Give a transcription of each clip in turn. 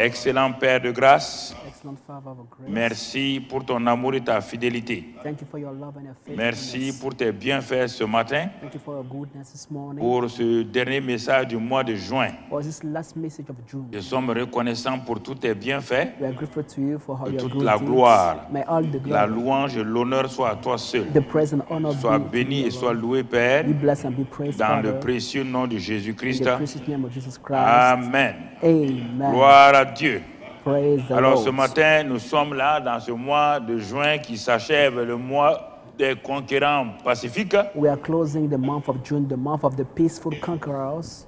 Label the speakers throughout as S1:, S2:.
S1: Excellent Père de grâce,
S2: Excellent Father of grace.
S1: merci pour ton amour et ta fidélité.
S2: Thank you for your love and your
S1: Merci
S2: faithfulness.
S1: pour tes bienfaits ce matin,
S2: Thank you for your goodness this morning.
S1: pour ce dernier message du mois de juin.
S2: For this last message of June.
S1: Nous sommes reconnaissants pour tous tes bienfaits,
S2: We are grateful to you for all
S1: de
S2: your
S1: toute
S2: good
S1: la
S2: deeds.
S1: gloire.
S2: May all the
S1: La
S2: glory,
S1: louange et l'honneur soient à toi seul.
S2: the praise and honor
S1: Sois
S2: be to
S1: béni
S2: you
S1: et sois
S2: alone.
S1: loué, Père,
S2: Be blessed and be praised,
S1: dans le
S2: Father,
S1: précieux nom de
S2: in
S1: Jésus-Christ.
S2: the precious name of Jesus Christ.
S1: Amen.
S2: Amen.
S1: Gloire à Dieu.
S2: Praise the
S1: Alors
S2: Lord.
S1: ce matin, nous sommes là dans ce mois de juin qui s'achève, le mois des conquérants pacifiques.
S2: We are closing the month of June, the month of the peaceful conquerors.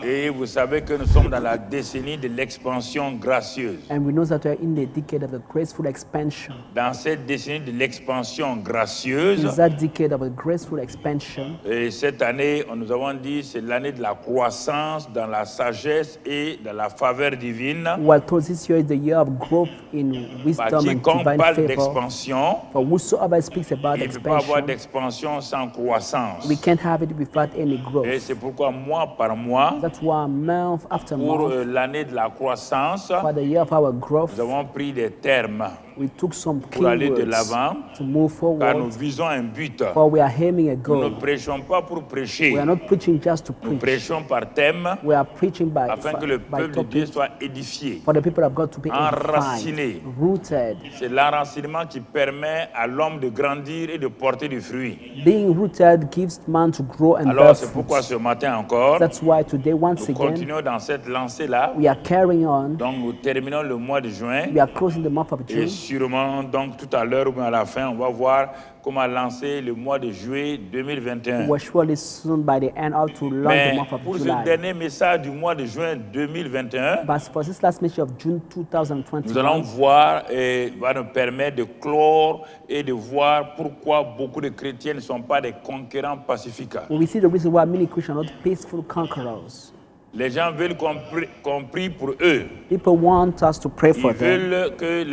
S1: Et vous savez que nous sommes dans la décennie de l'expansion gracieuse.
S2: And we know that we are in the decade of the graceful expansion.
S1: Dans cette décennie de l'expansion
S2: In
S1: gracieuse,
S2: that decade of the graceful expansion,
S1: et cette année, nous avons dit, c'est l'année de la croissance dans la sagesse et dans la faveur divine.
S2: while towards this year is the year of growth in
S1: Par
S2: wisdom and
S1: quiconque
S2: divine
S1: parle
S2: favor.
S1: d'expansion,
S2: For whosoever speaks about
S1: il ne peut pas avoir
S2: expansion,
S1: d'expansion sans croissance.
S2: we can't have it without any
S1: Et
S2: growth.
S1: c'est pourquoi mois par mois,
S2: That's why month after
S1: pour
S2: month,
S1: l'année de la croissance,
S2: for the year of our growth,
S1: nous avons pris des termes
S2: we took some
S1: pour aller de
S2: keywords
S1: l'avant,
S2: to move
S1: car nous
S2: forward.
S1: visons un but.
S2: For we are aiming a
S1: Nous ne
S2: goal.
S1: prêchons pas pour prêcher,
S2: We are not preaching just to
S1: nous
S2: preach.
S1: prêchons par thème
S2: We are preaching by
S1: afin que le peuple de Dieu
S2: topic
S1: soit édifié.
S2: for the people of God to be
S1: Enraciné.
S2: edified, rooted.
S1: C'est l'enracinement qui permet à l'homme de grandir et de porter du fruit.
S2: Being rooted gives man to grow and bear
S1: Alors c'est pourquoi
S2: fruit.
S1: ce matin encore,
S2: That's why today, once
S1: nous
S2: again,
S1: continuons dans cette lancée-là.
S2: we are carrying on.
S1: Donc nous terminons le mois de juin.
S2: We are closing the month of
S1: Et
S2: June.
S1: sûrement, donc tout à l'heure ou bien à la fin, on va voir comment lancer le mois de juillet 2021.
S2: We're surely soon by the end out to launch
S1: Mais
S2: the month of
S1: pour ce
S2: July.
S1: dernier message du mois de juin 2021,
S2: But for this last message of June
S1: nous allons
S2: 2021,
S1: voir et va nous permettre de clore et de voir pourquoi beaucoup de chrétiens ne sont pas des conquérants pacifiques.
S2: we see the reason why many Christians are not peaceful conquerors.
S1: Les gens veulent qu'on prie pour eux.
S2: People want us to pray
S1: Ils
S2: for them.
S1: veulent que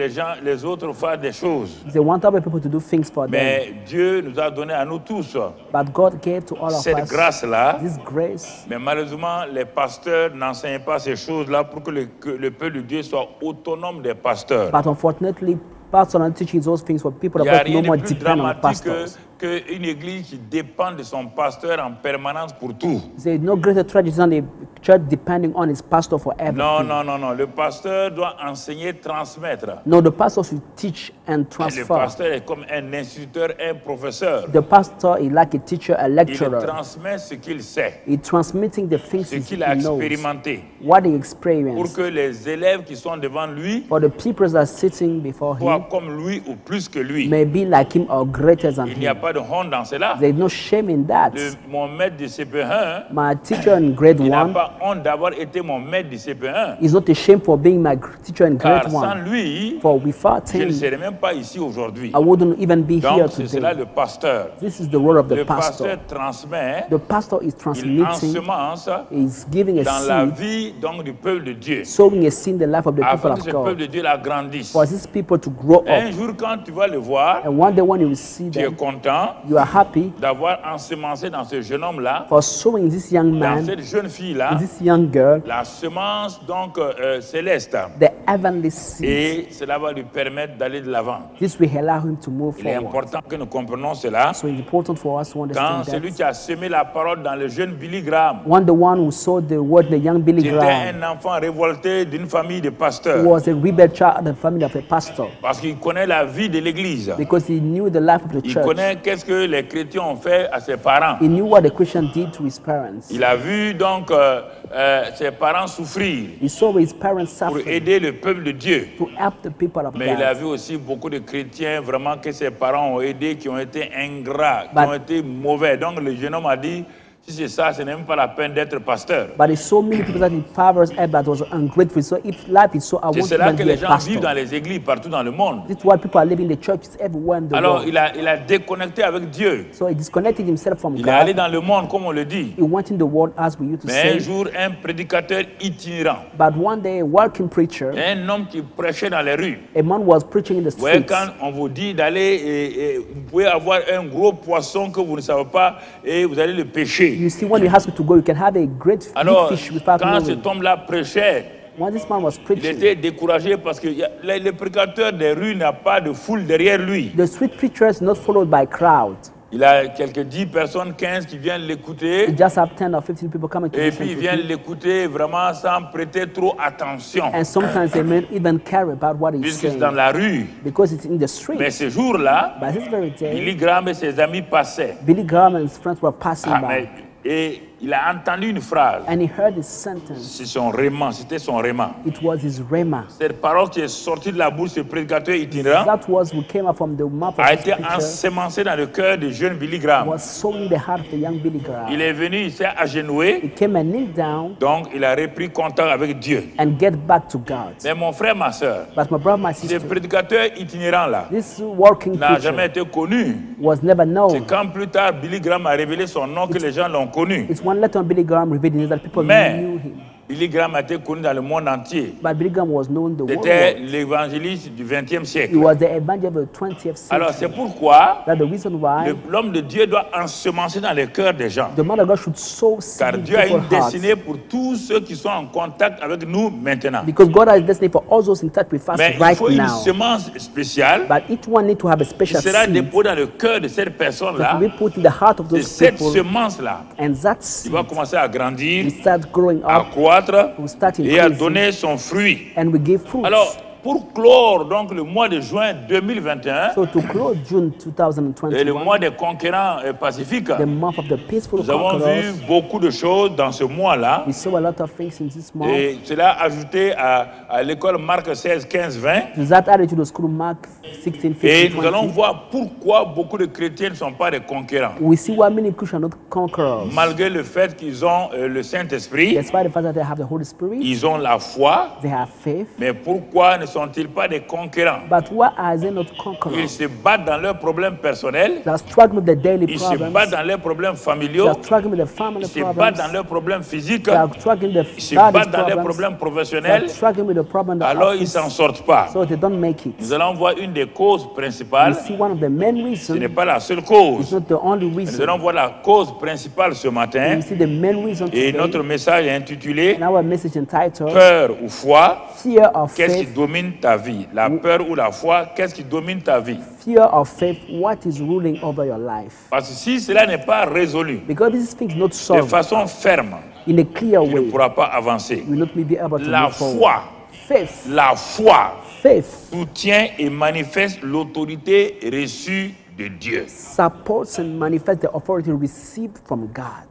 S1: les autres fassent des choses.
S2: They want other people to do things for them.
S1: Mais Dieu nous a donné à nous tous
S2: But God gave to all of
S1: cette
S2: us
S1: grâce-là.
S2: this grace.
S1: Mais malheureusement, les pasteurs n'enseignent pas ces choses-là pour que le peuple de Dieu soit autonome des pasteurs.
S2: But unfortunately, pastors are not teaching those things for people
S1: Il
S2: of
S1: n'y a
S2: God no
S1: rien
S2: more
S1: de plus
S2: depend on
S1: dramatique
S2: pastors.
S1: qu'une église qui dépend de son pasteur en permanence pour tout.
S2: There is no greater tragedy than the church depending on its pastor for everything.
S1: Non, non, non, non. Le pasteur doit enseigner, transmettre.
S2: No, the pastor should teach and
S1: Et le
S2: transfer.
S1: pasteur est comme un instituteur, un professeur.
S2: The pastor is like a teacher, a
S1: Il
S2: lecturer.
S1: transmet ce qu'il sait,
S2: He's transmitting the things
S1: ce
S2: he
S1: qu'il a
S2: knows,
S1: expérimenté,
S2: what he
S1: pour
S2: experienced.
S1: que les élèves qui sont devant lui
S2: For the people that are sitting before
S1: soient
S2: him
S1: comme lui ou plus que lui.
S2: may be like him or greater than
S1: Il n'y a
S2: him.
S1: pas de honte dans cela.
S2: There is no shame in that.
S1: Mon maître de CP1,
S2: My teacher in grade
S1: il n'a
S2: 1
S1: pas honte d'avoir été mon maître de CP1.
S2: is not ashamed for being my teacher in
S1: Car
S2: grade
S1: sans
S2: 1.
S1: lui,
S2: For without
S1: je ne
S2: him,
S1: serais même pas ici aujourd'hui.
S2: I wouldn't even be here
S1: Donc c'est cela
S2: today.
S1: le pasteur.
S2: This is the role of the
S1: Le
S2: pastor.
S1: pasteur transmet,
S2: The pastor is
S1: il
S2: transmitting,
S1: ensemence
S2: is giving a
S1: dans la
S2: seed,
S1: vie donc, du peuple de Dieu,
S2: sowing a seed in the life of the people
S1: afin que
S2: of
S1: ce peuple
S2: God.
S1: de Dieu la grandisse.
S2: For these people to grow
S1: Un
S2: up.
S1: jour, quand tu vas le voir,
S2: And one day when you will see
S1: tu es
S2: them,
S1: content
S2: you are happy
S1: d'avoir ensemencé dans ce jeune homme-là,
S2: for sowing this young
S1: dans
S2: man,
S1: cette jeune fille-là,
S2: this young girl,
S1: la semence donc céleste.
S2: the heavenly seed.
S1: Et cela va lui permettre d'aller de l'avant.
S2: This will allow him to move
S1: Il est
S2: forward.
S1: important que nous comprenions cela.
S2: So it's important for us to
S1: Quand
S2: understand
S1: celui
S2: that.
S1: qui a semé la parole dans le jeune Billy Graham
S2: When the one who sowed the word, the young Billy
S1: était
S2: Graham,
S1: un enfant révolté d'une famille de pasteurs,
S2: was a rebel child of the family of a pastor
S1: parce qu'il connaît la vie de l'Église.
S2: because he knew the life of the
S1: Il
S2: church.
S1: connaît qu'est-ce que les chrétiens ont fait à ses parents.
S2: He knew what the Christian did to his parents.
S1: Il a vu donc ses parents souffrir
S2: He saw his parents
S1: pour
S2: suffering
S1: aider le peuple de Dieu.
S2: to help the people of
S1: Mais il a
S2: God.
S1: vu aussi beaucoup de chrétiens vraiment que ses parents ont aidé, qui ont été ingrats, qui
S2: But-
S1: ont été mauvais. Donc le jeune homme a dit, si c'est ça, ce n'est même pas la peine d'être pasteur.
S2: But he saw many people that his fathers helped that was ungrateful. So if life is so, I
S1: C'est
S2: won't
S1: cela
S2: even
S1: que
S2: be
S1: les
S2: a
S1: gens vivent dans
S2: pastor.
S1: les églises partout dans le monde.
S2: This is why people are living in the churches everywhere in the
S1: Alors
S2: world.
S1: il a déconnecté avec Dieu.
S2: So he disconnected himself from
S1: Il est allé
S2: God.
S1: dans le monde, comme on le dit.
S2: He went in the world, as we used to
S1: Mais un
S2: say.
S1: jour, un prédicateur itinérant,
S2: But one day, a walking preacher,
S1: un homme qui prêchait dans les rues.
S2: a man was preaching in the
S1: Ouais,
S2: streets.
S1: quand on vous dit d'aller, vous pouvez avoir un gros poisson que vous ne savez pas et vous allez le pêcher.
S2: You see, when he asks you to go, you can have a great big
S1: Alors,
S2: fish without
S1: quand ce
S2: knowing.
S1: homme-là prêchait,
S2: When this man was
S1: Il
S2: preaching,
S1: était découragé parce que les prédicateurs des rues n'ont pas de foule derrière lui.
S2: the street preacher is not followed by crowd.
S1: Il a quelques 10 personnes, 15 qui viennent l'écouter.
S2: You just have 10 or 15 people coming to
S1: Et
S2: listen
S1: puis ils
S2: to
S1: viennent
S2: him.
S1: l'écouter vraiment sans prêter trop attention.
S2: And sometimes they may even care about what he's
S1: Puisque c'est
S2: saying
S1: dans la rue.
S2: because it's in the
S1: Mais
S2: street.
S1: ce jour-là,
S2: By this very day,
S1: Billy Graham et ses amis passaient.
S2: Billy Graham and his friends were passing by,
S1: Et il a entendu une phrase.
S2: and he heard his sentence.
S1: C'est son réman, c'était son réman.
S2: It was his rhema.
S1: Cette parole qui est sortie de la bouche de ce prédicateur itinérant
S2: That was what came up from the mouth of
S1: a
S2: this
S1: été
S2: preacher,
S1: ensemencée dans le cœur du jeune Billy Graham.
S2: was sown in the heart of the young Billy Graham.
S1: Il est venu, il s'est agenouillé,
S2: He came and kneeled down
S1: donc il a repris contact avec Dieu.
S2: and get back to God.
S1: Mais mon frère, ma soeur,
S2: But my brother, my
S1: ce
S2: sister,
S1: prédicateur itinérant-là
S2: this working
S1: n'a jamais
S2: preacher
S1: été connu.
S2: was never
S1: C'est
S2: known.
S1: quand plus tard Billy Graham a révélé son nom que les gens l'ont connu.
S2: It's when later on Billy Graham revealed in it that people
S1: Mais
S2: knew him.
S1: Billy Graham a été connu dans le monde entier.
S2: But Billy Graham was known the world.
S1: C'était l'évangéliste du XXe
S2: He
S1: siècle.
S2: was the evangelist of the 20th
S1: Alors c'est
S2: century.
S1: pourquoi
S2: That's the reason why
S1: l'homme de Dieu doit ensemencer dans les cœurs des gens.
S2: the man of God should sow seed
S1: Car
S2: in
S1: Dieu a une
S2: people's hearts.
S1: destinée pour tous ceux qui sont en contact avec nous maintenant.
S2: Because God has destiny for all those in touch with us
S1: Mais il
S2: right
S1: faut une
S2: now.
S1: semence spéciale
S2: But each one need to have a
S1: qui
S2: special
S1: sera
S2: seed
S1: déposée dans le cœur de cette
S2: that
S1: personne-là.
S2: will be put in the heart of
S1: Et
S2: those
S1: cette
S2: people.
S1: semence-là,
S2: And that
S1: il
S2: seed
S1: va commencer à grandir,
S2: will start growing
S1: à
S2: up,
S1: croître
S2: will start
S1: et à
S2: increasing,
S1: donner son fruit.
S2: and will give fruits.
S1: Alors, pour clore donc le mois de juin 2021
S2: So to close June
S1: et le
S2: 2021,
S1: mois des conquérants pacifiques,
S2: the month of the peaceful
S1: nous avons vu
S2: conquerors,
S1: beaucoup de choses dans ce mois-là.
S2: we saw a lot of things in this month.
S1: Et cela ajouté à l'école Marc 16, 15, 20.
S2: To that added to the school Mark 16, 15,
S1: Et nous allons
S2: 20.
S1: voir pourquoi beaucoup de chrétiens ne sont pas des conquérants.
S2: We see why many Christians are not conquerors.
S1: Malgré le fait qu'ils ont le Saint-Esprit,
S2: Despite the fact that they have the Holy Spirit,
S1: ils ont la foi,
S2: they have faith.
S1: mais pourquoi ne sont-ils pas des conquérants?
S2: But why are they not
S1: Ils
S2: conquerors?
S1: se battent dans leurs problèmes personnels,
S2: They are struggling with the daily
S1: ils se
S2: problems.
S1: battent dans leurs problèmes
S2: They
S1: familiaux,
S2: are struggling with the family
S1: ils se
S2: problems.
S1: battent dans leurs problèmes physiques,
S2: They are struggling with
S1: ils
S2: the
S1: se
S2: body
S1: battent dans leurs
S2: problems.
S1: problèmes
S2: They
S1: professionnels,
S2: are struggling with the problem in the
S1: alors ils
S2: office,
S1: ne s'en sortent pas.
S2: so they don't make it.
S1: Nous allons voir une des causes
S2: We
S1: principales,
S2: see one of the main
S1: ce n'est
S2: reasons.
S1: pas la seule
S2: It's
S1: cause.
S2: not the only
S1: Nous
S2: reason.
S1: allons voir la cause principale ce matin.
S2: We see the main reason
S1: Et
S2: today.
S1: notre message est intitulé
S2: And our message entitled
S1: Peur ou foi,
S2: Fear of
S1: qu'est-ce qui
S2: Faith.
S1: domine ta vie? La peur ou la foi, qu'est-ce qui domine ta vie?
S2: Fear of faith. What is ruling over your life?
S1: Parce que si cela n'est pas résolu
S2: Because these things not
S1: de
S2: solved
S1: façon ferme,
S2: in a clear
S1: tu ne
S2: way,
S1: pourras pas avancer.
S2: you will not be able to
S1: La
S2: move forward.
S1: foi,
S2: Faith.
S1: la foi
S2: Faith
S1: soutient et manifeste l'autorité reçue de Dieu.
S2: supports and manifests the authority received from God.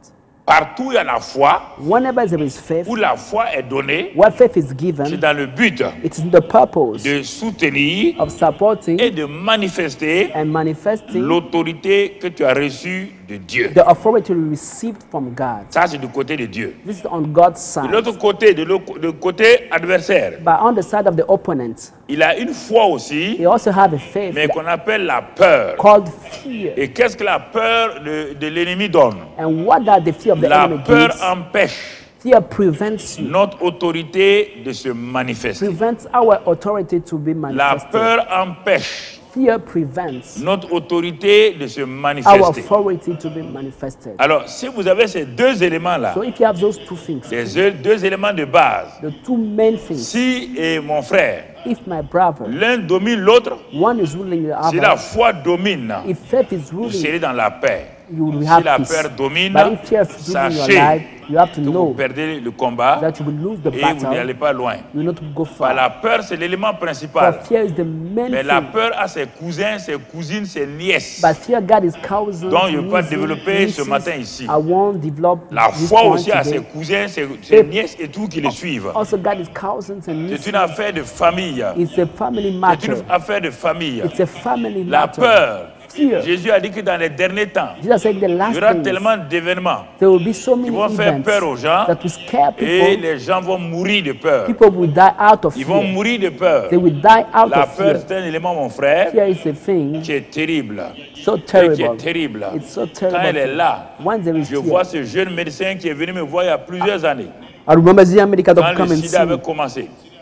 S1: Partout où il y a la foi,
S2: Whenever there is faith,
S1: où la foi est donnée,
S2: what faith is
S1: c'est
S2: given,
S1: dans le but
S2: it is in the purpose
S1: de soutenir
S2: of supporting
S1: et de manifester
S2: and manifesting
S1: l'autorité que tu as reçue de Dieu.
S2: the authority received from God.
S1: Ça, c'est du côté de Dieu.
S2: This is on God's
S1: De
S2: side.
S1: l'autre côté, de côté adversaire,
S2: But on the side of the opponent,
S1: il a une foi aussi,
S2: they also have a faith
S1: mais qu'on appelle la peur.
S2: called fear.
S1: Et qu'est-ce que la peur de l'ennemi donne?
S2: And what does the fear of the
S1: La
S2: enemy
S1: peur
S2: gives?
S1: empêche
S2: Fear prevents you,
S1: notre autorité de se manifester.
S2: prevents our authority to be
S1: La
S2: manifested.
S1: peur empêche
S2: Fear prevents
S1: notre autorité de se
S2: our
S1: manifester.
S2: authority to be manifested.
S1: Alors, si vous avez ces deux éléments-là,
S2: So if you have those two things,
S1: les deux éléments de base,
S2: the two main things,
S1: si et mon frère,
S2: if my brother,
S1: l'un domine l'autre,
S2: one is ruling the
S1: si la
S2: other,
S1: foi domine,
S2: if faith is
S1: vous
S2: ruling,
S1: serez dans la paix.
S2: you will
S1: Si
S2: have
S1: la
S2: peace.
S1: peur domine,
S2: But if fear is ruling your life,
S1: sachez
S2: you have to
S1: que vous
S2: know
S1: perdez le combat
S2: that you will lose the
S1: et vous
S2: battle.
S1: n'allez pas loin.
S2: You will not go
S1: Bah, la
S2: far.
S1: peur, c'est l'élément principal.
S2: For fear is the main
S1: Mais la
S2: thing.
S1: peur a ses cousins, ses cousines, ses nièces.
S2: But fear God is causing.
S1: Donc, je ne vais pas développer ce matin ici.
S2: I won't develop
S1: La
S2: this
S1: foi
S2: point
S1: aussi a ses
S2: today.
S1: cousins, ses nièces et tout qui le suivent.
S2: Also, God is causing and
S1: C'est
S2: nieces.
S1: une affaire de famille.
S2: It's a family
S1: C'est
S2: matter.
S1: une affaire de famille.
S2: It's a family
S1: La
S2: matter.
S1: peur.
S2: Fear.
S1: Jésus a dit que dans les derniers temps,
S2: Jesus said in the
S1: il
S2: last
S1: y aura
S2: days,
S1: tellement d'événements
S2: there will be so
S1: qui
S2: many
S1: vont faire
S2: events
S1: peur aux gens
S2: that will scare
S1: et
S2: people.
S1: les gens vont mourir de peur.
S2: People will die out of
S1: Ils vont
S2: fear.
S1: mourir de peur.
S2: They will die out
S1: La
S2: of
S1: peur,
S2: fear.
S1: c'est un élément, mon frère,
S2: Fear is a thing
S1: qui est terrible.
S2: so
S1: Et qui
S2: terrible.
S1: est terrible.
S2: It's so
S1: Quand elle est
S2: terrible.
S1: là,
S2: When there is
S1: je vois
S2: fear.
S1: ce jeune médecin qui est venu me voir il y a plusieurs années,
S2: I remember the medical
S1: quand
S2: doctor
S1: le
S2: come and
S1: sida
S2: see me
S1: avait commencé.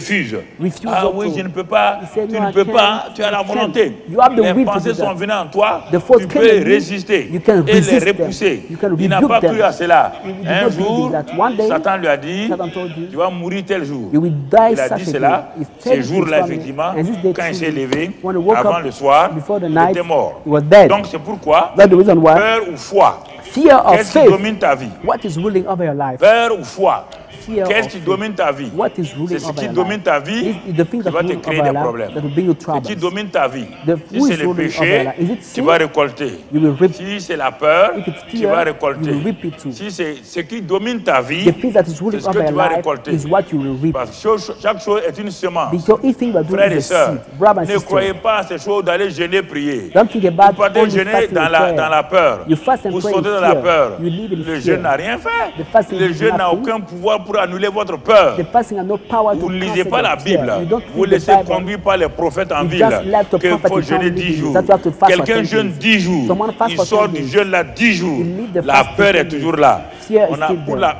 S1: refuse.
S2: refused
S1: Ah
S2: to-
S1: oui, je ne peux pas.
S2: He said,
S1: Tu
S2: "No,
S1: ne
S2: I
S1: peux
S2: can't.
S1: pas. Tu as la
S2: I can't.
S1: volonté l'autorité.
S2: You have the
S1: Les
S2: will to
S1: pensées
S2: do that.
S1: sont venues en toi,
S2: The thoughts
S1: tu
S2: came
S1: peux
S2: in you,
S1: résister
S2: you can
S1: et les
S2: resist them.
S1: repousser.
S2: You can
S1: Il n'a
S2: rebuke
S1: pas
S2: them.
S1: cru à cela.
S2: You did
S1: Un
S2: not believe
S1: jour,
S2: that. One day,
S1: Satan lui a dit,
S2: Satan told you,
S1: tu vas mourir tel jour.
S2: you will die
S1: Il a
S2: such
S1: dit
S2: a
S1: cela,
S2: day. He
S1: ce
S2: said
S1: jour-là,
S2: it from me,
S1: effectivement,
S2: and this day
S1: quand il s'est
S2: truly,
S1: levé,
S2: when he woke
S1: avant
S2: up
S1: le soir,
S2: before the
S1: il
S2: night,
S1: était mort.
S2: he was dead.
S1: Donc c'est pourquoi,
S2: That's the reason why
S1: peur ou foi,
S2: fear of
S1: qu'est-ce qui
S2: faith,
S1: domine ta vie?
S2: what is ruling over your life?
S1: Peur ou foi,
S2: Fear
S1: qu'est-ce
S2: of
S1: qui
S2: faith.
S1: domine ta vie?
S2: What is ruling
S1: C'est ce
S2: over
S1: qui
S2: your
S1: domine
S2: life?
S1: ta vie
S2: Is the things
S1: qui
S2: that
S1: va te
S2: rule
S1: créer
S2: over
S1: des
S2: your life
S1: problèmes.
S2: that will bring you
S1: Ce qui
S2: troubles.
S1: domine ta vie,
S2: The
S1: si
S2: who
S1: c'est
S2: is
S1: le
S2: ruling over
S1: péché,
S2: your life? Is it
S1: tu
S2: sin?
S1: vas récolter.
S2: You will reap.
S1: Si c'est la peur,
S2: If it's
S1: tu
S2: fear,
S1: vas
S2: you
S1: récolter.
S2: will reap it too.
S1: Si c'est ce qui domine ta vie,
S2: The thing that is
S1: c'est
S2: ruling
S1: ce
S2: over
S1: que tu
S2: your
S1: vas
S2: life
S1: récolter.
S2: is what you will reap.
S1: Parce que chaque chose est une semence.
S2: Because each thing we're doing
S1: Frères et
S2: is a
S1: sœurs,
S2: seed. Brother and
S1: ne croyez
S2: sister,
S1: pas à ces choses d'aller jeûner, prier.
S2: don't think
S1: Vous
S2: about
S1: partez
S2: only
S1: jeûner
S2: fasting
S1: dans
S2: and
S1: la
S2: prayer.
S1: peur.
S2: You fast and
S1: Vous
S2: pray in
S1: sautez dans la
S2: fear.
S1: peur.
S2: You live in
S1: Le
S2: fear.
S1: jeûne n'a rien
S2: The
S1: fait.
S2: fasting
S1: Le
S2: did
S1: jeûne n'a
S2: nothing.
S1: aucun pouvoir pour annuler votre peur.
S2: The fasting has no power to
S1: Vous ne lisez
S2: cancel
S1: pas la
S2: your fear.
S1: Bible.
S2: You don't
S1: Vous
S2: read the
S1: laissez
S2: Bible.
S1: conduire par les prophètes en
S2: You
S1: ville.
S2: just let the
S1: Qu'il
S2: prophet
S1: faut
S2: in
S1: jeûner
S2: town
S1: 10
S2: lead you.
S1: jours.
S2: That you have to fast for
S1: Quelqu'un
S2: 10
S1: jeûne
S2: days.
S1: 10 jours.
S2: Someone fast
S1: Il
S2: for
S1: sort
S2: 10
S1: du
S2: days.
S1: jeûne là 10 jours.
S2: You leave the
S1: La
S2: fast
S1: peur
S2: 10
S1: est
S2: days.
S1: toujours là.
S2: Fear is
S1: On a,
S2: still
S1: pour
S2: there.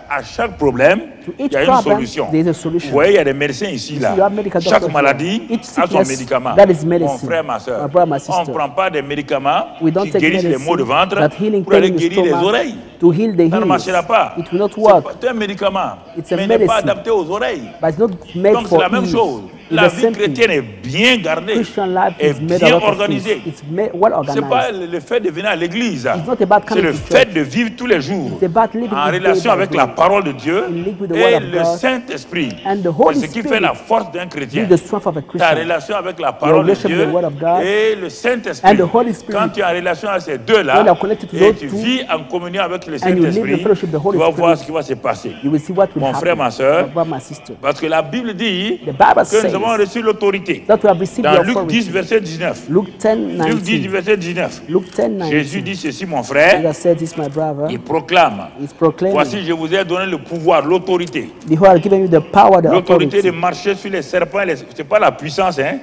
S1: à chaque problème,
S2: To
S1: il
S2: each
S1: y a une
S2: problem,
S1: solution.
S2: there is a solution.
S1: Vous voyez, il y a des médecins ici.
S2: You
S1: Là.
S2: see, you have medical
S1: Chaque
S2: doctors
S1: maladie
S2: here. Each
S1: a son
S2: sickness,
S1: médicament.
S2: that is
S1: Mon
S2: medicine.
S1: frère, ma soeur.
S2: My brother, my
S1: On
S2: sister.
S1: ne prend pas des médicaments
S2: We don't
S1: qui
S2: take
S1: guérissent les
S2: medicine
S1: maux de ventre
S2: that healing
S1: pour aller
S2: pain in the
S1: guérir les
S2: stomach
S1: oreilles.
S2: to heal the
S1: Ça ne
S2: heels.
S1: marchera pas.
S2: It will not work.
S1: C'est un médicament,
S2: It's a
S1: mais il n'est pas
S2: medicine.
S1: adapté aux oreilles.
S2: But it's not made
S1: Donc c'est
S2: for
S1: la même
S2: ease.
S1: chose.
S2: It's
S1: La
S2: the
S1: vie
S2: same thing.
S1: chrétienne est bien gardée,
S2: Christian life
S1: est
S2: is made
S1: bien
S2: a lot of
S1: organisée.
S2: things. It's well
S1: Ce n'est pas
S2: organized.
S1: le fait de venir à l'église.
S2: It's not about
S1: C'est
S2: coming
S1: le
S2: to
S1: fait
S2: church.
S1: de vivre tous les jours
S2: It's about living
S1: en
S2: day
S1: relation
S2: by
S1: avec
S2: day.
S1: la parole de Dieu
S2: In link with the
S1: et
S2: word of
S1: le
S2: God.
S1: Saint-Esprit.
S2: And the Holy
S1: C'est ce qui fait
S2: Spirit
S1: la force d'un chrétien.
S2: Be the strength of a
S1: Ta
S2: Christian.
S1: relation avec la parole de
S2: relationship
S1: Dieu
S2: with the word of God
S1: et le Saint-Esprit.
S2: and the Holy Spirit.
S1: Quand tu es en relation avec ces deux-là
S2: When you are connected to
S1: et
S2: those
S1: tu
S2: two,
S1: vis en communion avec le
S2: and you live in
S1: Saint-Esprit,
S2: fellowship with the Holy
S1: tu vas voir
S2: Spirit,
S1: ce qui va se passer.
S2: You will see what will
S1: Mon
S2: happen.
S1: frère, ma soeur,
S2: My brother, my sister.
S1: Parce que la Bible dit
S2: The Bible
S1: que
S2: says
S1: nous avons reçu l'autorité.
S2: that we have received
S1: Dans
S2: the
S1: Luc
S2: authority.
S1: 10, verset 19.
S2: Luke 10,
S1: Luc 10,
S2: 19.
S1: verset 19.
S2: Luke 10, 19.
S1: Jésus dit ceci, mon frère.
S2: Jesus said this, my brother.
S1: Il proclame.
S2: He's proclaiming.
S1: Voici, je vous ai donné le pouvoir, l'autorité.
S2: Behold, I've given you the power, the
S1: L'autorité de
S2: authority.
S1: marcher sur les serpents. Ce n'est pas la puissance, hein.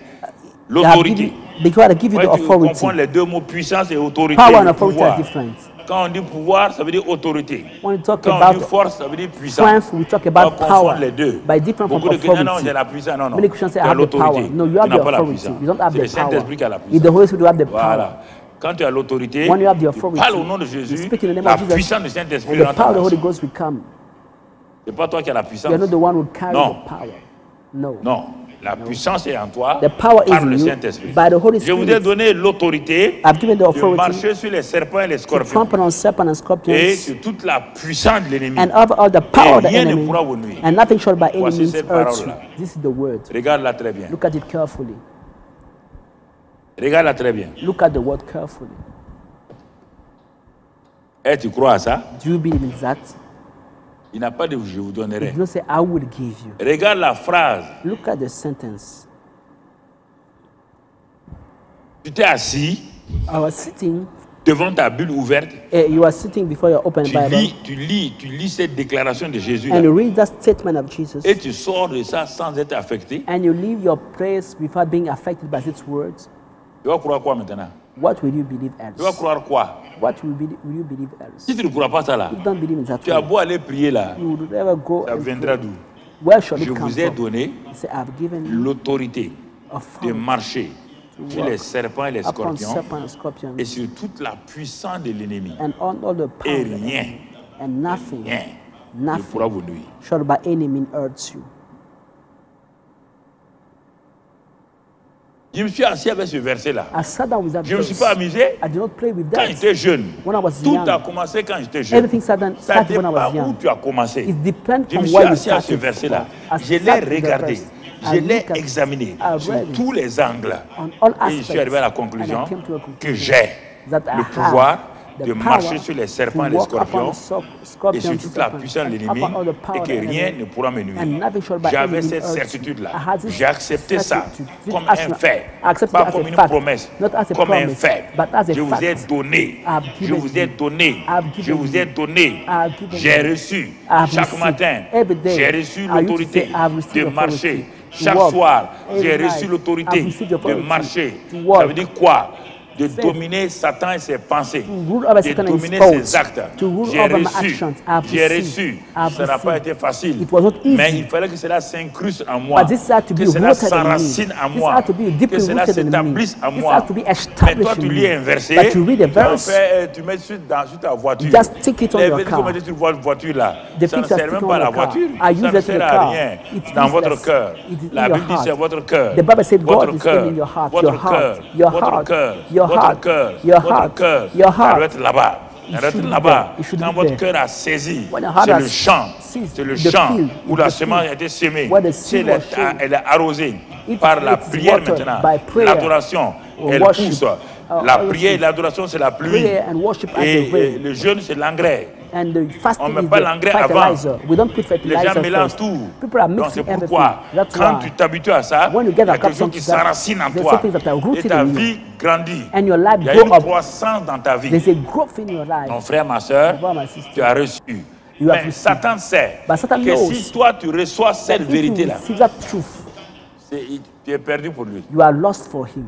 S2: They have
S1: L'autorité.
S2: given- Behold, I give you the
S1: Ouais, tu
S2: authority.
S1: confonds les deux mots, puissance et autorité.
S2: Power and
S1: le
S2: authority
S1: pouvoir.
S2: are different.
S1: Quand on dit pouvoir, ça veut dire autorité.
S2: When you talk
S1: Quand on
S2: about
S1: dit force, ça veut dire puissance.
S2: strength, we talk
S1: On
S2: about
S1: confond
S2: power.
S1: les deux.
S2: By different from
S1: Beaucoup de chrétiens, non,
S2: authority.
S1: j'ai la puissance. Non, non.
S2: Many Christians say,
S1: Tu
S2: I
S1: as
S2: have the power.
S1: l'autorité.
S2: No, you
S1: Tu
S2: have
S1: n'as
S2: the
S1: pas la
S2: authority.
S1: puissance.
S2: You don't have
S1: C'est
S2: the
S1: le Saint-Esprit
S2: power.
S1: qui a la
S2: It's the
S1: puissance.
S2: Holy Spirit who have the power.
S1: Voilà. Quand tu as l'autorité,
S2: When you have the
S1: tu
S2: authority,
S1: parles au nom de
S2: you
S1: Jésus,
S2: speak in the name
S1: la
S2: of Jesus,
S1: puissance du Saint-Esprit
S2: and the
S1: rentre
S2: power of the
S1: en
S2: Holy
S1: toi.
S2: Ghost will come.
S1: Ce n'est pas toi qui as la puissance.
S2: You're not the one who carry
S1: Non.
S2: the power. No.
S1: Non. La puissance est en toi
S2: The power is
S1: par
S2: in
S1: le
S2: you
S1: Saint-Esprit.
S2: by the Holy
S1: Je vous ai
S2: Spirit.
S1: donné l'autorité
S2: I've given the
S1: de
S2: authority
S1: marcher sur les serpents et les
S2: to
S1: scorpions
S2: trample on serpents and
S1: et
S2: scorpions
S1: sur toute la puissance de l'ennemi.
S2: and over all the power of the
S1: rien ne
S2: enemy,
S1: pourra vous nuire.
S2: and nothing shall by any
S1: Voici
S2: means
S1: cette
S2: hurt you.
S1: parole-là.
S2: This is the word.
S1: Regarde-la très bien.
S2: Look at it carefully.
S1: Regarde-la très bien.
S2: Look at the word carefully.
S1: Et tu crois à ça?
S2: Do you believe in that?
S1: Il n'a pas dit je vous
S2: He
S1: donnerai.
S2: did not say, I will give you.
S1: Regarde la phrase.
S2: Look at the sentence.
S1: Tu t'es assis
S2: I was sitting,
S1: devant ta Bible ouverte.
S2: you are sitting before your open
S1: Tu
S2: Bible,
S1: lis cette déclaration de Jésus.
S2: and
S1: Là.
S2: you read that statement of Jesus,
S1: Et tu sors de ça sans être affecté.
S2: and you leave your place without being affected by its words.
S1: Tu vas croire quoi maintenant?
S2: What will you believe
S1: Tu vas
S2: else?
S1: croire quoi?
S2: What will you believe else?
S1: Si tu ne crois pas ça là,
S2: If you don't believe in that
S1: tu as
S2: way,
S1: beau aller prier là,
S2: you would never go.
S1: ça
S2: and
S1: viendra
S2: pray.
S1: d'où?
S2: Where shall
S1: Je
S2: it come
S1: vous ai
S2: from?
S1: donné
S2: He said, I've given you
S1: l'autorité de
S2: authority
S1: marcher sur
S2: walk
S1: les serpents et les
S2: upon
S1: scorpions
S2: serpents and scorpions
S1: et sur toute la puissance de l'ennemi.
S2: and on all the power
S1: Et
S2: of the
S1: rien,
S2: enemy, and nothing,
S1: rien ne pourra
S2: nothing
S1: vous nuire.
S2: shall by any means hurt you.
S1: Je me suis assis avec ce verset-là.
S2: I sat down with that
S1: Je ne me suis
S2: verse.
S1: pas amusé
S2: I did not play with
S1: quand
S2: that.
S1: j'étais jeune.
S2: When I was
S1: Tout
S2: young,
S1: a commencé quand j'étais jeune.
S2: everything started
S1: Ça n'était
S2: when I
S1: pas
S2: was
S1: où
S2: young.
S1: tu as commencé.
S2: It depends
S1: Je
S2: on
S1: me suis
S2: where you
S1: assis à ce
S2: started
S1: verset-là.
S2: from. I
S1: Je l'ai
S2: sat with the
S1: regardé.
S2: verse.
S1: Je
S2: I
S1: l'ai
S2: looked at it.
S1: examiné
S2: I
S1: sur
S2: read it
S1: tous les angles.
S2: on all
S1: Et je suis
S2: aspects,
S1: arrivé à la
S2: and I
S1: conclusion
S2: came to a
S1: que
S2: conclusion
S1: j'ai
S2: that I
S1: le
S2: have
S1: pouvoir
S2: the
S1: de
S2: power
S1: marcher sur les serpents et
S2: to
S1: les
S2: walk upon
S1: scorpions
S2: the scorpions,
S1: et sur toute la
S2: serpents,
S1: puissance de
S2: and
S1: l'ennemi
S2: upon all the power
S1: et
S2: of
S1: que
S2: the
S1: rien
S2: enemy,
S1: ne pourra me
S2: and
S1: nuire.
S2: nothing shall by
S1: J'avais
S2: any
S1: cette
S2: means hurt you.
S1: certitude-là.
S2: I had this
S1: J'ai accepté ça
S2: certitude, this
S1: comme un
S2: assurance.
S1: fait,
S2: I accepted
S1: pas
S2: it as
S1: comme
S2: a
S1: une
S2: fact,
S1: promesse,
S2: not as a
S1: comme un
S2: promise,
S1: fait.
S2: but as a
S1: Je vous ai
S2: fact.
S1: donné,
S2: I have
S1: je
S2: given
S1: vous ai
S2: you.
S1: donné,
S2: I have
S1: je
S2: given
S1: vous ai
S2: you.
S1: donné,
S2: I have given
S1: j'ai
S2: you.
S1: reçu
S2: I have
S1: chaque
S2: received
S1: matin,
S2: every day.
S1: j'ai reçu
S2: I used to
S1: l'autorité
S2: say, I have received
S1: de
S2: authority
S1: marcher.
S2: to
S1: Chaque
S2: walk.
S1: soir,
S2: Every
S1: j'ai
S2: night,
S1: reçu
S2: I have
S1: l'autorité
S2: received
S1: de
S2: authority
S1: marcher.
S2: to walk.
S1: Ça veut dire quoi? de dominer Satan et ses pensées,
S2: rule over
S1: de
S2: Satan and his
S1: dominer
S2: thoughts,
S1: ses actes.
S2: to rule
S1: J'ai
S2: over my
S1: reçu,
S2: actions. I have
S1: j'ai
S2: received,
S1: reçu.
S2: I have
S1: Ça n'a pas
S2: received.
S1: été facile,
S2: It was not easy.
S1: mais il fallait que cela s'incruste en moi,
S2: But this had to be
S1: que cela
S2: rooted in me.
S1: s'enracine en
S2: This
S1: moi,
S2: had to be deeply
S1: que cela
S2: rooted in me.
S1: s'établisse en
S2: This
S1: moi.
S2: had to be
S1: Mais
S2: established
S1: toi,
S2: in
S1: tu
S2: me.
S1: lis un verset,
S2: But you read a verse,
S1: tu mets sur ta voiture.
S2: just stick it on
S1: Les
S2: your
S1: versets
S2: car.
S1: que vous mettez sur votre voiture là,
S2: The
S1: ça ne
S2: picture
S1: sert
S2: stick
S1: même
S2: on
S1: pas à la
S2: your car.
S1: voiture.
S2: I
S1: Ça
S2: use
S1: ne
S2: it in
S1: sert
S2: the
S1: à
S2: car.
S1: rien.
S2: It's
S1: Dans votre
S2: useless.
S1: cœur.
S2: It is in
S1: La
S2: your
S1: Bible dit
S2: heart.
S1: c'est votre cœur.
S2: The Bible said God
S1: Votre
S2: is
S1: cœur.
S2: in your heart,
S1: Votre
S2: your heart,
S1: cœur.
S2: your
S1: Votre
S2: heart,
S1: cœur.
S2: your
S1: Votre
S2: heart,
S1: cœur.
S2: your
S1: Votre
S2: heart,
S1: cœur.
S2: your
S1: Ça doit
S2: heart.
S1: être là-bas. Ça doit
S2: should
S1: être
S2: be
S1: là-bas.
S2: there. It should
S1: Quand
S2: be
S1: votre
S2: there.
S1: cœur a saisi,
S2: When the heart
S1: c'est
S2: has
S1: le champ.
S2: seized
S1: C'est le
S2: the
S1: champ
S2: field,
S1: où
S2: the
S1: la
S2: field,
S1: semence a été semée.
S2: where the
S1: Si
S2: seed was sown,
S1: elle est arrosée
S2: if
S1: par la
S2: it's
S1: prière
S2: watered
S1: maintenant,
S2: by prayer
S1: l'adoration,
S2: or
S1: elle
S2: worship,
S1: pousse. La
S2: all
S1: prière et
S2: things.
S1: l'adoration, c'est la pluie.
S2: Prayer and worship are the
S1: Et
S2: rain.
S1: le jeûne, c'est l'engrais.
S2: And the fasting
S1: On met
S2: is
S1: pas
S2: the
S1: l'engrais
S2: fertilizer.
S1: avant.
S2: We don't put
S1: Les
S2: fertilizer
S1: gens mélangent
S2: first.
S1: tout.
S2: People are
S1: Donc c'est
S2: mixing
S1: pourquoi,
S2: everything. That's
S1: quand
S2: why.
S1: tu t'habitues à ça,
S2: When you
S1: il
S2: get
S1: y a quelque
S2: accustomed
S1: chose qui
S2: to that,
S1: s'enracine en
S2: there's
S1: toi.
S2: something that are
S1: Et
S2: rooted
S1: ta
S2: in you.
S1: vie grandit.
S2: And your life
S1: Il y a
S2: grow
S1: une
S2: up.
S1: croissance dans ta vie.
S2: There's a growth in your life.
S1: Mon frère, ma soeur,
S2: My brother, my sister.
S1: tu as reçu.
S2: You have
S1: Mais
S2: received.
S1: Satan sait
S2: But Satan
S1: que
S2: knows
S1: si toi tu reçois cette
S2: If you
S1: vérité-là,
S2: receive that truth,
S1: tu es perdu pour lui.
S2: you are lost for him.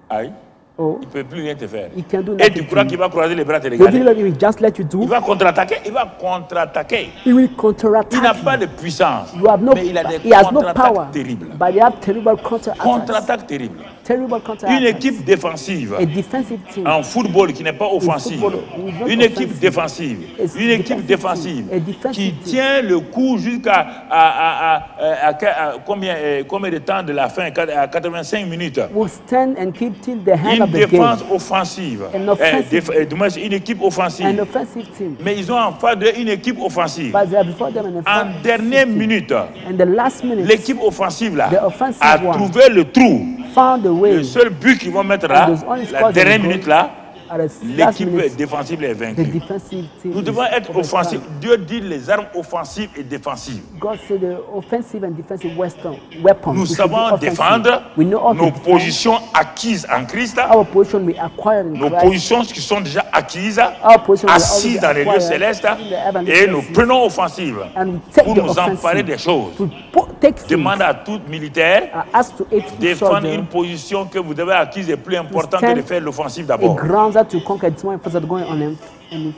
S1: Aïe.
S2: Oh,
S1: Il ne peut plus rien te faire.
S2: he can do
S1: Et
S2: nothing
S1: tu
S2: to
S1: crois
S2: you.
S1: qu'il va croiser les bras et te
S2: He will
S1: regarder.
S2: just let you
S1: Il
S2: do.
S1: va contre-attaquer. Il va contre-attaquer.
S2: He will counterattack.
S1: Il n'a
S2: you.
S1: pas de puissance.
S2: You have no,
S1: Mais il a des
S2: he has no power,
S1: contre-attaques terribles.
S2: but he has terrible counterattacks.
S1: Contre-attaques terribles.
S2: Terrible
S1: Une
S2: counterattacks.
S1: équipe défensive
S2: A defensive team.
S1: en football qui n'est pas offensive.
S2: football, we don't
S1: Une
S2: offensive.
S1: équipe défensive.
S2: It's
S1: Une équipe
S2: defensive
S1: défensive
S2: team. A defensive
S1: qui
S2: team.
S1: tient le coup jusqu'à combien de temps de la fin, à 85 minutes.
S2: Will stand and keep till the end
S1: Une
S2: of the game.
S1: défense offensive.
S2: An offensive.
S1: Du moins, une équipe offensive.
S2: An offensive team.
S1: Mais ils ont en face d'eux une équipe offensive.
S2: But they are before them an
S1: En
S2: offensive
S1: dernière
S2: team.
S1: minute,
S2: And the last minute,
S1: l'équipe offensive là
S2: The offensive
S1: a
S2: one.
S1: trouvé le trou.
S2: found a way.
S1: Le seul but qu'ils vont mettre là,
S2: And there's only
S1: la
S2: scores
S1: dernière
S2: in the
S1: minute
S2: goal.
S1: là,
S2: At the last
S1: l'équipe
S2: minute,
S1: défensive est
S2: the
S1: vaincue.
S2: defensive team
S1: Nous
S2: is
S1: devons être
S2: overcome.
S1: offensifs. Dieu dit les armes offensives et défensives.
S2: God said the offensive and defensive weapons.
S1: Nous
S2: we should be
S1: savons
S2: offensive.
S1: défendre
S2: We know how to
S1: nos
S2: defend
S1: positions acquises en Christ,
S2: our position we acquired in
S1: nos
S2: Christ.
S1: positions qui sont déjà acquises,
S2: Our position we
S1: assises
S2: already
S1: dans les lieux
S2: acquired
S1: célestes,
S2: in the heavenly
S1: et nous
S2: places.
S1: prenons offensive
S2: And we take
S1: pour
S2: the
S1: nous
S2: offensive
S1: emparer des choses.
S2: to take things.
S1: Demande à tout militaire
S2: Ask to each
S1: défendre
S2: soldier
S1: une position que vous devez acquise est plus importante que
S2: stand
S1: de faire l'offensive
S2: a
S1: d'abord.
S2: ground that to conquer. It's more important going on him. And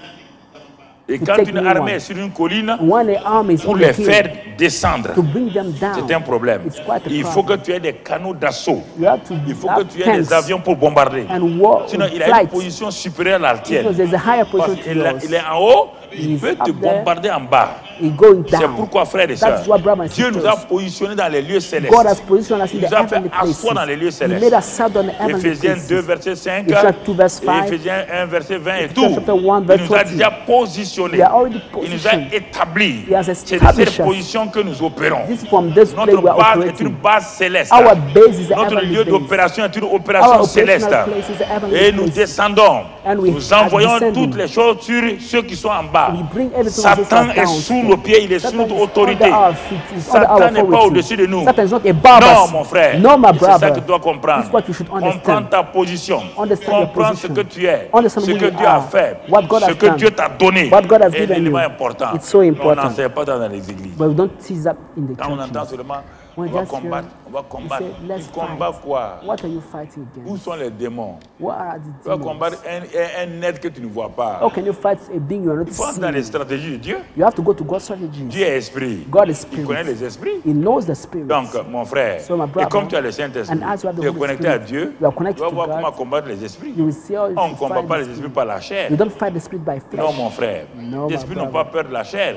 S1: Et
S2: to
S1: quand
S2: take
S1: une
S2: new
S1: armée
S2: one.
S1: est sur une colline,
S2: when the army is
S1: pour
S2: on
S1: les
S2: the hill,
S1: faire descendre,
S2: to bring them down,
S1: c'est un problème.
S2: it's quite a
S1: Il faut que
S2: problem.
S1: tu aies des canaux d'assaut.
S2: You have to
S1: Il faut que
S2: have
S1: tu aies
S2: tanks
S1: des avions pour bombarder.
S2: and war
S1: Sinon, il a une
S2: flights.
S1: position supérieure à la tienne.
S2: Because there's a higher
S1: Parce
S2: position to
S1: qu'il
S2: yours.
S1: il est en haut, il
S2: He's
S1: peut te
S2: up there.
S1: bombarder en bas.
S2: He's going
S1: C'est
S2: down.
S1: pourquoi, frères et
S2: That's
S1: sœurs,
S2: what, brothers and
S1: Dieu nous
S2: sisters,
S1: a positionnés dans les lieux célestes.
S2: God has positioned us in
S1: Il
S2: the
S1: nous a fait
S2: heavenly places.
S1: asseoir dans les lieux
S2: He made
S1: célestes.
S2: us sit on the heavenly
S1: Éphésiens 2,
S2: places.
S1: verset 5,
S2: Ephesians 2, verse
S1: et
S2: 5,
S1: Éphésiens 1, verset 20 et
S2: Ephesians
S1: tout.
S2: chapter 1,
S1: Il
S2: verse
S1: nous a
S2: 40.
S1: déjà positionnés.
S2: We are already
S1: Il nous a
S2: positioned.
S1: établis.
S2: He has
S1: C'est de cette
S2: established us.
S1: position que nous opérons.
S2: This is from this place
S1: Notre
S2: we are
S1: base est
S2: operating.
S1: une base céleste.
S2: Our base is the
S1: Notre
S2: heavenly
S1: lieu
S2: base.
S1: d'opération est une
S2: Our
S1: opération
S2: operational
S1: céleste.
S2: place is the heavenly
S1: Et nous
S2: place.
S1: descendons.
S2: And we
S1: Nous
S2: are
S1: envoyons
S2: descending.
S1: toutes les choses sur ceux qui sont en bas.
S2: We bring everything on those
S1: Satan
S2: who are
S1: est
S2: down.
S1: sous nos pieds, il est sous
S2: Satan
S1: notre
S2: is
S1: autorité.
S2: under our feet, is under our
S1: Satan n'est pas
S2: authority.
S1: au-dessus de nous.
S2: Satan is not above
S1: Non,
S2: us.
S1: mon frère.
S2: No, my
S1: Et c'est ça
S2: brother.
S1: que tu dois comprendre.
S2: This is what you should
S1: Comprends
S2: understand.
S1: ta position.
S2: Understand your
S1: Comprends
S2: position.
S1: ce que tu es.
S2: Understand
S1: Ce
S2: who
S1: que
S2: you
S1: Dieu a
S2: are.
S1: fait.
S2: What God
S1: Ce
S2: has
S1: que
S2: done.
S1: Dieu t'a donné.
S2: What God has
S1: est
S2: given
S1: l'élément
S2: you.
S1: important.
S2: It's so
S1: On
S2: important.
S1: n'en sait pas dans les églises.
S2: But we don't tease up in the
S1: Quand on entend
S2: churches.
S1: seulement, on
S2: When
S1: va
S2: just
S1: combattre,
S2: hear,
S1: on va
S2: you
S1: combattre.
S2: say, let's
S1: Tu combats
S2: fight.
S1: quoi?
S2: What are you fighting
S1: Où
S2: against?
S1: sont les démons?
S2: What are
S1: Tu vas
S2: the
S1: combattre
S2: demons?
S1: un être que tu ne vois pas.
S2: How can you fight a being you are not
S1: Il faut entrer dans les
S2: seeing?
S1: stratégies de Dieu.
S2: You have to go to God's strategies.
S1: Dieu est esprit.
S2: God is
S1: Il connaît
S2: spirit.
S1: les esprits.
S2: He knows the spirit.
S1: Donc, mon frère,
S2: So, my
S1: et
S2: brother,
S1: comme tu as le Saint-Esprit,
S2: and as you have the
S1: tu es
S2: Holy
S1: connecté à
S2: Spirit,
S1: Dieu,
S2: you are
S1: tu
S2: connected
S1: vas
S2: to
S1: voir
S2: God.
S1: comment combattre les esprits.
S2: You will see how
S1: On ne
S2: you
S1: combat
S2: fight
S1: pas
S2: the
S1: les
S2: spirit.
S1: esprits par la chair.
S2: You don't fight the spirit by flesh.
S1: Non, mon frère.
S2: No,
S1: Les
S2: my
S1: esprits n'ont
S2: brother.
S1: pas peur de la chair.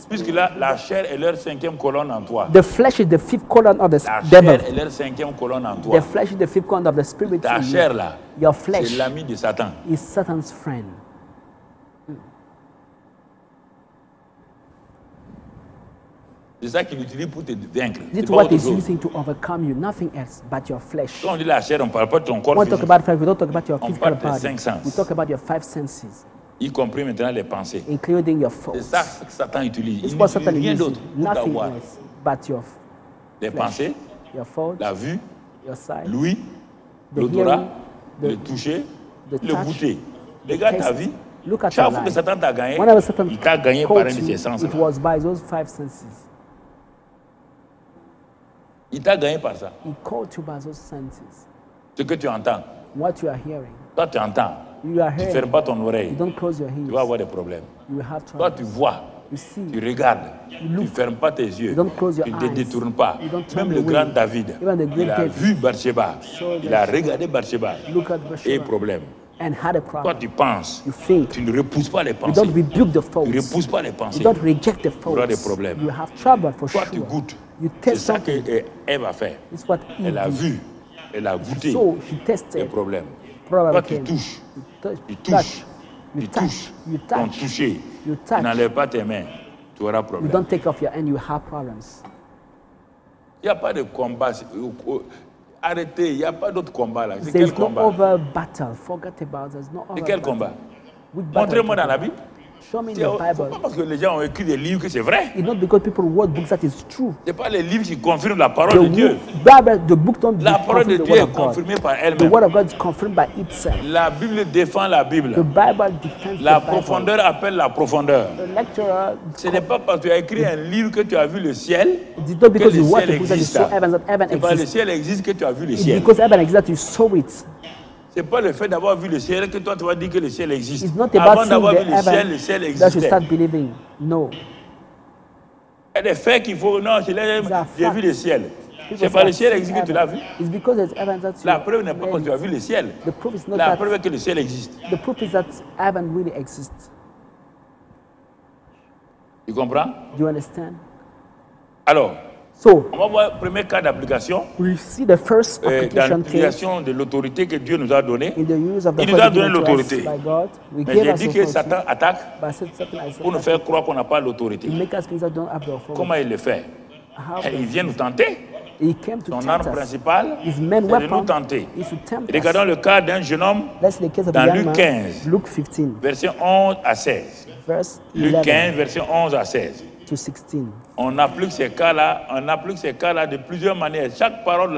S1: Puisque la chair est leur cinquième colonne en toi.
S2: The flesh is the fifth column of the
S1: La
S2: devil.
S1: chair est leur cinquième colonne en toi.
S2: The flesh is the fifth column of the spirit
S1: Ta
S2: in
S1: chair
S2: you.
S1: là,
S2: Your
S1: c'est
S2: flesh
S1: l'ami de Satan.
S2: is Satan's friend.
S1: C'est ça qu'il utilise pour te vaincre.
S2: This
S1: C'est
S2: is
S1: pas
S2: what
S1: autre
S2: is
S1: chose.
S2: using to overcome you, nothing else but your flesh.
S1: Quand on dit la chair, on ne parle pas de ton corps
S2: When we talk
S1: physique,
S2: about flesh, we don't talk about your
S1: On
S2: physical
S1: parle des
S2: body.
S1: cinq sens.
S2: We talk about your five senses,
S1: y compris maintenant les pensées.
S2: including your
S1: C'est
S2: thoughts.
S1: ça que Satan utilise.
S2: This is
S1: Il
S2: what
S1: n'utilise
S2: Satan
S1: rien
S2: uses.
S1: d'autre pour
S2: Nothing
S1: t'avoir.
S2: else but your
S1: Les pensées,
S2: your thoughts,
S1: la vue,
S2: your sight,
S1: l'ouïe,
S2: the
S1: l'odorat,
S2: hearing,
S1: le
S2: the
S1: toucher,
S2: the
S1: le
S2: touch,
S1: goûter.
S2: the
S1: Regarde ta
S2: taste.
S1: vie.
S2: Look at
S1: Chaque
S2: your
S1: fois que
S2: life.
S1: Satan t'a gagné,
S2: Whenever Satan
S1: il t'a gagné par un
S2: caught
S1: de
S2: you,
S1: ses sens.
S2: it was by those five senses.
S1: Il t'a gagné par ça.
S2: He caught you by those senses.
S1: Ce que tu entends,
S2: what you are hearing.
S1: Toi, tu entends.
S2: You are
S1: Tu ne
S2: hearing.
S1: fermes pas ton
S2: You
S1: oreille.
S2: don't close your
S1: Tu
S2: ears.
S1: vas avoir des problèmes.
S2: You will have
S1: Toi,
S2: trouble.
S1: tu vois.
S2: You see.
S1: Tu regardes. Tu ne
S2: look.
S1: fermes pas tes yeux.
S2: You don't close your
S1: Tu ne te
S2: eyes.
S1: détournes pas.
S2: You don't turn
S1: Même le
S2: away.
S1: grand David,
S2: Even the great
S1: il a
S2: David
S1: vu Bathsheba.
S2: saw
S1: Il a
S2: Bathsheba.
S1: regardé Bathsheba.
S2: Look at
S1: Et
S2: Bathsheba
S1: problème.
S2: and had a
S1: Toi,
S2: problem.
S1: tu penses.
S2: You think.
S1: Tu ne repousses pas les
S2: You
S1: pensées.
S2: don't rebuke the
S1: Tu
S2: faults.
S1: ne repousses pas les
S2: You
S1: pensées.
S2: don't reject the
S1: Tu auras des
S2: faults.
S1: problèmes.
S2: You have trouble for
S1: Toi,
S2: sure.
S1: tu goûtes.
S2: You
S1: C'est
S2: test
S1: ça
S2: something.
S1: qu'Ève a fait.
S2: It's what
S1: Elle a
S2: Eve did.
S1: vu. Elle a goûté
S2: So she
S1: les
S2: tested.
S1: problèmes.
S2: Problem
S1: Toi, tu
S2: came.
S1: touches.
S2: You touch.
S1: Tu
S2: Touch.
S1: touches.
S2: You
S1: Tu
S2: touch.
S1: touches.
S2: You
S1: Ton
S2: touch.
S1: toucher.
S2: You
S1: Tu
S2: touch.
S1: n'enlèves pas tes mains. Tu auras
S2: You
S1: problème.
S2: don't take off your hand. You have problems.
S1: Il n'y a pas de combat. Arrêtez, il n'y a pas d'autre combat là. C'est
S2: There's
S1: quel
S2: no
S1: combat?
S2: other battle. Forget about it. There's no other
S1: C'est quel
S2: battle.
S1: combat?
S2: Which battle
S1: Montrez-moi
S2: are
S1: dans
S2: you
S1: la Bible.
S2: Show me in
S1: C'est
S2: the
S1: pas
S2: Bible.
S1: parce que les gens ont écrit des livres que c'est vrai.
S2: It's not because people wrote books that is true.
S1: Ce n'est pas les livres qui confirment la parole de Dieu.
S2: The book don't
S1: La parole de
S2: confirm the
S1: Dieu
S2: word
S1: est
S2: of God.
S1: confirmée par
S2: The
S1: elle-même.
S2: word of God is confirmed by itself.
S1: La Bible défend la Bible.
S2: The Bible defends
S1: La
S2: the Bible.
S1: profondeur appelle la profondeur.
S2: The lecturer,
S1: Ce n'est pas parce que tu as écrit un livre que tu as vu le ciel
S2: it's not
S1: que
S2: because
S1: le
S2: you watch
S1: ciel
S2: a book that you
S1: existe.
S2: saw heaven, that heaven
S1: C'est pas le
S2: exists.
S1: ciel existe que tu as vu le
S2: It's
S1: ciel.
S2: because heaven exists that you saw it.
S1: C'est pas le fait d'avoir vu le ciel que toi tu vas dire que le ciel existe.
S2: It's not about
S1: Avant
S2: seeing
S1: d'avoir
S2: the
S1: vu le ciel
S2: heaven that you
S1: existait.
S2: start believing. No.
S1: Il y a des faits qu'il faut. Non, j'ai vu le ciel. C'est pas le ciel existe que tu l'as vu.
S2: It's because there's heaven that you
S1: La preuve n'est pas que tu as vu le ciel.
S2: The proof is not
S1: La
S2: that.
S1: preuve est que le ciel existe.
S2: The proof is that heaven really exists.
S1: Tu comprends?
S2: Do you understand?
S1: Alors,
S2: So
S1: on va voir le premier cas d'application
S2: we see the first
S1: dans
S2: application case
S1: l'utilisation de l'autorité que Dieu nous a donnée.
S2: in the use of the
S1: Il nous a
S2: authority
S1: donné
S2: given to us
S1: l'autorité.
S2: by God. We
S1: Mais
S2: gave
S1: j'ai
S2: us
S1: dit que
S2: authority,
S1: Satan attaque
S2: but I said something like
S1: pour nous
S2: that.
S1: faire croire qu'on n'a pas l'autorité.
S2: To make us think that we don't have the authority.
S1: Comment il le fait?
S2: How
S1: Il vient nous tenter.
S2: he came to
S1: Son
S2: tempt
S1: arme
S2: us.
S1: principale,
S2: His
S1: c'est
S2: main
S1: de nous
S2: weapon
S1: tenter.
S2: is to tempt
S1: Regardons
S2: us.
S1: le cas d'un jeune homme,
S2: Let's see the case of
S1: dans
S2: the young
S1: Luc
S2: man.
S1: 15.
S2: Luke 15,
S1: verset 11 à 16.
S2: verse
S1: Luc
S2: 11
S1: 15, verset 11 à 16.
S2: to 16.
S1: On applique ces cas-là de plusieurs manières. Chaque parole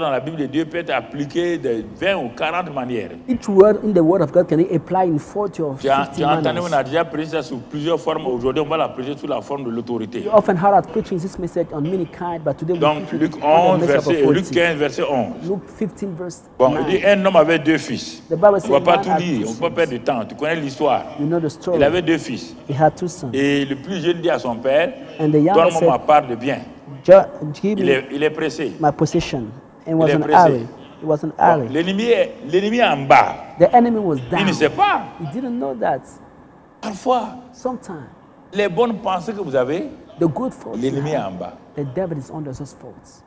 S1: dans la Bible de Dieu peut être appliquée de 20 ou 40 manières.
S2: Each word in the word of God can apply in 40 or
S1: Tu as
S2: 50
S1: entendu, on
S2: manners.
S1: a déjà prêché ça sous plusieurs formes. Aujourd'hui, on va la prêcher sous la forme de l'autorité.
S2: You often heard us preaching this message on many kind, but today we
S1: Donc,
S2: preach
S1: Luc
S2: it on
S1: 11,
S2: the message of
S1: Luc
S2: authority.
S1: 15, verset 11.
S2: Luke 15, verse
S1: Bon,
S2: 9.
S1: il dit un homme avait deux fils.
S2: The Bible
S1: On ne
S2: says
S1: va pas
S2: man
S1: tout
S2: had
S1: lire,
S2: two
S1: on ne peut pas
S2: sons.
S1: perdre de temps. Tu connais l'histoire.
S2: You know the story.
S1: Il avait deux fils.
S2: He had two sons.
S1: Et le plus jeune dit à son père,
S2: And the younger
S1: donne-moi ma
S2: said,
S1: part de bien.
S2: Give
S1: Il
S2: me
S1: est pressé.
S2: my possession. And it was
S1: est
S2: an
S1: pressé.
S2: array. It was an
S1: Bon,
S2: array.
S1: l'ennemi est en bas.
S2: The enemy was
S1: Il ne
S2: down.
S1: sait pas.
S2: He didn't know that.
S1: Parfois,
S2: Sometimes
S1: les bonnes pensées que vous avez,
S2: the good faults you
S1: l'ennemi est
S2: have,
S1: en bas.
S2: the devil is under those faults.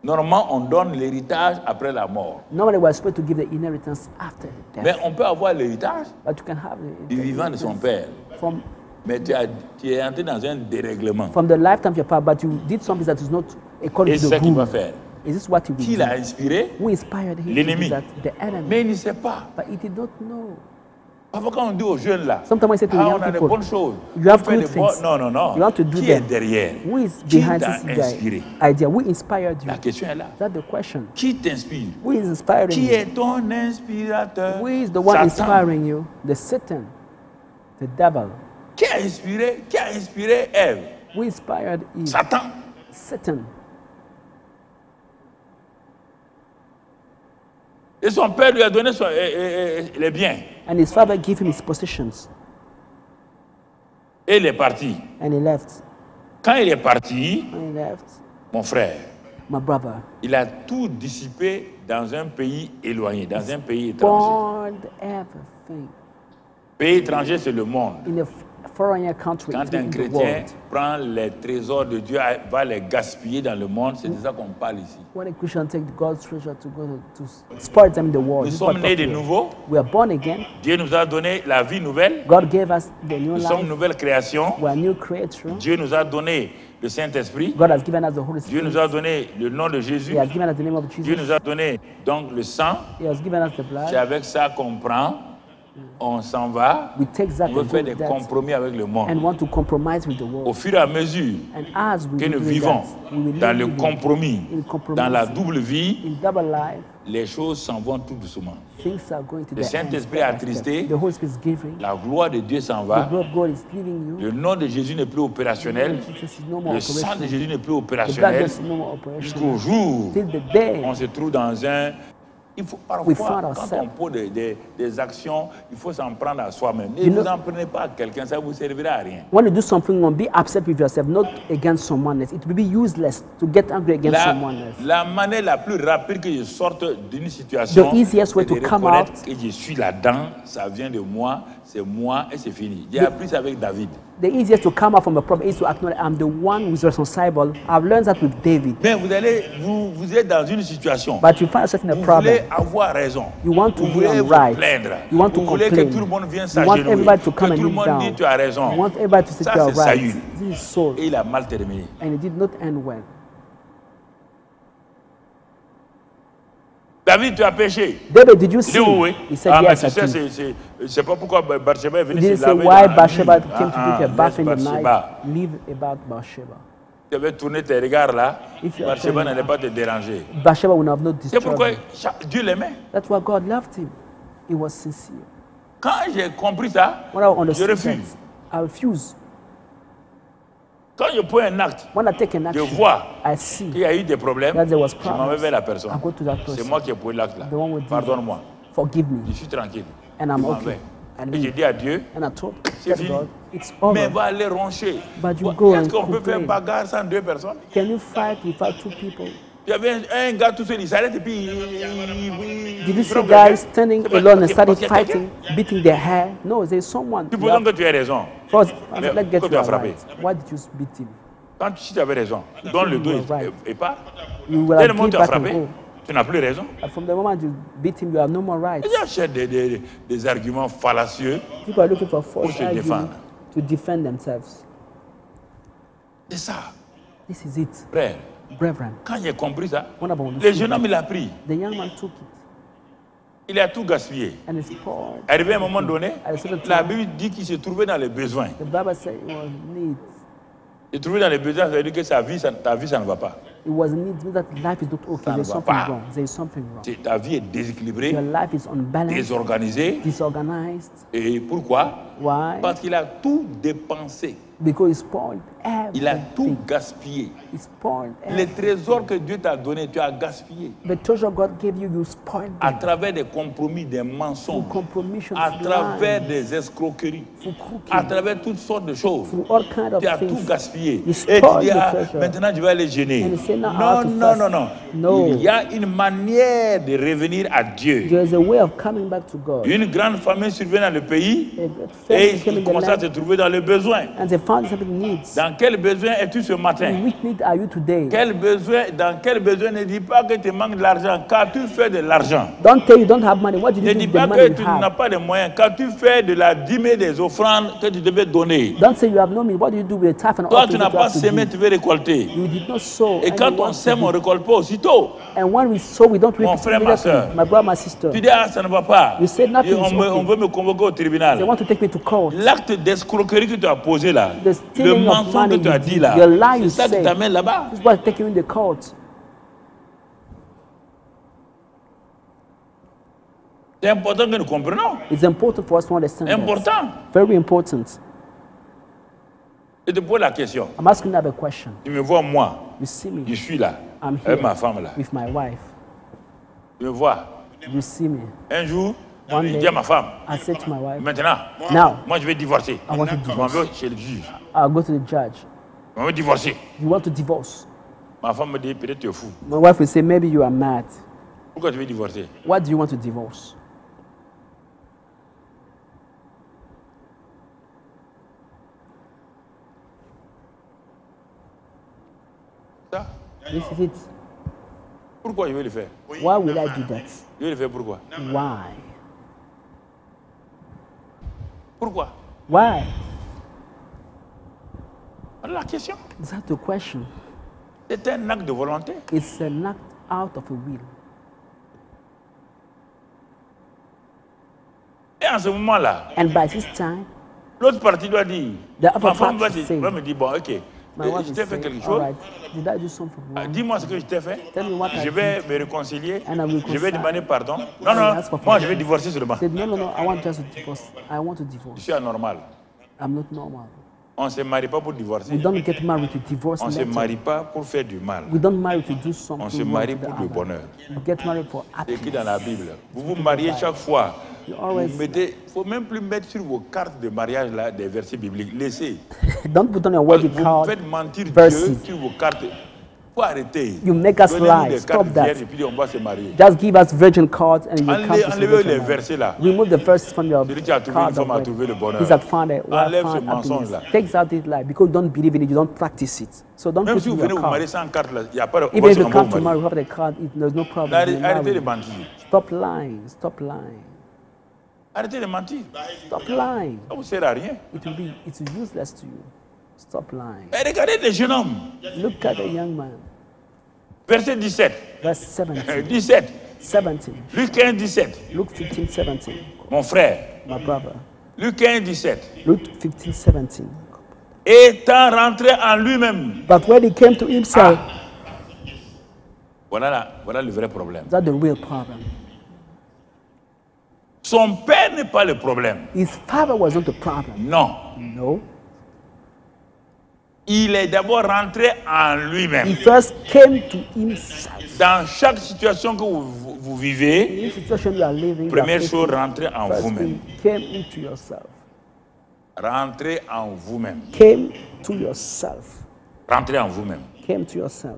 S1: Normalement, on donne l'héritage après la mort.
S2: Normally we're supposed to give the inheritance after the death.
S1: Mais on peut avoir l'héritage
S2: But you can have
S1: du vivant de son père.
S2: from
S1: Mais tu es entré dans un dérèglement.
S2: the lifetime of your father, but you did something that is not according
S1: Et
S2: to
S1: c'est
S2: the
S1: ça qu'il va
S2: rule.
S1: faire.
S2: Is this what he will
S1: Qui
S2: do?
S1: l'a inspiré?
S2: Who inspired him to
S1: L'ennemi.
S2: do that? The enemy.
S1: Mais il ne sait pas.
S2: But he did not know.
S1: Parfois, quand on dit aux jeunes là,
S2: Sometimes I say to
S1: on
S2: young
S1: a des
S2: people,
S1: bonnes choses.
S2: you have
S1: on fait
S2: good
S1: des bonnes-
S2: things.
S1: Non, non, non.
S2: You have to do
S1: Qui est
S2: them.
S1: derrière?
S2: Who is
S1: Qui
S2: behind
S1: t'a
S2: this
S1: inspiré?
S2: idea? Who inspired you?
S1: La question est là.
S2: That's the question.
S1: Qui t'inspire?
S2: Who is inspiring
S1: Qui
S2: you?
S1: est ton inspirateur?
S2: Who is the one
S1: Satan.
S2: inspiring you? The Satan, the devil.
S1: Qui a inspiré Ève?
S2: Who inspired Eve?
S1: Satan.
S2: Satan.
S1: Et son père lui a donné les biens.
S2: And his father gave him his possessions.
S1: Et il est parti.
S2: And he left.
S1: Quand il est parti,
S2: And he left.
S1: mon frère,
S2: My brother.
S1: il a tout dissipé dans un pays éloigné, dans un pays étranger.
S2: Burned everything.
S1: Pays étranger, c'est le monde.
S2: In a foreign country,
S1: Quand
S2: it's
S1: un
S2: in the
S1: chrétien
S2: world.
S1: prend les trésors de Dieu, va les gaspiller dans le monde, c'est de ça qu'on parle ici.
S2: When a Christian takes God's treasure to go to spoil them in the world,
S1: Nous
S2: this is what
S1: sommes nés
S2: God
S1: de
S2: did.
S1: nouveau.
S2: We are born again.
S1: Dieu nous a donné la vie nouvelle.
S2: God gave us the new
S1: Nous sommes une
S2: life.
S1: nouvelle création.
S2: We are new creature.
S1: Dieu nous a donné le Saint-Esprit.
S2: God has given us the Holy
S1: Dieu
S2: Spirit.
S1: nous a donné le nom de Jésus.
S2: He has given us the name of
S1: Dieu
S2: Jesus.
S1: nous a donné donc le sang.
S2: He has given us the
S1: C'est
S2: blood.
S1: avec ça qu'on prend, on s'en va,
S2: We take that
S1: on veut
S2: and
S1: faire
S2: go
S1: des
S2: with that
S1: compromis avec le monde.
S2: and want to compromise with the
S1: Au
S2: world.
S1: fur et à mesure
S2: And as we
S1: que
S2: will
S1: nous
S2: do
S1: vivons
S2: that, we will
S1: dans
S2: live
S1: le
S2: within-
S1: compromis,
S2: in compromise,
S1: dans la double vie,
S2: in double life,
S1: les choses s'en vont tout doucement.
S2: things are going to
S1: Le
S2: the
S1: Saint-Esprit
S2: end,
S1: est
S2: step by
S1: attristé.
S2: step. The Holy Spirit is giving.
S1: La gloire de Dieu s'en
S2: The
S1: va.
S2: blood of God is leaving you.
S1: Le nom de Jésus n'est plus opérationnel.
S2: Jesus is no more
S1: Le sang de
S2: operational.
S1: Jésus n'est plus
S2: The blood
S1: opérationnel.
S2: is no more operational.
S1: Jusqu'au jour
S2: Till the day
S1: où on se trouve dans un Il faut parfois, quand on pose des actions, il faut s'en prendre à soi-même. Ne vous en prenez pas à quelqu'un, ça ne vous servira à rien.
S2: When you do something wrong, be upset with yourself, not against someone else. It will be useless to get angry against someone else.
S1: La manière la plus rapide que je sorte d'une situation,
S2: the easiest way to come out,
S1: que je suis là-dedans, ça vient de moi, c'est moi et c'est fini. J'ai appris ça avec David.
S2: The easiest to come out from a problem is to acknowledge I'm the one who is responsible. I've learned that with David.
S1: Mais vous êtes dans une situation.
S2: But you find yourself in a problem.
S1: Vous voulez avoir raison.
S2: You want to be
S1: vous
S2: right.
S1: Plaindre.
S2: You want to
S1: vous voulez
S2: complain.
S1: que tout le monde vienne
S2: You want everybody to
S1: s'agenouiller.
S2: come
S1: Que
S2: and
S1: tout le
S2: kneel
S1: monde
S2: down.
S1: dit tu as raison.
S2: You want everybody to say
S1: Ça,
S2: you are
S1: c'est
S2: right.
S1: Saül.
S2: This is Saul.
S1: Et il a mal terminé.
S2: And it did not end well.
S1: David, tu as péché.
S2: David, did you sin?
S1: Oui.
S2: He said yes, I
S1: mais c'est pas pourquoi Bathsheba est
S2: He
S1: venue
S2: didn't
S1: se
S2: say
S1: laver
S2: why
S1: dans
S2: Bathsheba
S1: la nuit.
S2: came to take a bath in the night.
S1: Bathsheba.
S2: Leave about Bathsheba.
S1: Tu avais tourné tes regards là.
S2: If you
S1: Bathsheba n'allait pas te déranger.
S2: Bathsheba would have not
S1: C'est pourquoi
S2: disturbed him.
S1: Dieu l'aimait.
S2: That's why God loved him. He was sincere.
S1: Quand j'ai compris ça,
S2: When I
S1: je
S2: understood
S1: refuse.
S2: that, I refuse.
S1: Quand je prends un acte,
S2: When I take an
S1: je
S2: action,
S1: vois
S2: I see
S1: qu'il y a eu des problèmes,
S2: that there was
S1: je m'en vais vers la personne.
S2: I go to that
S1: C'est
S2: person.
S1: moi qui ai posé l'acte là.
S2: The one with
S1: Pardonne-moi.
S2: Forgive me.
S1: Je suis tranquille.
S2: And I'm
S1: Je m'en
S2: okay.
S1: vais.
S2: I
S1: Et je
S2: leave.
S1: dis à Dieu,
S2: And I told
S1: c'est fini.
S2: God, it's
S1: Mais
S2: over.
S1: va aller roncher.
S2: But you go
S1: Est-ce
S2: and
S1: qu'on peut faire
S2: complain.
S1: bagarre sans deux personnes?
S2: Can you fight without two people?
S1: Il y avait un gars tout seul, il s'arrête et puis
S2: Did you see guys standing alone and started fighting, beating their hair? No, there's someone.
S1: Supposons que tu as raison.
S2: First,
S1: Mais
S2: let's get
S1: pourquoi
S2: you
S1: tu as frappé?
S2: right. Why did you beat him?
S1: Quand si tu avais raison, donne le dos
S2: right.
S1: et pas.
S2: You will
S1: Dès le
S2: have
S1: moment où
S2: give
S1: tu as
S2: back and
S1: frappé,
S2: go.
S1: tu n'as plus raison.
S2: But from the moment you beat him, you have no more rights.
S1: Ils achètent des arguments fallacieux.
S2: People are looking for false
S1: se
S2: arguments
S1: défendre.
S2: to defend themselves.
S1: C'est ça,
S2: This is it,
S1: frère.
S2: brethren.
S1: Quand j'ai compris ça,
S2: When about
S1: le jeune homme, il a pris.
S2: the young man took it
S1: Il a tout gaspillé.
S2: and it's poured.
S1: Arrivé à un moment donné,
S2: At a certain
S1: la
S2: time,
S1: Bible dit qu'il se trouvait dans les besoins.
S2: the Bible said it was need.
S1: Il se trouvait dans les besoins, ça veut dire que ta vie, ça ne va pas.
S2: It was need. It means that life is not okay.
S1: Ça ne
S2: There's
S1: va
S2: something
S1: pas.
S2: wrong. There is something wrong.
S1: Ta vie est déséquilibrée,
S2: Your life is unbalanced,
S1: désorganisée.
S2: disorganized.
S1: Et pourquoi?
S2: Why?
S1: Parce qu'il a tout dépensé.
S2: Because it's spoiled
S1: Il a tout
S2: everything.
S1: gaspillé.
S2: It's spoiled
S1: Les
S2: everything.
S1: trésors que Dieu t'a donnés, tu as gaspillé.
S2: The treasure God gave you, you spoiled
S1: À
S2: them.
S1: travers des compromis, des
S2: Through
S1: mensonges.
S2: compromission,
S1: À travers
S2: lies,
S1: des escroqueries.
S2: through crooked,
S1: À travers toutes sortes de choses.
S2: through all kind of
S1: Tu as tout
S2: things.
S1: gaspillé.
S2: You
S1: Et tu
S2: spoiled
S1: dis,
S2: the
S1: ah,
S2: treasure.
S1: maintenant je vais aller jeûner.
S2: And you say, now I
S1: Non,
S2: have to
S1: non,
S2: fast.
S1: non, non.
S2: No.
S1: Il y a une manière de revenir à Dieu.
S2: There's a way of coming back to God.
S1: Une grande famille survient dans le pays
S2: A great
S1: et
S2: family came
S1: ils
S2: in the
S1: commencent à se
S2: land,
S1: trouver dans le besoin.
S2: and they found something needs.
S1: Dans quel besoin es-tu ce matin?
S2: In which need are you today?
S1: Dans quel besoin? Ne dis pas que tu manques de l'argent, car tu fais de l'argent.
S2: Don't tell you don't have money. What did
S1: Ne
S2: you do
S1: dis
S2: with the
S1: pas
S2: money
S1: que
S2: you
S1: tu n'as
S2: have?
S1: pas de moyens, car tu fais de la dîme des offrandes que tu devais donner.
S2: Don't say you have no money. What do you do with the tithe and
S1: Toi,
S2: offering
S1: tu
S2: that
S1: n'as
S2: you
S1: pas
S2: have to
S1: semé,
S2: give?
S1: tu veux récolter.
S2: You did not sow.
S1: Et
S2: and
S1: quand
S2: you
S1: on
S2: want to
S1: sème, on ne
S2: give.
S1: récolte pas aussitôt.
S2: And when we sow, we don't reap
S1: Mon
S2: it
S1: frère, ma
S2: immediately.
S1: sœur.
S2: My brother, my sister.
S1: Tu dis, ah, ça ne va pas.
S2: You said nothing
S1: Et
S2: is
S1: on
S2: okay.
S1: veut me convoquer au
S2: They
S1: tribunal.
S2: want to take me to court.
S1: L'acte d'escroquerie que tu as posé là,
S2: The
S1: le
S2: stealing of
S1: mensonge
S2: money
S1: que tu as
S2: you
S1: dit
S2: did,
S1: là,
S2: your lie you
S1: c'est ça qui
S2: said.
S1: t'amène là-bas.
S2: This is what take you in the court.
S1: C'est important que nous comprenions.
S2: It's important for us to understand that.
S1: Important.
S2: Very important.
S1: Je te pose la question.
S2: I'm asking you a question.
S1: Tu me vois, moi,
S2: You see me.
S1: je suis là,
S2: I'm
S1: avec
S2: here
S1: ma femme là.
S2: with my wife.
S1: Tu me vois.
S2: You see me.
S1: Un jour,
S2: One
S1: je
S2: day,
S1: dis à ma femme,
S2: I said to my wife,
S1: maintenant,
S2: now
S1: moi je vais divorcer.
S2: I want to
S1: Je m'en
S2: divorce.
S1: vais chez le juge.
S2: I'll go to the judge.
S1: Je m'en vais divorcer.
S2: You want to divorce?
S1: Ma femme me dit, peut-être tu es fou.
S2: My wife will say, maybe you are mad.
S1: Pourquoi tu veux divorcer?
S2: Why do you want to divorce?
S1: Ça?
S2: This is it.
S1: Pourquoi je vais le faire?
S2: Why will I do that?
S1: Je vais le faire pourquoi?
S2: Why?
S1: Pourquoi?
S2: Why?
S1: Voilà la question.
S2: Is that the question?
S1: C'est un acte de volonté.
S2: It's an act out of a will.
S1: Et en ce moment-là,
S2: And by this time,
S1: l'autre partie doit dire,
S2: The other
S1: ma femme
S2: party say,
S1: va me dire, bon, ok,
S2: my wife
S1: je
S2: will
S1: t'ai fait
S2: say,
S1: quelque
S2: all
S1: chose,
S2: right, did I do something wrong?
S1: dis-moi ce que je t'ai fait,
S2: Tell me what I
S1: je vais
S2: did.
S1: me réconcilier,
S2: And I will
S1: je vais
S2: reconcile.
S1: demander pardon. Non,
S2: And
S1: non,
S2: ask for
S1: moi je vais
S2: forgiveness.
S1: divorcer seulement.
S2: Said, no, I want just to divorce. I want to
S1: Je
S2: divorce.
S1: suis anormal.
S2: I'm not normal.
S1: On ne se marie pas pour divorcer.
S2: We don't get married to divorce
S1: On ne se
S2: later.
S1: marie pas pour faire du mal.
S2: We don't marry to do something
S1: On se
S2: wrong
S1: marie
S2: to the
S1: pour le
S2: other.
S1: bonheur.
S2: We get married for
S1: C'est écrit dans
S2: happiness.
S1: la Bible. Vous vous mariez chaque fois.
S2: You always-
S1: Vous mettez, faut même plus mettre sur vos cartes de mariage là, des versets bibliques. Laissez.
S2: Don't put on your wedding
S1: Vous
S2: card.
S1: faites mentir
S2: verses.
S1: Dieu sur vos cartes. Faut arrêter.
S2: You make us
S1: Donnez-nous
S2: lie.
S1: des
S2: Stop
S1: cartes
S2: that.
S1: vierges et puis on va se marier.
S2: Just give us virgin cards and you come to
S1: Enlevez
S2: celebrate
S1: les
S2: your
S1: versets là.
S2: marriage. Remove the verses from your
S1: Celui qui a trouvé une
S2: card
S1: femme
S2: of
S1: a trouvé le
S2: wedding.
S1: bonheur.
S2: He's that found it.
S1: Enlève ce
S2: Found
S1: mensonge là.
S2: happiness. Takes out this lie because you don't believe in it. You don't practice it. So don't
S1: Même
S2: put
S1: si
S2: it
S1: vous
S2: in
S1: venez
S2: your
S1: vous marier
S2: card.
S1: sans carte là, il n'y a pas de
S2: Even if you
S1: on va
S2: come
S1: vous
S2: to
S1: marier.
S2: marry without the card, there's no problem.
S1: Arrêtez
S2: You're
S1: de
S2: married.
S1: mentir.
S2: Stop lying. Stop lying.
S1: Arrêtez de mentir.
S2: Stop lying.
S1: Ça ne vous sert à rien.
S2: It's useless to you. Stop lying.
S1: Et regardez les jeunes hommes.
S2: Look at the young man.
S1: Verset 17.
S2: Verse 17.
S1: 17.
S2: 17.
S1: Luc 15, 17.
S2: Luke 15, 17.
S1: Mon frère.
S2: My brother.
S1: Luc 15, 17.
S2: Luke 15, 17.
S1: Étant rentré en lui-même.
S2: But when he came to himself,
S1: Voilà le vrai problème.
S2: that's the real problem.
S1: Son père n'est pas le problème.
S2: His father was not the problem.
S1: Non.
S2: No.
S1: Il est d'abord rentré en
S2: He
S1: lui-même.
S2: first came to himself.
S1: Dans chaque situation que vous vivez,
S2: In each situation you are living, you are
S1: première chose,
S2: facing,
S1: rentrez en
S2: first
S1: vous-même.
S2: thing came into yourself.
S1: Rentrez en vous-même.
S2: Came to yourself.
S1: Rentrez en vous-même.
S2: Came to yourself.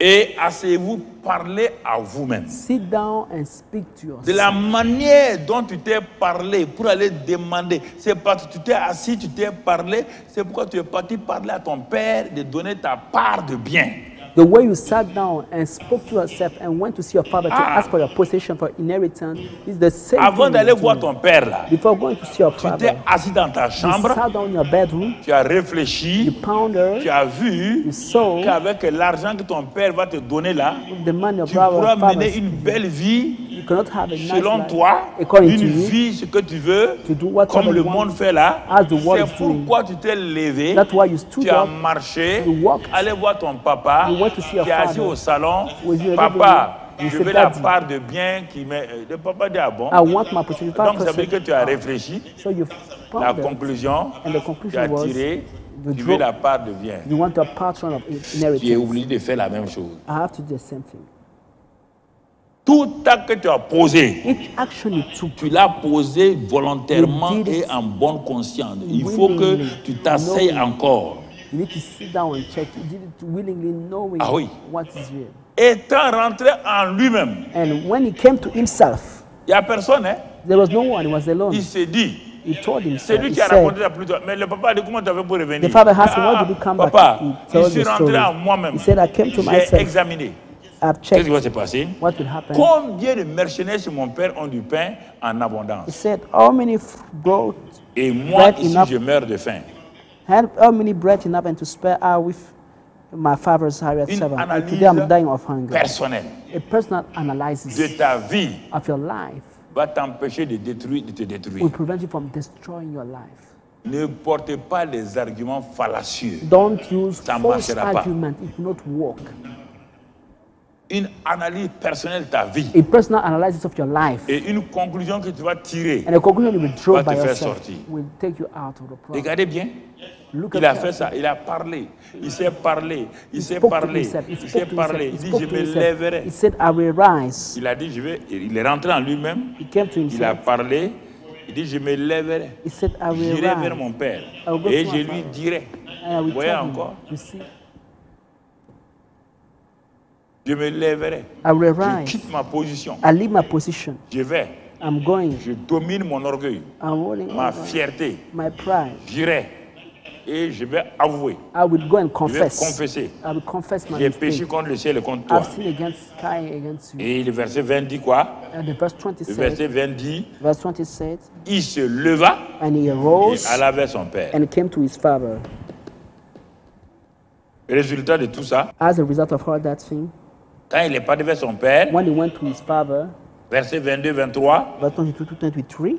S1: Et asseyez-vous, parlez à vous-même.
S2: Sit down and speak to
S1: De la
S2: yourself.
S1: manière dont tu t'es parlé pour aller demander, c'est parce que tu t'es assis, tu t'es parlé, c'est pourquoi tu es parti parler à ton père de donner ta part de bien.
S2: The way you sat down and spoke to yourself and went to see your father to
S1: Ah.
S2: ask for your possession, for inheritance, is the same
S1: Avant
S2: thing.
S1: d'aller
S2: you
S1: voir
S2: do.
S1: ton père là,
S2: Before going to see your
S1: tu t'es
S2: father,
S1: assis dans ta
S2: you
S1: chambre,
S2: sat down in your bedroom,
S1: tu as
S2: you
S1: réfléchi,
S2: pondered,
S1: tu as vu
S2: you saw
S1: qu'avec l'argent que ton père va te donner là,
S2: the man your
S1: tu pourras
S2: father
S1: mener une belle vie
S2: you cannot have a nice
S1: selon
S2: life
S1: toi,
S2: according to
S1: une
S2: you,
S1: vie, ce que tu veux,
S2: to do whatever
S1: comme le
S2: you want.
S1: monde fait là.
S2: As the world
S1: C'est
S2: is doing.
S1: pourquoi tu t'es levé,
S2: That's why you stood
S1: tu as
S2: up,
S1: marché,
S2: you walked,
S1: allé voir ton papa,
S2: you went to see your
S1: tu es assis
S2: father.
S1: au salon,
S2: With your
S1: papa,
S2: living room.
S1: je
S2: You
S1: veux
S2: said,
S1: la
S2: "Daddy,
S1: part de bien qui m'est... Le papa dit, ah bon?
S2: I want my possession.
S1: Donc ça veut dire que tu as réfléchi,
S2: So you
S1: la
S2: pondered,
S1: conclusion,
S2: and the
S1: tu
S2: conclusion
S1: as
S2: was
S1: tiré,
S2: you
S1: tu veux
S2: draw-
S1: la part de bien.
S2: you want a patron of
S1: Tu es
S2: inheritance.
S1: obligé de faire la même chose.
S2: I have to do the same thing.
S1: Tout acte que tu as posé,
S2: Each action you took,
S1: tu l'as posé volontairement
S2: You did it
S1: et en bonne conscience. Il faut que
S2: willingly,
S1: tu t'asseyes
S2: knowing.
S1: encore.
S2: you need to sit down and check. You did it willingly, knowing
S1: Ah oui.
S2: what is real.
S1: Étant rentré en lui-même,
S2: And when he came to himself,
S1: il n'y a personne, hein?
S2: there was no one. He was alone.
S1: Il s'est dit,
S2: He told
S1: c'est
S2: himself.
S1: lui
S2: He
S1: qui a
S2: said,
S1: raconté la plus tôt. Mais le papa a dit, comment tu as fait pour revenir?
S2: the father asked him, why did you come back?
S1: Papa,
S2: He
S1: je
S2: told
S1: suis
S2: the
S1: rentré
S2: story.
S1: en moi-même.
S2: He said, I came to
S1: J'ai
S2: myself.
S1: examiné.
S2: I've
S1: Qu'est-ce
S2: checked
S1: qui va se passer?
S2: what will happen.
S1: Combien de mercenaires chez mon père ont du pain en
S2: He
S1: abondance?
S2: said, how many brought
S1: Et moi,
S2: bread
S1: ici,
S2: enough?
S1: je meurs de faim.
S2: How many bread enough and to spare are with my father's hired
S1: Une
S2: servant? And
S1: analyse
S2: today I'm dying of hunger.
S1: personnelle
S2: A personal analysis
S1: de ta vie
S2: of your life
S1: va t'empêcher de te
S2: will
S1: détruire.
S2: prevent you from destroying your life.
S1: Ne portez pas les arguments fallacieux.
S2: Don't use
S1: Ça ne
S2: false
S1: marchera pas.
S2: argument. It will not work.
S1: Une analyse personnelle de ta vie
S2: A personal analysis of your life
S1: et une conclusion que tu vas tirer.
S2: and a conclusion you will draw
S1: Va te
S2: by
S1: faire
S2: yourself
S1: sortir.
S2: will take you out of the problem.
S1: Regardez bien.
S2: Look
S1: Il a
S2: at
S1: fait ça, il a parlé, il s'est parlé, il s'est
S2: spoke to
S1: parlé,
S2: himself. He
S1: il s'est
S2: spoke to
S1: parlé.
S2: himself.
S1: Il
S2: He
S1: dit,
S2: spoke
S1: je
S2: to
S1: me
S2: himself.
S1: lèverai.
S2: He said, I will rise.
S1: Il a dit, il est rentré en lui-même,
S2: He came to
S1: il a
S2: himself.
S1: parlé, il dit, je me lèverai,
S2: He said, I will
S1: j'irai vers
S2: rise.
S1: mon père
S2: I will go
S1: et
S2: to
S1: je
S2: my
S1: lui
S2: father.
S1: dirai,
S2: And I will
S1: voyez
S2: tell him,
S1: encore,
S2: you see,
S1: je me lèverai,
S2: I will
S1: je
S2: rise.
S1: quitte ma position,
S2: I leave my position.
S1: je vais,
S2: I'm going.
S1: je domine mon orgueil,
S2: I'm rolling
S1: ma
S2: over
S1: fierté,
S2: my pride.
S1: j'irai et je vais avouer,
S2: I will go and
S1: je vais
S2: confess.
S1: confesser,
S2: I will confess my
S1: j'ai péché
S2: mistake.
S1: contre le ciel et contre toi.
S2: I've sinned against sky, against you.
S1: Et le verset 20 dit quoi?
S2: And the verse 20
S1: Le
S2: said,
S1: verset 20 dit,
S2: verse 20 said,
S1: il se leva
S2: and he
S1: et
S2: arose
S1: alla vers son père.
S2: and came to his father.
S1: Résultat de tout ça,
S2: As a result of all that thing,
S1: quand il est parti vers son père,
S2: when he went to his father,
S1: verset 22-23,
S2: verse 22 to 23,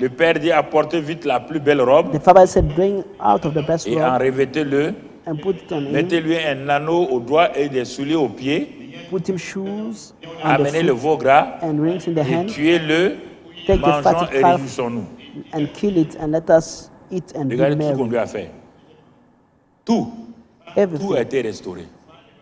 S1: le père dit apportez vite la plus belle robe
S2: the father said, bring out of the best
S1: et en
S2: robe
S1: revêtez-le,
S2: and put it on him,
S1: mettez-lui un anneau au doigt et des souliers aux pieds,
S2: put him shoes on the
S1: amenez le
S2: feet
S1: veau gras
S2: and rings in the
S1: et
S2: hand,
S1: tuez-le,
S2: take the
S1: mangeons
S2: fatted
S1: et
S2: calf
S1: réjouissons-nous.
S2: and kill it and let us eat and be
S1: Regardez tout ce qu'on
S2: merry.
S1: lui a fait. Tout a
S2: Everything
S1: été restauré.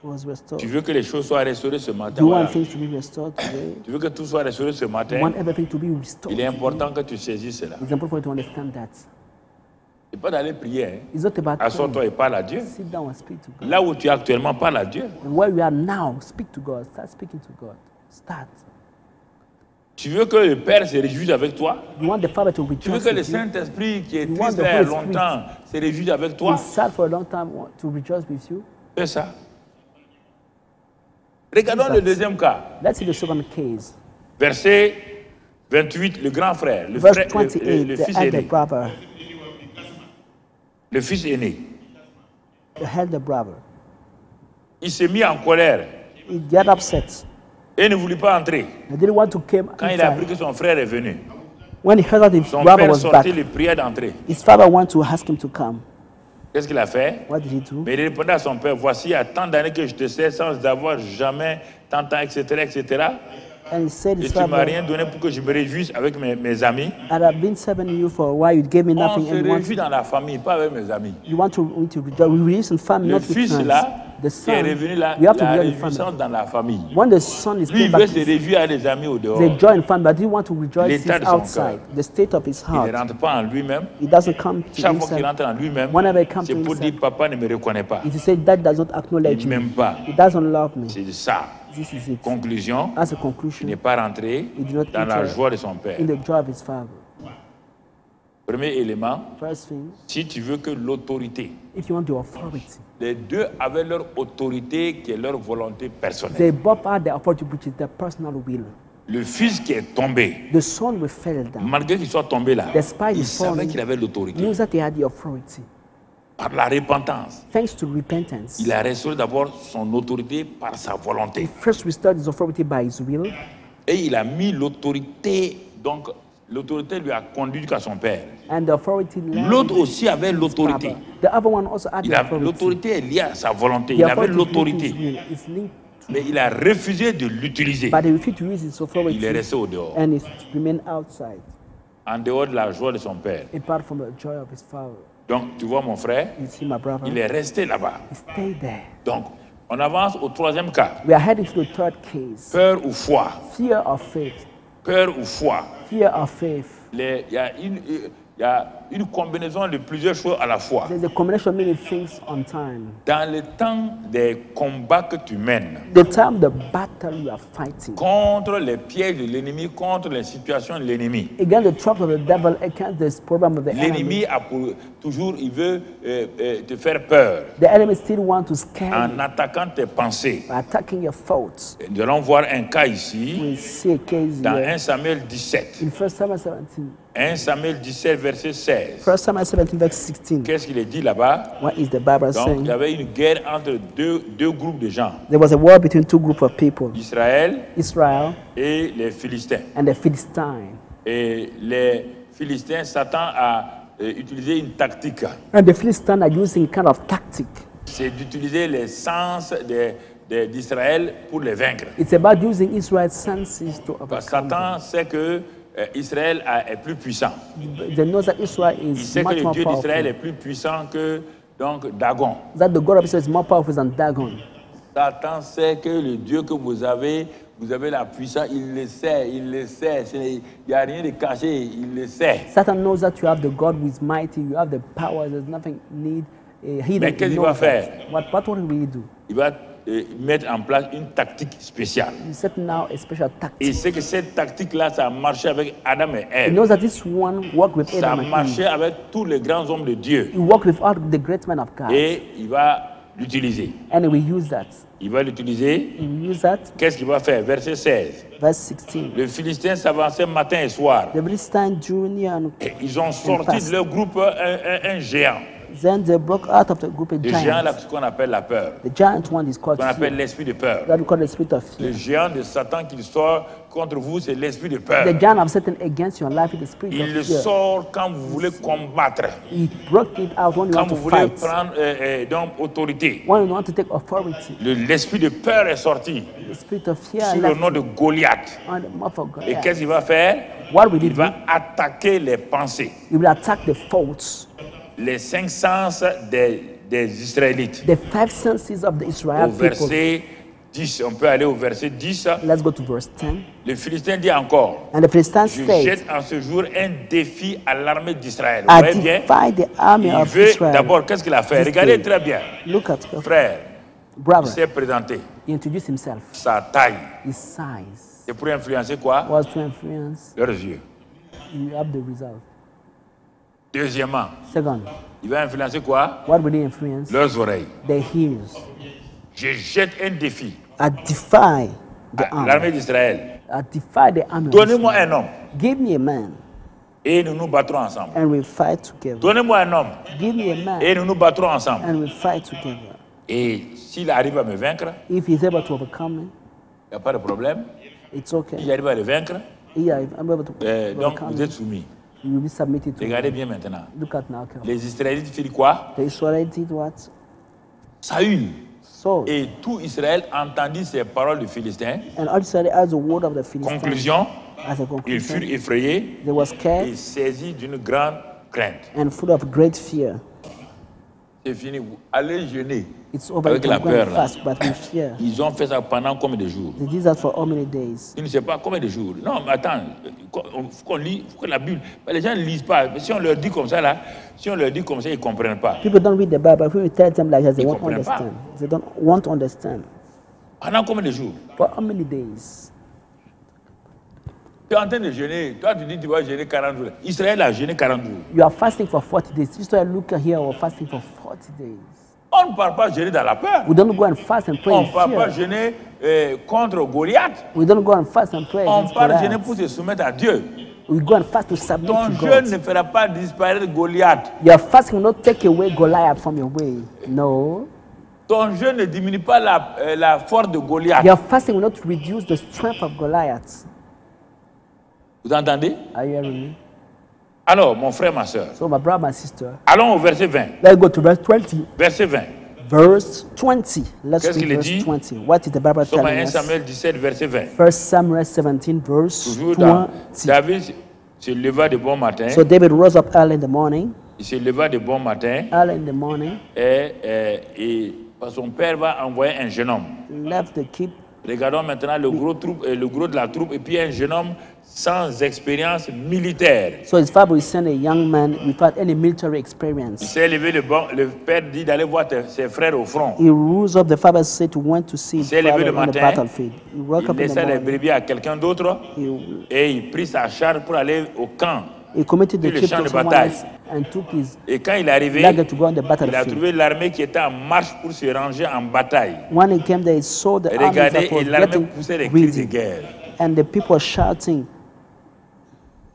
S2: was restored.
S1: Tu veux que les choses soient restaurées ce matin?
S2: Do you want
S1: Voilà.
S2: things to be restored today?
S1: Tu veux que tout soit restauré ce
S2: You
S1: matin?
S2: want everything to be restored
S1: Il est
S2: today?
S1: important que tu saisisses cela.
S2: It's important for you to understand that.
S1: Ce n'est pas d'aller prier. Hein.
S2: It's not about
S1: Assois-toi
S2: praying.
S1: et parle à Dieu.
S2: Sit down and speak to God.
S1: Là où tu es actuellement, parle à Dieu.
S2: And where you are now, speak to God. Start speaking to God. Start.
S1: Tu veux que le Père se réjouisse avec toi?
S2: You want the Father to
S1: Tu veux
S2: rejoice
S1: que le
S2: with you.
S1: Saint-Esprit qui est
S2: You want
S1: triste
S2: the
S1: là il y a
S2: Holy Spirit
S1: longtemps se réjouisse avec toi?
S2: He's sad for a long time to rejoice with you.
S1: Fais ça. Regardons
S2: Exact.
S1: le deuxième cas.
S2: Let's see the second case.
S1: Verset 28, le grand frère, le,
S2: Verse
S1: frère,
S2: 28,
S1: le
S2: the
S1: fils
S2: elder
S1: aîné.
S2: brother.
S1: Le fils aîné.
S2: The elder brother.
S1: Il s'est mis en colère
S2: He got upset.
S1: et ne voulut pas entrer.
S2: He didn't want to come
S1: Quand il a appris
S2: inside.
S1: que son frère est venu,
S2: When he heard that his
S1: son
S2: brother
S1: père
S2: was back,
S1: sortit, le priait d'entrer.
S2: his father wanted to ask him to come.
S1: Qu'est-ce qu'il a fait?
S2: What did he do?
S1: Mais il répondait à son père, voici, il y a tant d'années que je te sais sans avoir jamais tant de temps, etc., etc.
S2: And he said,
S1: Et
S2: his
S1: tu ne m'as
S2: father,
S1: rien donné pour que je me réjouisse avec mes amis.
S2: I have been serving you for a while. You gave me
S1: On
S2: nothing,
S1: se
S2: and you
S1: réjouit dans la famille, pas avec mes amis.
S2: want to rejoice. We rejoice in family,
S1: Le
S2: not with
S1: fils
S2: friends.
S1: là,
S2: The
S1: qui est
S2: son,
S1: revenu là,
S2: we have to
S1: la
S2: rejoice in family.
S1: réjouissance dans la famille.
S2: When the son is
S1: Lui,
S2: came
S1: il
S2: back,
S1: veut se réjouir à des amis au dehors.
S2: they joy in family, but he want to rejoice
S1: L'état
S2: his
S1: de son
S2: outside,
S1: cœur.
S2: the state of his
S1: Il ne
S2: heart.
S1: rentre pas en lui-même.
S2: He doesn't come to
S1: Chaque fois qu'il
S2: himself.
S1: rentre en lui-même,
S2: Whenever he comes
S1: c'est
S2: to
S1: pour
S2: himself,
S1: dire papa ne me reconnaît pas.
S2: it is said that does not
S1: Il
S2: acknowledge
S1: ne
S2: me.
S1: m'aime pas.
S2: He doesn't love me.
S1: C'est de ça.
S2: This is it.
S1: Conclusion,
S2: As a
S1: il
S2: conclusion,
S1: n'est pas rentré
S2: he did not
S1: dans la
S2: enter
S1: joie de son père.
S2: in the joy of his father.
S1: Premier élément,
S2: First thing,
S1: si tu veux que l'autorité,
S2: if you want the authority,
S1: les deux avaient leur autorité qui est leur volonté personnelle.
S2: they both had the authority, which is their personal will.
S1: Le fils qui est tombé,
S2: The son will fell down.
S1: malgré qu'il soit tombé là,
S2: Despite
S1: il
S2: his
S1: savait
S2: falling,
S1: qu'il avait l'autorité.
S2: knows that he had the authority.
S1: Par la repentance,
S2: Thanks to repentance,
S1: il a restauré d'abord son autorité par sa volonté.
S2: he first restored his authority by his will,
S1: Et il a mis l'autorité, donc l'autorité lui a conduit jusqu'à son père.
S2: and the authority led
S1: L'autre aussi avait
S2: his
S1: l'autorité.
S2: father. The other one also had the authority.
S1: L'autorité est liée à sa volonté.
S2: The
S1: Il avait
S2: authority is linked to
S1: l'autorité.
S2: his will. It's linked to,
S1: Mais il a refusé de l'utiliser.
S2: but he refused to use his authority,
S1: Il est resté au dehors,
S2: and he remained outside,
S1: en dehors de la joie de son père.
S2: apart from the joy of his father.
S1: Donc, tu vois mon frère,
S2: You see, my brother,
S1: il est resté là-bas.
S2: he stayed there.
S1: Donc, on avance au troisième cas.
S2: We are heading to the third case:
S1: Peur ou foi.
S2: fear of faith.
S1: Peur ou foi.
S2: Fear of faith.
S1: Il y a une combinaison de plusieurs choses à la fois.
S2: There's a combination of many things on time.
S1: Dans le temps des combats que tu mènes,
S2: The time, the battle you are fighting
S1: contre les pièges de l'ennemi, contre les situations de l'ennemi.
S2: against the trap of the devil, against this problem of the enemy.
S1: L'ennemi a toujours, il veut te faire peur
S2: The enemy still want to scare
S1: en
S2: you
S1: attaquant tes pensées.
S2: by attacking your thoughts.
S1: Nous allons voir un cas ici,
S2: We see a case
S1: dans
S2: here
S1: 1 Samuel 17.
S2: in 1 Samuel 17.
S1: 1 Samuel 17, verset 16.
S2: 1 Samuel 17, verse 16.
S1: Qu'est-ce qu'il est dit là-bas?
S2: What is the Bible
S1: Donc,
S2: saying?
S1: il y avait une guerre entre deux groupes de gens,
S2: There was a war between two groups of people,
S1: Israël
S2: Israel
S1: et les Philistins.
S2: and the Philistines.
S1: Et les Philistins, Satan a utilisé une tactique.
S2: And the Philistines are using kind of tactic.
S1: C'est d'utiliser les sens d'Israël pour les vaincre.
S2: It's about using Israel's senses to
S1: Parce que
S2: overcome them.
S1: Satan sait que Israël est plus puissant.
S2: They know that Israel
S1: Il
S2: is
S1: sait que
S2: much
S1: le
S2: more
S1: Dieu d'Israël est
S2: powerful.
S1: plus puissant que donc, Dagon.
S2: That the God of Israel is more powerful than Dagon.
S1: Satan sait que le Dieu que vous avez la puissance, il le sait, il le sait. Il n'y a rien de caché, il le sait.
S2: Satan knows that you have the God who is mighty, you have the power, there's nothing hidden.
S1: Mais qu'est-ce qu'il va faire?
S2: What will he do?
S1: Il va mettre en place une tactique spéciale.
S2: He set now a special
S1: Et
S2: tactic.
S1: c'est que cette tactique-là, ça a marché avec Adam et
S2: He
S1: Ève.
S2: knows that this one worked with
S1: Ça a
S2: Adam and
S1: marché
S2: Eve.
S1: avec tous les grands hommes de Dieu.
S2: He worked with all the great men of God.
S1: Et il va l'utiliser.
S2: And he will use that.
S1: Il va l'utiliser.
S2: He will use that.
S1: Qu'est-ce qu'il va faire? Verset 16.
S2: Verse 16.
S1: Le Philistin s'avançait matin et soir.
S2: The Philistines drew near and
S1: Et ils ont sorti de leur groupe un géant.
S2: Then they broke out of the group of
S1: Le géant, là,
S2: giants.
S1: ce qu'on appelle la peur.
S2: The giant one is called
S1: Qu'on appelle
S2: fear.
S1: l'esprit de peur.
S2: That we call the spirit of
S1: Le
S2: fear.
S1: géant de Satan qui sort contre vous, c'est l'esprit de peur.
S2: The giant of Satan against your life is the spirit
S1: Il le
S2: of fear.
S1: sort quand vous voulez combattre,
S2: He broke it out when you
S1: quand
S2: want to
S1: vous voulez
S2: fight.
S1: prendre donc autorité.
S2: When you want to take authority.
S1: L'esprit de peur est sorti
S2: The spirit of fear
S1: sous le
S2: left
S1: nom de Goliath.
S2: on the mouth of
S1: Et
S2: God.
S1: qu'est-ce qu'il va faire?
S2: What will he
S1: Il
S2: do?
S1: va attaquer les pensées,
S2: He will attack the thoughts,
S1: les 5 sens des Israélites.
S2: the 5 senses of the
S1: Au
S2: Israel people.
S1: verset 10, on peut aller au verset 10.
S2: Let's go to verse 10.
S1: Le Philistin dit encore,
S2: And the Philistines
S1: je
S2: said,
S1: jette en ce jour un défi à l'armée d'Israël. Vous
S2: I
S1: voyez bien?
S2: defy the army
S1: Il
S2: of
S1: veut
S2: Israel.
S1: d'abord, qu'est-ce qu'il a fait?
S2: This
S1: Regardez
S2: day.
S1: très bien.
S2: Look at your
S1: Frère, il
S2: brother.
S1: s'est présenté.
S2: He introduced himself.
S1: Sa taille,
S2: His size
S1: c'est pour influencer quoi?
S2: was to influence.
S1: Leurs yeux.
S2: You have the result.
S1: Deuxièmement,
S2: Second,
S1: il va influencer quoi?
S2: what will he influence?
S1: Leurs oreilles.
S2: Their ears.
S1: Je jette un défi
S2: I defy the
S1: à
S2: army.
S1: l'armée d'Israël.
S2: I defy the army. of
S1: Donnez-moi
S2: Israel.
S1: un homme
S2: Give me a man
S1: et nous nous battrons ensemble.
S2: and we'll fight together.
S1: Donnez-moi un homme
S2: Give me a man
S1: et nous nous battrons ensemble.
S2: and we'll fight together.
S1: Et s'il arrive à me vaincre,
S2: If he's able to overcome me,
S1: il n'y a pas de problème.
S2: it's okay.
S1: S'il arrive à le vaincre,
S2: Yeah, I'm able to
S1: donc
S2: overcome
S1: vous êtes
S2: me.
S1: soumis.
S2: You will be submitted to
S1: Regardez
S2: me.
S1: bien maintenant.
S2: Look at now, carefully.
S1: Les Israélites firent quoi?
S2: The Israelites did what?
S1: Saül
S2: So,
S1: et tout Israël entendit ces paroles du Philistin.
S2: and all Israel as the word of the Philistines.
S1: Conclusion,
S2: As a
S1: ils furent
S2: conclusion,
S1: effrayés
S2: they were
S1: et
S2: scared
S1: saisis d'une grande crainte.
S2: and full of great fear.
S1: C'est fini. Vous allez jeûner.
S2: It's over.
S1: Avec
S2: You
S1: la
S2: can go and
S1: peur, là.
S2: fast, but with fear.
S1: Ils ont fait ça pendant combien de jours?
S2: They did that for how many days?
S1: Je ne sais pas combien de jours. Non, mais attends, il faut qu'on lit, faut que la Bible. Les gens ne lisent pas. Si on leur dit comme ça, là, si on leur dit comme ça, ils ne comprennent pas.
S2: People don't read the Bible. If we tell them like that, they
S1: Ils
S2: won't
S1: comprennent pas.
S2: understand. They don't want to understand.
S1: Pendant combien de jours?
S2: For how many days?
S1: Tu es en train de jeûner. Toi, tu dis que tu vas jeûner 40 jours. Israël a jeûné 40 jours.
S2: You are fasting for 40 days. Israel, look here, we're fasting for 40 days.
S1: On ne parle pas jeûner dans la peur.
S2: We don't go and fast and pray
S1: On
S2: in
S1: ne parle pas
S2: fear.
S1: jeûner contre Goliath.
S2: We don't go and fast and pray
S1: On
S2: against
S1: parle
S2: Goliath.
S1: jeûner pour se soumettre à Dieu.
S2: We go and fast to submit
S1: Ton
S2: to
S1: jeûne
S2: God.
S1: ne fera pas disparaître Goliath.
S2: Your fasting will not take away Goliath from your way. No.
S1: Ton jeûne ne diminue pas la force de Goliath.
S2: Your fasting will not reduce the strength of Goliath.
S1: Vous entendez?
S2: Are you hearing me?
S1: Alors, mon frère, ma soeur,
S2: So, my brother, my sister,
S1: allons au verset 20.
S2: let's go to verse 20.
S1: Verset 20.
S2: Verse 20. Let's
S1: Qu'est-ce
S2: read
S1: qu'il
S2: verse
S1: dit?
S2: 20. What is the Bible
S1: Somme
S2: telling
S1: 1
S2: us?
S1: Samuel 17, verset 20.
S2: 1 Samuel 17, verse
S1: Toujours dans
S2: 20.
S1: David se leva de bon matin.
S2: So David rose up early in the morning.
S1: Il se leva de bon matin
S2: Early in the morning,
S1: et son père va envoyer un jeune homme.
S2: left the keep.
S1: Regardons maintenant le gros de la troupe et puis un jeune homme sans expérience militaire.
S2: So his father will send a young man without any military
S1: Il
S2: experience.
S1: s'est levé le père dit d'aller voir ses frères au front.
S2: He rose up. The father said to went to see his
S1: s'est levé
S2: father
S1: le
S2: on the
S1: matin.
S2: battlefield. He woke
S1: Il
S2: up in the
S1: laissa les
S2: morning.
S1: brebis à quelqu'un d'autre
S2: He,
S1: et il prit sa charge pour aller au camp.
S2: he committed
S1: Puis
S2: the
S1: le
S2: sheep
S1: champ
S2: to
S1: de
S2: someone
S1: bataille.
S2: else and took his
S1: Et quand il est arrivé,
S2: luggage to go on the
S1: il a
S2: battlefield.
S1: trouvé l'armée qui était en marche pour se ranger en bataille.
S2: When he came there, he saw the army
S1: Regardez,
S2: that was
S1: et l'armée
S2: getting
S1: poussait des cris de
S2: greedy,
S1: guerre.
S2: and the people were shouting,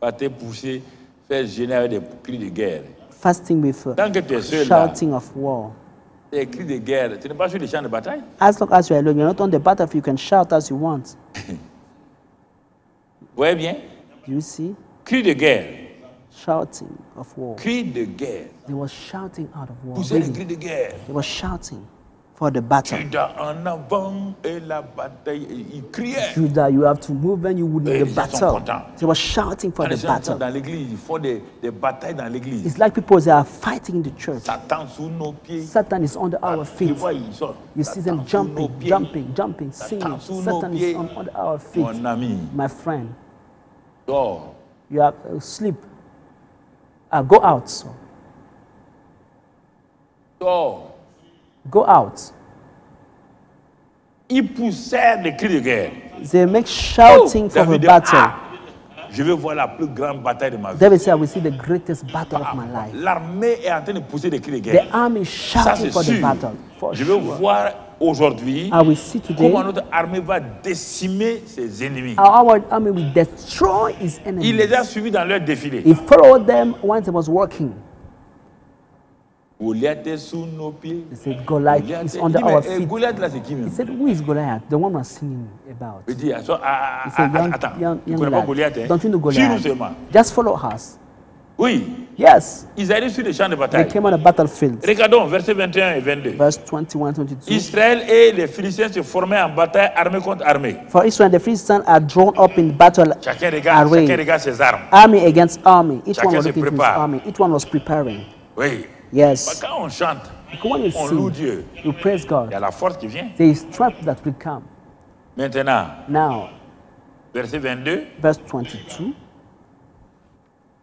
S1: Battait, poussé, faire gêner avec des cris de guerre.
S2: fasting with
S1: Tant que tu es seul là,
S2: shouting of war.
S1: des cris de guerre, tu n'es pas sur les champs de bataille.
S2: As long as you are alone, you're not on the battlefield. You can shout as you want.
S1: Vous voyez bien?
S2: You see,
S1: Cris de guerre.
S2: shouting of war.
S1: Cris de guerre.
S2: They were shouting out of war.
S1: Pousser les
S2: Really.
S1: cris de guerre.
S2: They were shouting for the battle.
S1: Judas en avant et la bataille. Il criait.
S2: Judah, you have to move when you would
S1: Et
S2: in the
S1: les gens sont
S2: battle.
S1: contents.
S2: They were shouting for
S1: Quand
S2: the
S1: les gens sont
S2: battle.
S1: dans l'église, ils font des batailles dans l'église.
S2: It's like people they are fighting in the church.
S1: Satan sous nos pieds.
S2: Satan is under our
S1: Tu
S2: feet.
S1: vois, ils sont.
S2: You see
S1: Satan
S2: them
S1: sous nos
S2: jumping,
S1: pieds.
S2: jumping, jumping, singing.
S1: Satan sous nos
S2: Satan is
S1: pieds.
S2: under our feet.
S1: Mon ami,
S2: My friend,
S1: dors.
S2: you are asleep. Go out. So.
S1: Dors.
S2: Go out.
S1: Ils poussèrent des cris de guerre.
S2: They make shouting for the
S1: David dit,
S2: battle.
S1: ah, je vais voir la plus grande bataille de ma vie.
S2: David said, I will see the greatest battle of my life.
S1: L'armée est en train de pousser des cris de guerre.
S2: The army is
S1: Ça,
S2: shouting
S1: c'est
S2: for the
S1: sûr.
S2: battle. For
S1: Je veux
S2: sure.
S1: voir aujourd'hui
S2: I will see today
S1: comment notre armée va décimer ses ennemis.
S2: our army will destroy his enemies.
S1: Il les a suivis dans leur défilé.
S2: He followed them once he was working.
S1: Goliath est sous nos pieds.
S2: He said, Goliath is under our feet.
S1: Goliath là, c'est qui
S2: He
S1: même?
S2: said, who is Goliath? The one we're singing about.
S1: Il dit,
S2: He said, young
S1: tu connais pas
S2: lad,
S1: Goliath, hein?
S2: don't you know
S1: Suis-nous
S2: Goliath?
S1: seulement.
S2: Just follow us.
S1: Oui,
S2: Yes,
S1: ils arrivent sur les champs de
S2: they
S1: bataille.
S2: came on a battlefield.
S1: Regardons, versets 21 et 22.
S2: Verse 21, 22.
S1: Israël et les Philistins se formaient en bataille armée contre armée.
S2: For Israel, the Philistines are drawn up in battle
S1: Chacun regarde
S2: array.
S1: ses armes.
S2: Army against army. Each
S1: Chacun
S2: one was
S1: se
S2: looking to his
S1: prépare.
S2: army. Each one was preparing.
S1: Oui.
S2: Yes.
S1: Quand on chante,
S2: Because when you
S1: on loue
S2: sing,
S1: Dieu.
S2: you praise
S1: Il y
S2: God.
S1: a la force qui vient.
S2: There is strength that will come.
S1: Maintenant,
S2: Now,
S1: verset 22.
S2: verse 22.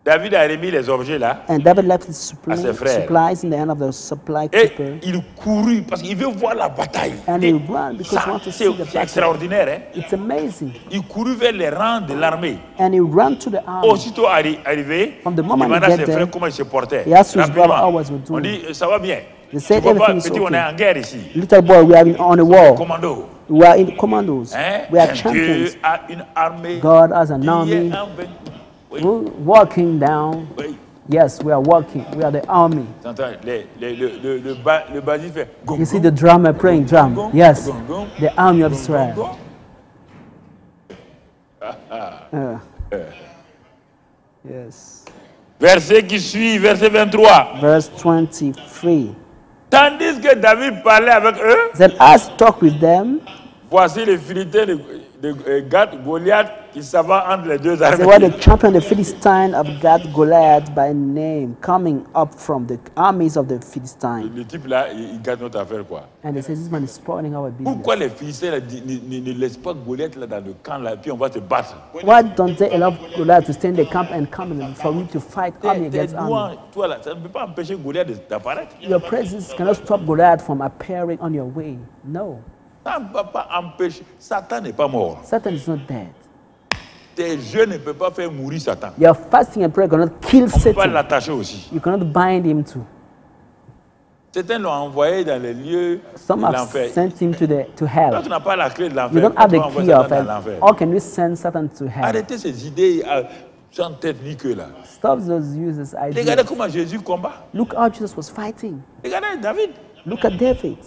S1: David a remis les objets là.
S2: And David left his
S1: ses frères.
S2: supplies in the hand of the supply
S1: Et
S2: keeper.
S1: il courut parce qu'il veut voir la bataille.
S2: And he ran because he wanted to see the
S1: C'est
S2: battle.
S1: extraordinaire. Hein?
S2: It's amazing.
S1: Il courut vers les rangs de l'armée.
S2: And he ran to the army.
S1: Aussitôt arrivé,
S2: From the
S1: il
S2: moment he
S1: demanda à
S2: get
S1: ses
S2: there,
S1: frères comment ils se portaient.
S2: he asked his
S1: Rapidement.
S2: brother how was we
S1: On
S2: doing.
S1: dit, ça va bien.
S2: They said
S1: Tu vois pas,
S2: everything is
S1: petit, on est en
S2: okay.
S1: guerre ici.
S2: Little boy, we are on the war.
S1: Commando.
S2: We are in commandos.
S1: Hein?
S2: We are
S1: Dieu
S2: champions.
S1: a une armée.
S2: God has an
S1: qui est
S2: army.
S1: invaincu. Oui.
S2: We're walking down.
S1: Oui.
S2: Yes, we are walking. We are the army.
S1: T'entends, le basil fait gong,
S2: You see
S1: gong,
S2: the drummer playing drum.
S1: gong,
S2: Yes,
S1: gong, gong,
S2: the army of
S1: gong,
S2: Israel.
S1: gong, gong.
S2: Yes.
S1: Verset qui suit, verset 23.
S2: Verse 23.
S1: Tandis que David parlait avec eux,
S2: Then as he talked with them,
S1: voici les Philistins de Gath, Goliath, qui s'avancent entre les deux
S2: they were the
S1: armées.
S2: champion, the Philistine of Gath, Goliath by name, coming up from the armies of the Philistines.
S1: Le type là, il gâte notre affaire quoi.
S2: And they say, this man is spoiling our
S1: Pourquoi
S2: business.
S1: les Philistins là, ne laissent pas Goliath là dans le camp là, puis on va se battre?
S2: Why don't they allow Goliath to stay in the camp and come in for you to fight army against army?
S1: Toi là, ça ne peut pas empêcher Goliath d'apparaître.
S2: Your presence cannot stop Goliath from appearing on your way. No.
S1: Ça ne peut pas empêcher. Satan n'est pas mort.
S2: Satan is not dead.
S1: Tes jeux ne peuvent pas faire mourir Satan.
S2: Your fasting and prayer cannot kill
S1: On ne peut pas
S2: Satan.
S1: l'attacher aussi.
S2: You cannot bind him too.
S1: Certains l'ont envoyé dans les lieux
S2: Some
S1: de
S2: have
S1: l'enfer.
S2: sent him to
S1: Quand
S2: hell.
S1: tu n'as pas la clé de
S2: You
S1: l'enfer,
S2: don't
S1: quand
S2: have
S1: tu
S2: the
S1: envoies
S2: key of
S1: Satan
S2: hell.
S1: dans l'enfer.
S2: How can we send Satan to hell?
S1: Arrêtez ces idées sans tête ni queue là.
S2: Stop those uses
S1: Regardez
S2: ideas.
S1: comment Jésus combat.
S2: Look how Jesus was fighting.
S1: Regardez David.
S2: Look at David.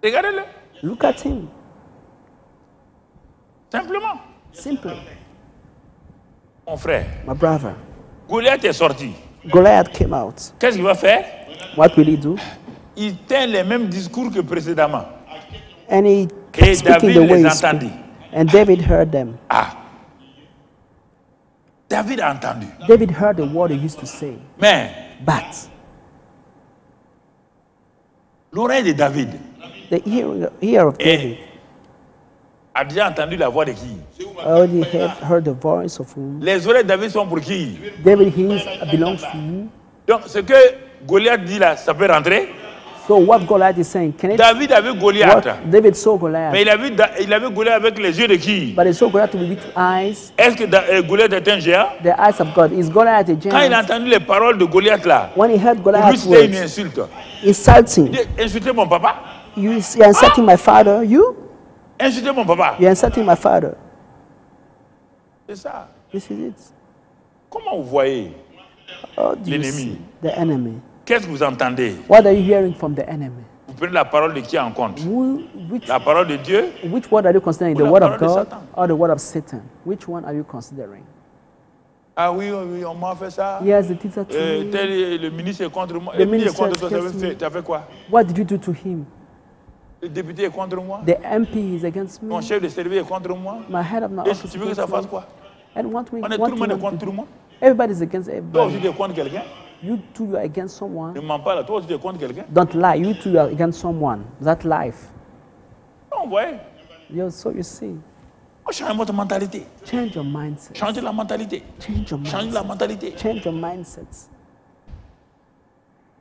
S1: Regardez-le.
S2: Look at him.
S1: Simplement.
S2: Simple.
S1: Mon frère,
S2: My brother.
S1: Goliath est sorti.
S2: Goliath came out.
S1: Qu'est-ce qu'il va faire?
S2: What will he do?
S1: Il tient les mêmes discours que précédemment.
S2: And he
S1: Et
S2: kept speaking
S1: David
S2: the way
S1: les
S2: he spoke.
S1: entendit.
S2: And David heard them.
S1: Ah. David a entendu.
S2: David heard the word he used to say.
S1: Mais
S2: But
S1: l'oreille de David
S2: the ear of David
S1: a déjà entendu la voix de qui?
S2: already heard the voice of whom?
S1: Les oreilles de David sont pour qui?
S2: David his belongs to you.
S1: Donc ce que Goliath dit là, ça peut rentrer.
S2: So what Goliath is saying, can it?
S1: David a vu Goliath.
S2: What David saw Goliath,
S1: Mais il a vu Goliath avec les yeux de qui?
S2: but he saw Goliath with which eyes?
S1: Est-ce que Goliath est un géant?
S2: The eyes of God. Is Goliath a
S1: Quand il a
S2: giant?
S1: entendu les paroles de Goliath là,
S2: When he heard
S1: pour lui
S2: Goliath's
S1: c'était une
S2: words,
S1: insulte.
S2: insulting.
S1: Il dit, insultez mon papa.
S2: You're insulting my father. You?
S1: Insultez mon papa.
S2: You're insulting my father.
S1: C'est ça.
S2: This is it.
S1: Comment vous voyez?
S2: Oh, do you
S1: L'ennemi.
S2: see the enemy?
S1: Qu'est-ce que vous entendez?
S2: What are you hearing from the enemy?
S1: Vous prenez la parole de qui en compte?
S2: Which
S1: La parole de Dieu?
S2: word are you considering? The
S1: Ou la
S2: word of
S1: parole de
S2: God
S1: Satan.
S2: or the word of Satan? Which one are you considering?
S1: Ah oui, oui, on m'a fait ça.
S2: Yes, the teacher to me.
S1: Le ministre est contre moi.
S2: The
S1: Le ministre est
S2: minister
S1: contre toi.
S2: against me.
S1: Tu as fait quoi?
S2: What did you do to him?
S1: Le député est contre moi.
S2: The MP is against me.
S1: Mon chef de service est contre moi.
S2: My head of my
S1: Et
S2: office
S1: tu
S2: is
S1: veux que ça
S2: against
S1: fasse
S2: me.
S1: quoi?
S2: And what we
S1: On est tout
S2: what
S1: le
S2: do
S1: monde
S2: you
S1: est
S2: want
S1: contre
S2: to
S1: tout le
S2: do?
S1: monde.
S2: Everybody's against
S1: Toi aussi,
S2: everybody.
S1: tu es contre quelqu'un.
S2: You too, you are against someone.
S1: Ne mens pas là. Toi aussi, tu es contre quelqu'un.
S2: Don't lie. You too, you are against someone. That life.
S1: Non, vous voyez.
S2: So you see,
S1: Changez votre mentalité.
S2: change your mindset.
S1: Changez la mentalité.
S2: Change your
S1: Changez la
S2: mindset.
S1: mentalité.
S2: Change your mindset.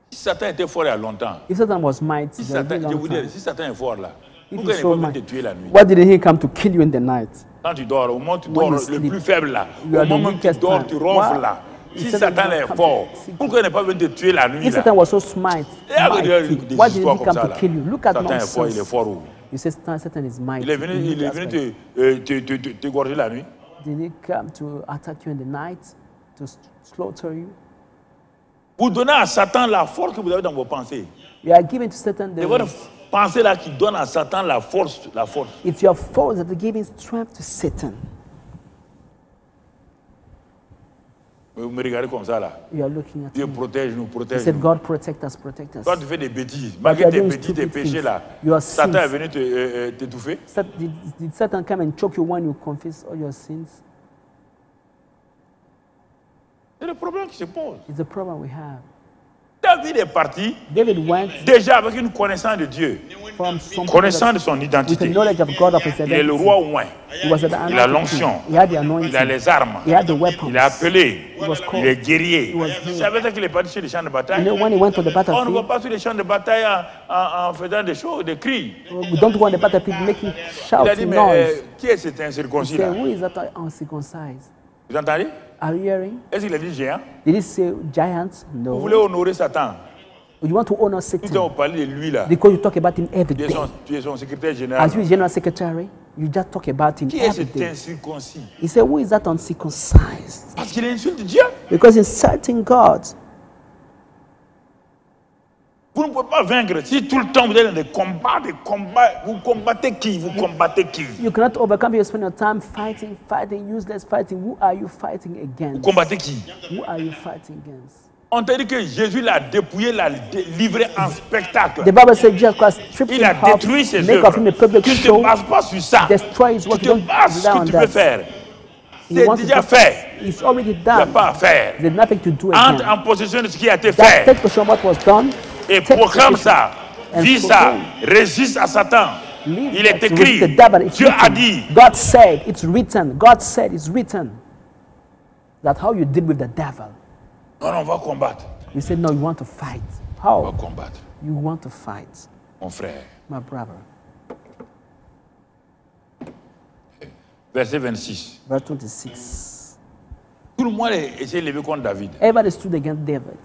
S1: Si Satan était fort il y a longtemps,
S2: If Satan was mighty,
S1: si
S2: there would be
S1: Satan,
S2: a
S1: je
S2: long
S1: vous dis,
S2: time.
S1: si Satan est fort là,
S2: If
S1: pourquoi
S2: he's
S1: il
S2: so
S1: n'est pas venu
S2: mighty,
S1: te tuer la nuit?
S2: why didn't he come to kill you in the night?
S1: Quand tu dors, au moment où tu
S2: When
S1: dors
S2: you
S1: le
S2: sleep,
S1: plus faible là,
S2: you
S1: au
S2: are the
S1: moment où tu
S2: weakest
S1: dors,
S2: time.
S1: tu ronfles
S2: Why?
S1: là.
S2: He
S1: Si
S2: said
S1: Satan
S2: that he
S1: est
S2: will come
S1: fort,
S2: to seek
S1: pourquoi il n'est pas venu te tuer la nuit
S2: If
S1: là?
S2: Satan was so mighty,
S1: Regardez
S2: mighty,
S1: des
S2: why did
S1: histoires
S2: he
S1: comme
S2: come
S1: ça
S2: to
S1: là.
S2: kill you? Look at
S1: Satan est fort, il est
S2: nonsense.
S1: fort où?
S2: You say Satan is mighty.
S1: Il est venu t'égorger la nuit.
S2: Did he come to attack you in the night, to slaughter you?
S1: Vous donnez à Satan la force que vous avez dans vos pensées.
S2: You are giving to Satan
S1: C'est votre pensée là qui donne à Satan la force.
S2: It's your force that is giving strength to Satan.
S1: Vous me regardez comme ça là.
S2: You are looking at
S1: Dieu
S2: me.
S1: protège nous,
S2: He
S1: protège
S2: said,
S1: nous.
S2: God protect us, protect us.
S1: Quand tu fais des bêtises,
S2: you
S1: malgré
S2: are
S1: tes
S2: doing
S1: bêtises, tes
S2: stupid
S1: péchés
S2: things,
S1: là,
S2: your
S1: Satan
S2: sins.
S1: est venu t'étouffer.
S2: Did Satan come and choke you when you confess all your sins?
S1: C'est le problème qui se pose.
S2: It's the problem we have.
S1: David est parti
S2: David went
S1: déjà avec une connaissance de Dieu,
S2: from some
S1: connaissance de son
S2: with the
S1: identité.
S2: knowledge of God of his
S1: Il est le
S2: identity.
S1: roi oint.
S2: He was the
S1: Il a
S2: anointed
S1: l'onction.
S2: king. He had the anointing.
S1: Il a les armes.
S2: He had the weapons.
S1: Il est appelé.
S2: He was called.
S1: Il est guerrier.
S2: He was healed.
S1: Ça veut dire qu'il est parti sur les champs de
S2: You
S1: bataille.
S2: know, when he went to the
S1: On ne va
S2: battlefield,
S1: pas sur les champs de bataille en faisant des choses, des cris.
S2: we don't go on the battlefield making
S1: Il a dit,
S2: shouting
S1: mais
S2: noise.
S1: qui est cet
S2: He
S1: incirconcis
S2: said,
S1: là?
S2: who is that uncircumcised?
S1: Vous entendez?
S2: Are you hearing?
S1: Est-ce qu'il a dit géant?
S2: Did he say giants?
S1: Vous voulez
S2: No.
S1: honorer Satan?
S2: You want to honor
S1: Nous
S2: Satan
S1: avons parlé de lui là.
S2: because you talk about him every day.
S1: Tu es son secrétaire général.
S2: As you is general secretary, you just talk about him
S1: Qui est
S2: every
S1: cet
S2: day.
S1: incirconcis?
S2: He said, who is that uncircumcised?
S1: Parce qu'il insulte Dieu.
S2: Because insulting God.
S1: Vous ne pouvez pas vaincre. Si tout le temps vous êtes dans des combats, vous combattez qui? Vous combattez qui?
S2: You cannot overcome. You spend your time fighting, useless fighting. Who are you fighting
S1: Vous
S2: against?
S1: combattez qui?
S2: Who are you fighting against?
S1: On t'a dit que Jésus l'a dépouillé, l'a livré en spectacle.
S2: The Bible says Jesus Christ stripped
S1: Il
S2: him
S1: a
S2: off,
S1: détruit ses
S2: make of him a
S1: œuvres.
S2: public
S1: Tu ne te
S2: show,
S1: bases pas sur ça.
S2: destroy his work.
S1: Tu
S2: You
S1: te
S2: don't
S1: bases sur ce
S2: rely
S1: que
S2: on
S1: tu peux
S2: that.
S1: faire.
S2: He
S1: C'est
S2: wants to
S1: déjà
S2: just-
S1: fait.
S2: It's already
S1: Il n'y a
S2: done.
S1: pas à faire.
S2: There's nothing to do
S1: Entre
S2: again.
S1: en possession de ce qui a été
S2: Just
S1: fait.
S2: take possession of what was done.
S1: Et
S2: Take
S1: proclame
S2: possession
S1: ça.
S2: and
S1: Vis ça.
S2: proclaim.
S1: Résiste à Satan.
S2: Leave
S1: Il
S2: that
S1: est
S2: to resist the
S1: écrit.
S2: devil. It's
S1: Dieu a
S2: written.
S1: dit.
S2: God said, it's written. God said, it's written. That's how you deal with the devil.
S1: Non, on va combattre.
S2: You say, no, you want to fight.
S1: On va
S2: How?
S1: combattre.
S2: You want to fight,
S1: Mon frère.
S2: my brother.
S1: Verset 26.
S2: Verse 26.
S1: Tout le monde essaie de lever contre David.
S2: Everybody stood against David.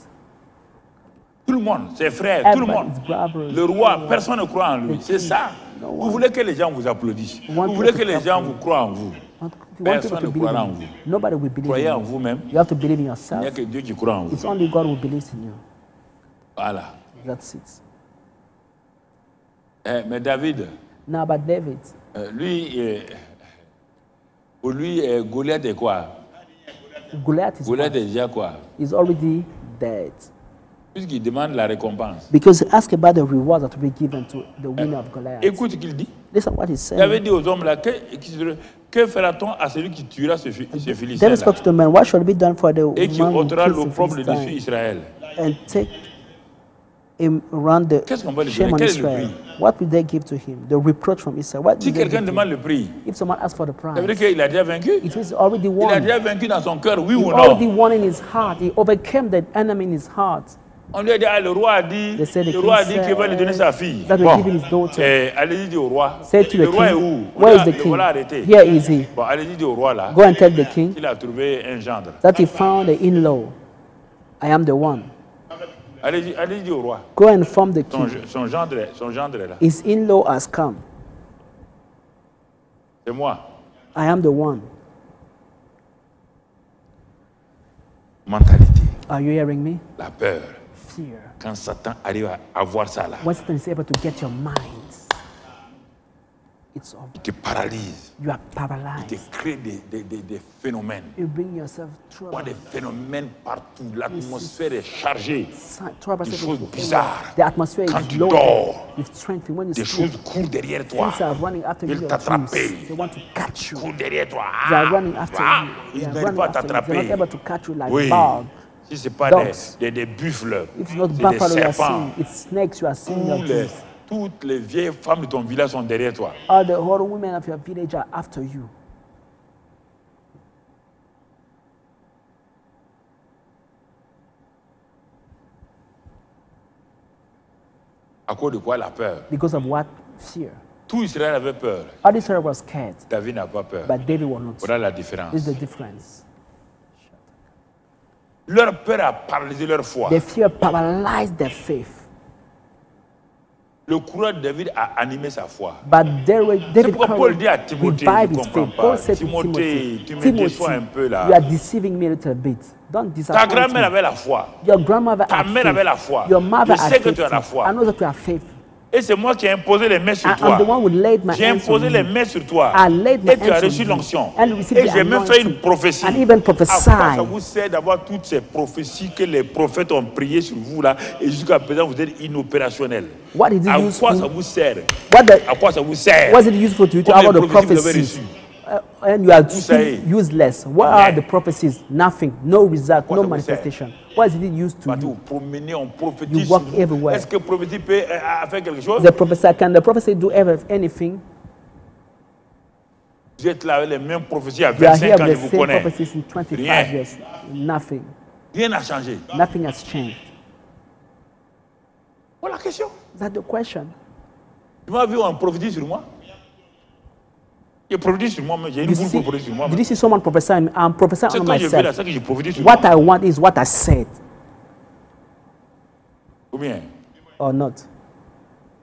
S1: Tout le monde, ses frères, tout le monde.
S2: Everybody's brothers.
S1: Le roi, personne ne croit en lui.
S2: The
S1: C'est
S2: king.
S1: ça.
S2: No
S1: Vous
S2: one.
S1: voulez que les gens vous applaudissent.
S2: Want
S1: Vous voulez
S2: people
S1: que les
S2: to
S1: gens
S2: applaud.
S1: vous croient en vous.
S2: You want people
S1: Personne
S2: to
S1: ne
S2: believe
S1: croira en
S2: in
S1: vous.
S2: you. Nobody will believe
S1: Croyez
S2: in
S1: en
S2: you.
S1: vous-même.
S2: You have to believe in
S1: Il n'y a
S2: yourself.
S1: que Dieu qui croit en vous.
S2: It's only God who believes in you.
S1: Voilà.
S2: That's it.
S1: Mais David,
S2: Now about David.
S1: pour lui, Goliath est quoi?
S2: Goliath is
S1: Goliath
S2: what?
S1: est déjà quoi?
S2: He's already dead.
S1: Puisqu'il demande la récompense.
S2: Because he asked about the rewards that will be given to the winner of Goliath.
S1: Écoute ce qu'il dit.
S2: Listen what he
S1: Il avait
S2: said.
S1: dit aux hommes là, que fera-t-on à celui qui tuera ce Philistin
S2: David spoke to the man, what shall be done for the
S1: et qui
S2: man who
S1: ôtera
S2: kills the
S1: l'opprobre de dessus
S2: Philistine
S1: Israël?
S2: and take him around the
S1: Qu'est-ce qu'on va lui
S2: shame
S1: donner?
S2: on
S1: Quel est le
S2: Israel?
S1: prix?
S2: What will they give to him? The reproach from Israel. What
S1: Si
S2: will they
S1: quelqu'un
S2: give to
S1: demande
S2: him?
S1: le prix,
S2: If someone asks for the
S1: ça veut dire
S2: price,
S1: qu'il a déjà vaincu?
S2: it means already
S1: Il a
S2: won.
S1: déjà vaincu dans son cœur, oui
S2: He
S1: ou
S2: already
S1: non?
S2: won in his heart. He overcame the enemy in his heart.
S1: On lui a dit, ah, le roi a dit,
S2: They said the
S1: le roi a
S2: king
S1: dit qu'il va lui donner
S2: said
S1: sa fille.
S2: that we're giving his daughter.
S1: Allez-y dire au roi.
S2: Say to
S1: Le
S2: the
S1: roi est
S2: king,
S1: où?
S2: where is the
S1: Le
S2: king?
S1: voilà arrêté.
S2: Here is he.
S1: Bon, allez-y dire au roi là,
S2: Go and tell the king
S1: qu'il a trouvé un gendre.
S2: that he found the in-law. I am the one.
S1: Allez-y dire au roi.
S2: Go and inform the king.
S1: Son gendre est là.
S2: His in-law has come.
S1: C'est moi.
S2: I am the one.
S1: Mentalité,
S2: Are you hearing me?
S1: la peur.
S2: Fear.
S1: Quand Satan arrive à avoir ça là,
S2: When Satan is able to get your mind, it's over.
S1: il te paralyse.
S2: You are
S1: Il te
S2: paralyzed.
S1: crée des phénomènes.
S2: You bring yourself
S1: Il y
S2: trouble.
S1: a des phénomènes partout. L'atmosphère est chargée.
S2: Trouble
S1: Des
S2: is
S1: choses
S2: everywhere.
S1: bizarres.
S2: The atmosphere
S1: Quand
S2: is
S1: tu
S2: loaded
S1: dors,
S2: with strength. When you
S1: des
S2: sleep,
S1: choses courent derrière toi.
S2: things are running after you.
S1: Ils
S2: your
S1: t'attraper.
S2: dreams. They want to catch you.
S1: Courent derrière toi.
S2: They are running after
S1: Ah!
S2: you. They
S1: Ils
S2: are
S1: n'arrivent
S2: running
S1: pas à
S2: after you.
S1: t'attraper.
S2: They're not able to catch you like
S1: Oui.
S2: dog.
S1: Si ce n'est pas
S2: Dogs.
S1: des buffles,
S2: If it's not
S1: c'est des
S2: buffalo you are
S1: serpents.
S2: seeing, it's snakes you are seeing in your dreams.
S1: Toutes les vieilles femmes de ton village sont derrière toi.
S2: All the whole women of your village are after you.
S1: À cause de quoi la peur?
S2: Because of what? Fear.
S1: Tout Israël avait peur.
S2: All Israel was scared,
S1: David n'a pas peur.
S2: but David was not.
S1: Voilà la différence.
S2: This is the difference.
S1: Leur peur a paralysé leur foi.
S2: The fear paralyzed their faith.
S1: Le courage de David a animé sa foi.
S2: But David
S1: pourquoi Paul dit à Timothée,
S2: revived
S1: je
S2: his
S1: comprends
S2: faith.
S1: pas.
S2: Paul said to
S1: Timothée,
S2: Timothy,
S1: tu me déçois un peu là.
S2: you are deceiving me a little bit. Don't
S1: Ta
S2: disappoint
S1: grand-mère
S2: me.
S1: avait la foi.
S2: Your grandmother
S1: Ta
S2: had
S1: mère avait la
S2: faith.
S1: foi.
S2: Your mother
S1: Je
S2: had
S1: sais que
S2: faith.
S1: tu as la foi.
S2: I know that you are faithful.
S1: Et c'est moi qui ai imposé les mains sur
S2: I'm
S1: toi.
S2: the one who laid my
S1: J'ai
S2: hands on
S1: imposé les
S2: you.
S1: mains sur toi.
S2: I laid my
S1: Et tu as
S2: hands on
S1: reçu
S2: you.
S1: l'onction.
S2: And received
S1: Et
S2: the
S1: j'ai même fait une
S2: anointing.
S1: prophétie.
S2: And even
S1: À quoi
S2: prophesy.
S1: ça vous sert d'avoir toutes ces prophéties que les prophètes ont priées sur vous là et jusqu'à présent vous êtes inopérationnel?
S2: What is it
S1: À
S2: useful?
S1: quoi ça vous sert?
S2: What the,
S1: À quoi ça vous sert?
S2: was it useful to you to
S1: Combien
S2: have all
S1: de
S2: the
S1: prophéties vous avez
S2: prophecies?
S1: reçues?
S2: And you are
S1: Vous
S2: still
S1: savez.
S2: useless. What
S1: Combien?
S2: are the prophecies? Nothing. No result.
S1: quoi
S2: No
S1: ça vous sert?
S2: manifestation. What is it used to
S1: Partout,
S2: you?
S1: vous promenez, on prophétise.
S2: You walk
S1: sur vous.
S2: everywhere.
S1: Est-ce que prophétie peut faire quelque chose?
S2: The prophesy, can the prophecy do anything?
S1: Vous êtes là avec les mêmes prophéties à
S2: You are
S1: 25
S2: here
S1: ans, je
S2: with the
S1: vous
S2: same
S1: connais.
S2: prophecies in 25
S1: Rien.
S2: years. Nothing.
S1: Rien n'a changé.
S2: Nothing has changed.
S1: Voilà la question.
S2: Is that the question?
S1: Tu m'as vu, on prophétise sur moi. Il prophétise sur moi, mais j'ai une boule pour prophétiser sur moi.
S2: Did you see someone prophesying? I'm prophesying
S1: C'est
S2: on
S1: quand je fais là,
S2: myself.
S1: ça que je prophétise sur moi.
S2: What I want is what I said,
S1: Ou bien,
S2: or not.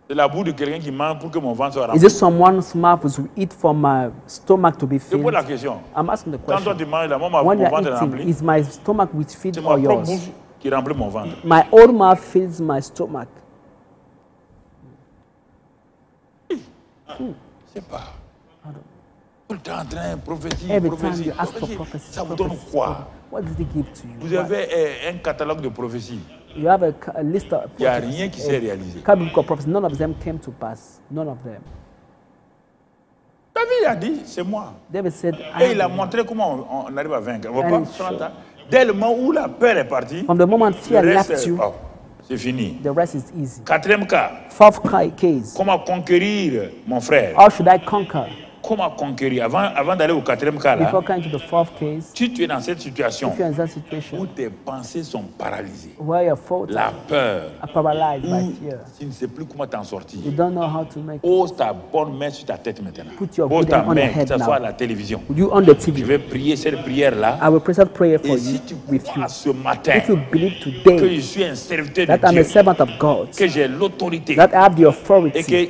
S1: c'est la boue de quelqu'un qui mange pour que mon ventre soit
S2: Is
S1: rempli.
S2: it someone's mouth who eat for my stomach to be
S1: C'est
S2: filled?
S1: pour la question.
S2: I'm asking the
S1: Quand toi
S2: question.
S1: tu manges là, moi, mon
S2: When you
S1: ventre est
S2: are eating,
S1: rempli.
S2: is my stomach with feed
S1: C'est
S2: or
S1: ma propre
S2: yours?
S1: bouche qui remplit mon ventre.
S2: My own mouth fills my stomach.
S1: Je sais pas. Tout le temps en train de prophétiser,
S2: Every time
S1: prophétiser.
S2: you ask for
S1: Prophétiser.
S2: prophecy,
S1: Ça vous donne
S2: prophecy,
S1: quoi?
S2: what does it give to you?
S1: Vous avez un catalogue de prophéties.
S2: You have a list of
S1: Il n'y a
S2: prophecies,
S1: rien qui s'est réalisé.
S2: a book of prophecies. None of them came to pass. None of them.
S1: David a dit, c'est moi.
S2: David said,
S1: Et il a montré comment on arrive à vaincre. On va
S2: And
S1: pas prendre ça. Dès le moment où la peur est partie,
S2: from the moment
S1: le
S2: fear
S1: reste,
S2: left you,
S1: oh, c'est fini.
S2: the rest is easy.
S1: Quatrième cas,
S2: Fourth case,
S1: comment conquérir mon frère?
S2: how should I conquer?
S1: Comment conquérir? Avant d'aller au quatrième cas, là,
S2: Before coming to the fourth case,
S1: si tu es dans cette situation
S2: if you're in that
S1: où
S2: situation
S1: tes pensées sont paralysées,
S2: where your thoughts
S1: la peur,
S2: are paralyzed by
S1: où
S2: fear,
S1: tu ne sais plus comment t'en sortir,
S2: you don't know how to make it.
S1: pose ta bonne main sur ta tête maintenant.
S2: Put your
S1: Pose
S2: good
S1: ta
S2: hand on
S1: main,
S2: your
S1: que
S2: head
S1: ce
S2: now.
S1: soit à la télévision.
S2: You on the
S1: Je
S2: TV.
S1: vais prier cette prière-là.
S2: I will pray that prayer for
S1: Et
S2: you
S1: si tu
S2: with you.
S1: crois ce matin
S2: If you believe
S1: que
S2: today
S1: je suis un serviteur
S2: that
S1: de
S2: I'm a
S1: Dieu,
S2: servant of God,
S1: que j'ai l'autorité
S2: that I have the
S1: et
S2: authority,
S1: que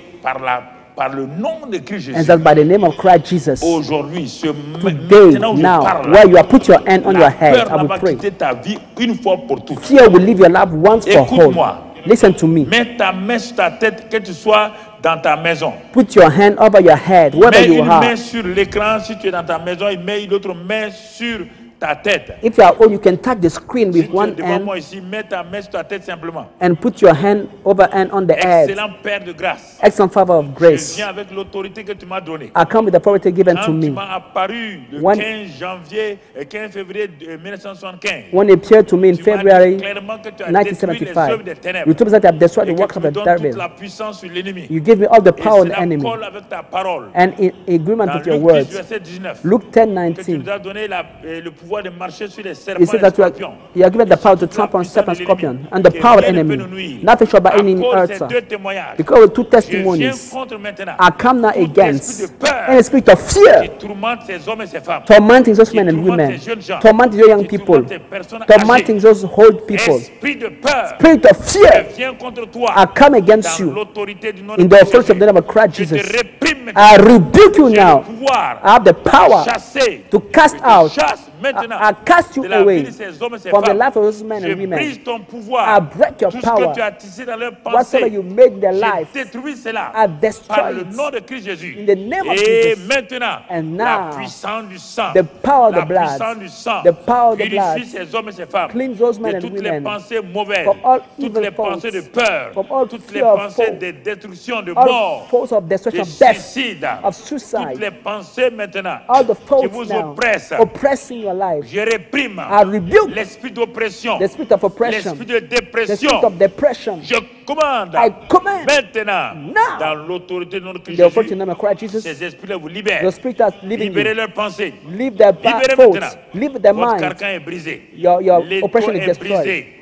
S1: par le nom de Christ
S2: and
S1: Jésus,
S2: that by the name of Christ Jesus,
S1: aujourd'hui,
S2: today,
S1: maintenant où je
S2: now,
S1: parle,
S2: where you are, put your hand on your
S1: la
S2: head.
S1: peur
S2: I will
S1: va
S2: pray.
S1: quitter ta vie une fois pour toutes.
S2: Fear will leave your life once for all.
S1: Écoute-moi.
S2: Listen to me.
S1: Mets ta main sur ta tête, que tu sois dans ta maison.
S2: Put your hand over your head, wherever
S1: Mets
S2: you
S1: une main
S2: are.
S1: sur l'écran si tu es dans ta maison et mets une autre main sur ta tête.
S2: If you are old, you can touch the screen
S1: Si
S2: with
S1: tu es
S2: one
S1: devant
S2: hand
S1: moi ici, mets ta main sur ta tête simplement.
S2: and put your hand over hand on the head.
S1: Excellent Père de grâce.
S2: Excellent Father of
S1: Je
S2: grace.
S1: viens avec l'autorité que tu m'as donnée.
S2: I come with the authority given to
S1: Quand tu
S2: me.
S1: m'as apparu le
S2: When-
S1: 15 janvier et 15 février 1975,
S2: When it appeared to me in
S1: tu m'as dit
S2: February
S1: clairement que tu as détruit les œuvres
S2: 1975,
S1: des ténèbres
S2: you told me that I have destroyed
S1: et
S2: the
S1: que
S2: work
S1: tu
S2: of
S1: me
S2: the
S1: donnes toute
S2: devil.
S1: la puissance sur l'ennemi.
S2: You give me all the
S1: Et
S2: power of the
S1: cela
S2: enemy.
S1: colle avec ta parole.
S2: And in agreement
S1: Dans
S2: with your
S1: Luc 10,
S2: words,
S1: verset 19,
S2: Luke
S1: que tu
S2: 10:19,
S1: nous as donné le pouvoir de marcher sur les
S2: it
S1: serpents
S2: says
S1: et les
S2: that
S1: scorpions.
S2: you are given the power to
S1: Toute la
S2: trample on
S1: puissance
S2: serpent and
S1: de
S2: scorpion
S1: l'ennemi.
S2: and the
S1: Et
S2: power of the
S1: rien ne peut
S2: enemy.
S1: nous nuire.
S2: Nothing shall by
S1: À
S2: any
S1: cause de
S2: hurt.
S1: ces deux témoignages,
S2: Because of two
S1: je viens
S2: testimonies,
S1: contre maintenant
S2: I come now
S1: tout
S2: against
S1: esprit de peur
S2: any spirit of fear,
S1: qui tourmente ces hommes et ces femmes,
S2: tormenting those
S1: qui
S2: men and
S1: tourmente
S2: women,
S1: ces jeunes gens,
S2: tormenting those young
S1: qui
S2: people,
S1: tourmente ces personnes
S2: tormenting
S1: âgées.
S2: those old people.
S1: Esprit de peur,
S2: Spirit of fear,
S1: je viens contre toi.
S2: I come against
S1: Dans
S2: you
S1: l'autorité du nom
S2: in
S1: de
S2: the
S1: Christ
S2: authority of the name of Christ
S1: je te
S2: Jesus.
S1: réprime maintenant.
S2: I rebuke you
S1: J'ai
S2: now.
S1: le pouvoir
S2: I have the power
S1: chasser,
S2: to cast
S1: je te
S2: out.
S1: chasse maintenant
S2: I cast you
S1: de la vie
S2: away
S1: de ces hommes et ces
S2: from the
S1: femmes.
S2: life of those men
S1: Je
S2: and women.
S1: brise ton pouvoir.
S2: I break your
S1: Tout ce
S2: power.
S1: que tu as tissé dans leur
S2: Whatsoever
S1: pensée,
S2: you made in their life,
S1: je détruis cela
S2: I
S1: par
S2: destroy
S1: le
S2: it.
S1: nom de Christ Jésus.
S2: In the name of
S1: Et
S2: Jesus.
S1: maintenant,
S2: And
S1: la
S2: now,
S1: puissance du sang,
S2: the power of
S1: la
S2: the blood,
S1: puissance du sang,
S2: the power of the
S1: purifie
S2: blood,
S1: ces hommes et ces femmes
S2: cleanse those men
S1: de
S2: and
S1: toutes les
S2: women
S1: pensées mauvaises,
S2: from all
S1: toutes
S2: evil
S1: les pensées de
S2: thoughts,
S1: peur,
S2: from all
S1: toutes les
S2: fear of
S1: pensées
S2: fault,
S1: de destruction, de
S2: all
S1: mort,
S2: force of
S1: de
S2: destruction, of death,
S1: suicide,
S2: of
S1: toutes
S2: suicide,
S1: les pensées maintenant
S2: all the
S1: qui
S2: thoughts
S1: vous
S2: now
S1: oppressent.
S2: oppressing your life.
S1: Je réprime
S2: I rebuke
S1: l'esprit d'oppression,
S2: the spirit of oppression,
S1: l'esprit de
S2: the spirit
S1: dépression.
S2: of depression.
S1: Je commande
S2: I command
S1: maintenant,
S2: now,
S1: dans l'autorité de notre
S2: in the authority
S1: Jésus,
S2: in the name of Christ Jesus,
S1: ces esprits-là vous libèrent.
S2: the spirit that's living
S1: Libérez
S2: you.
S1: leurs pensées.
S2: Leave their bad
S1: Libérez
S2: thoughts,
S1: maintenant.
S2: leave their
S1: Votre
S2: mind.
S1: carcan est brisé.
S2: Your
S1: L'étau
S2: oppression is
S1: est
S2: destroyed.
S1: brisé.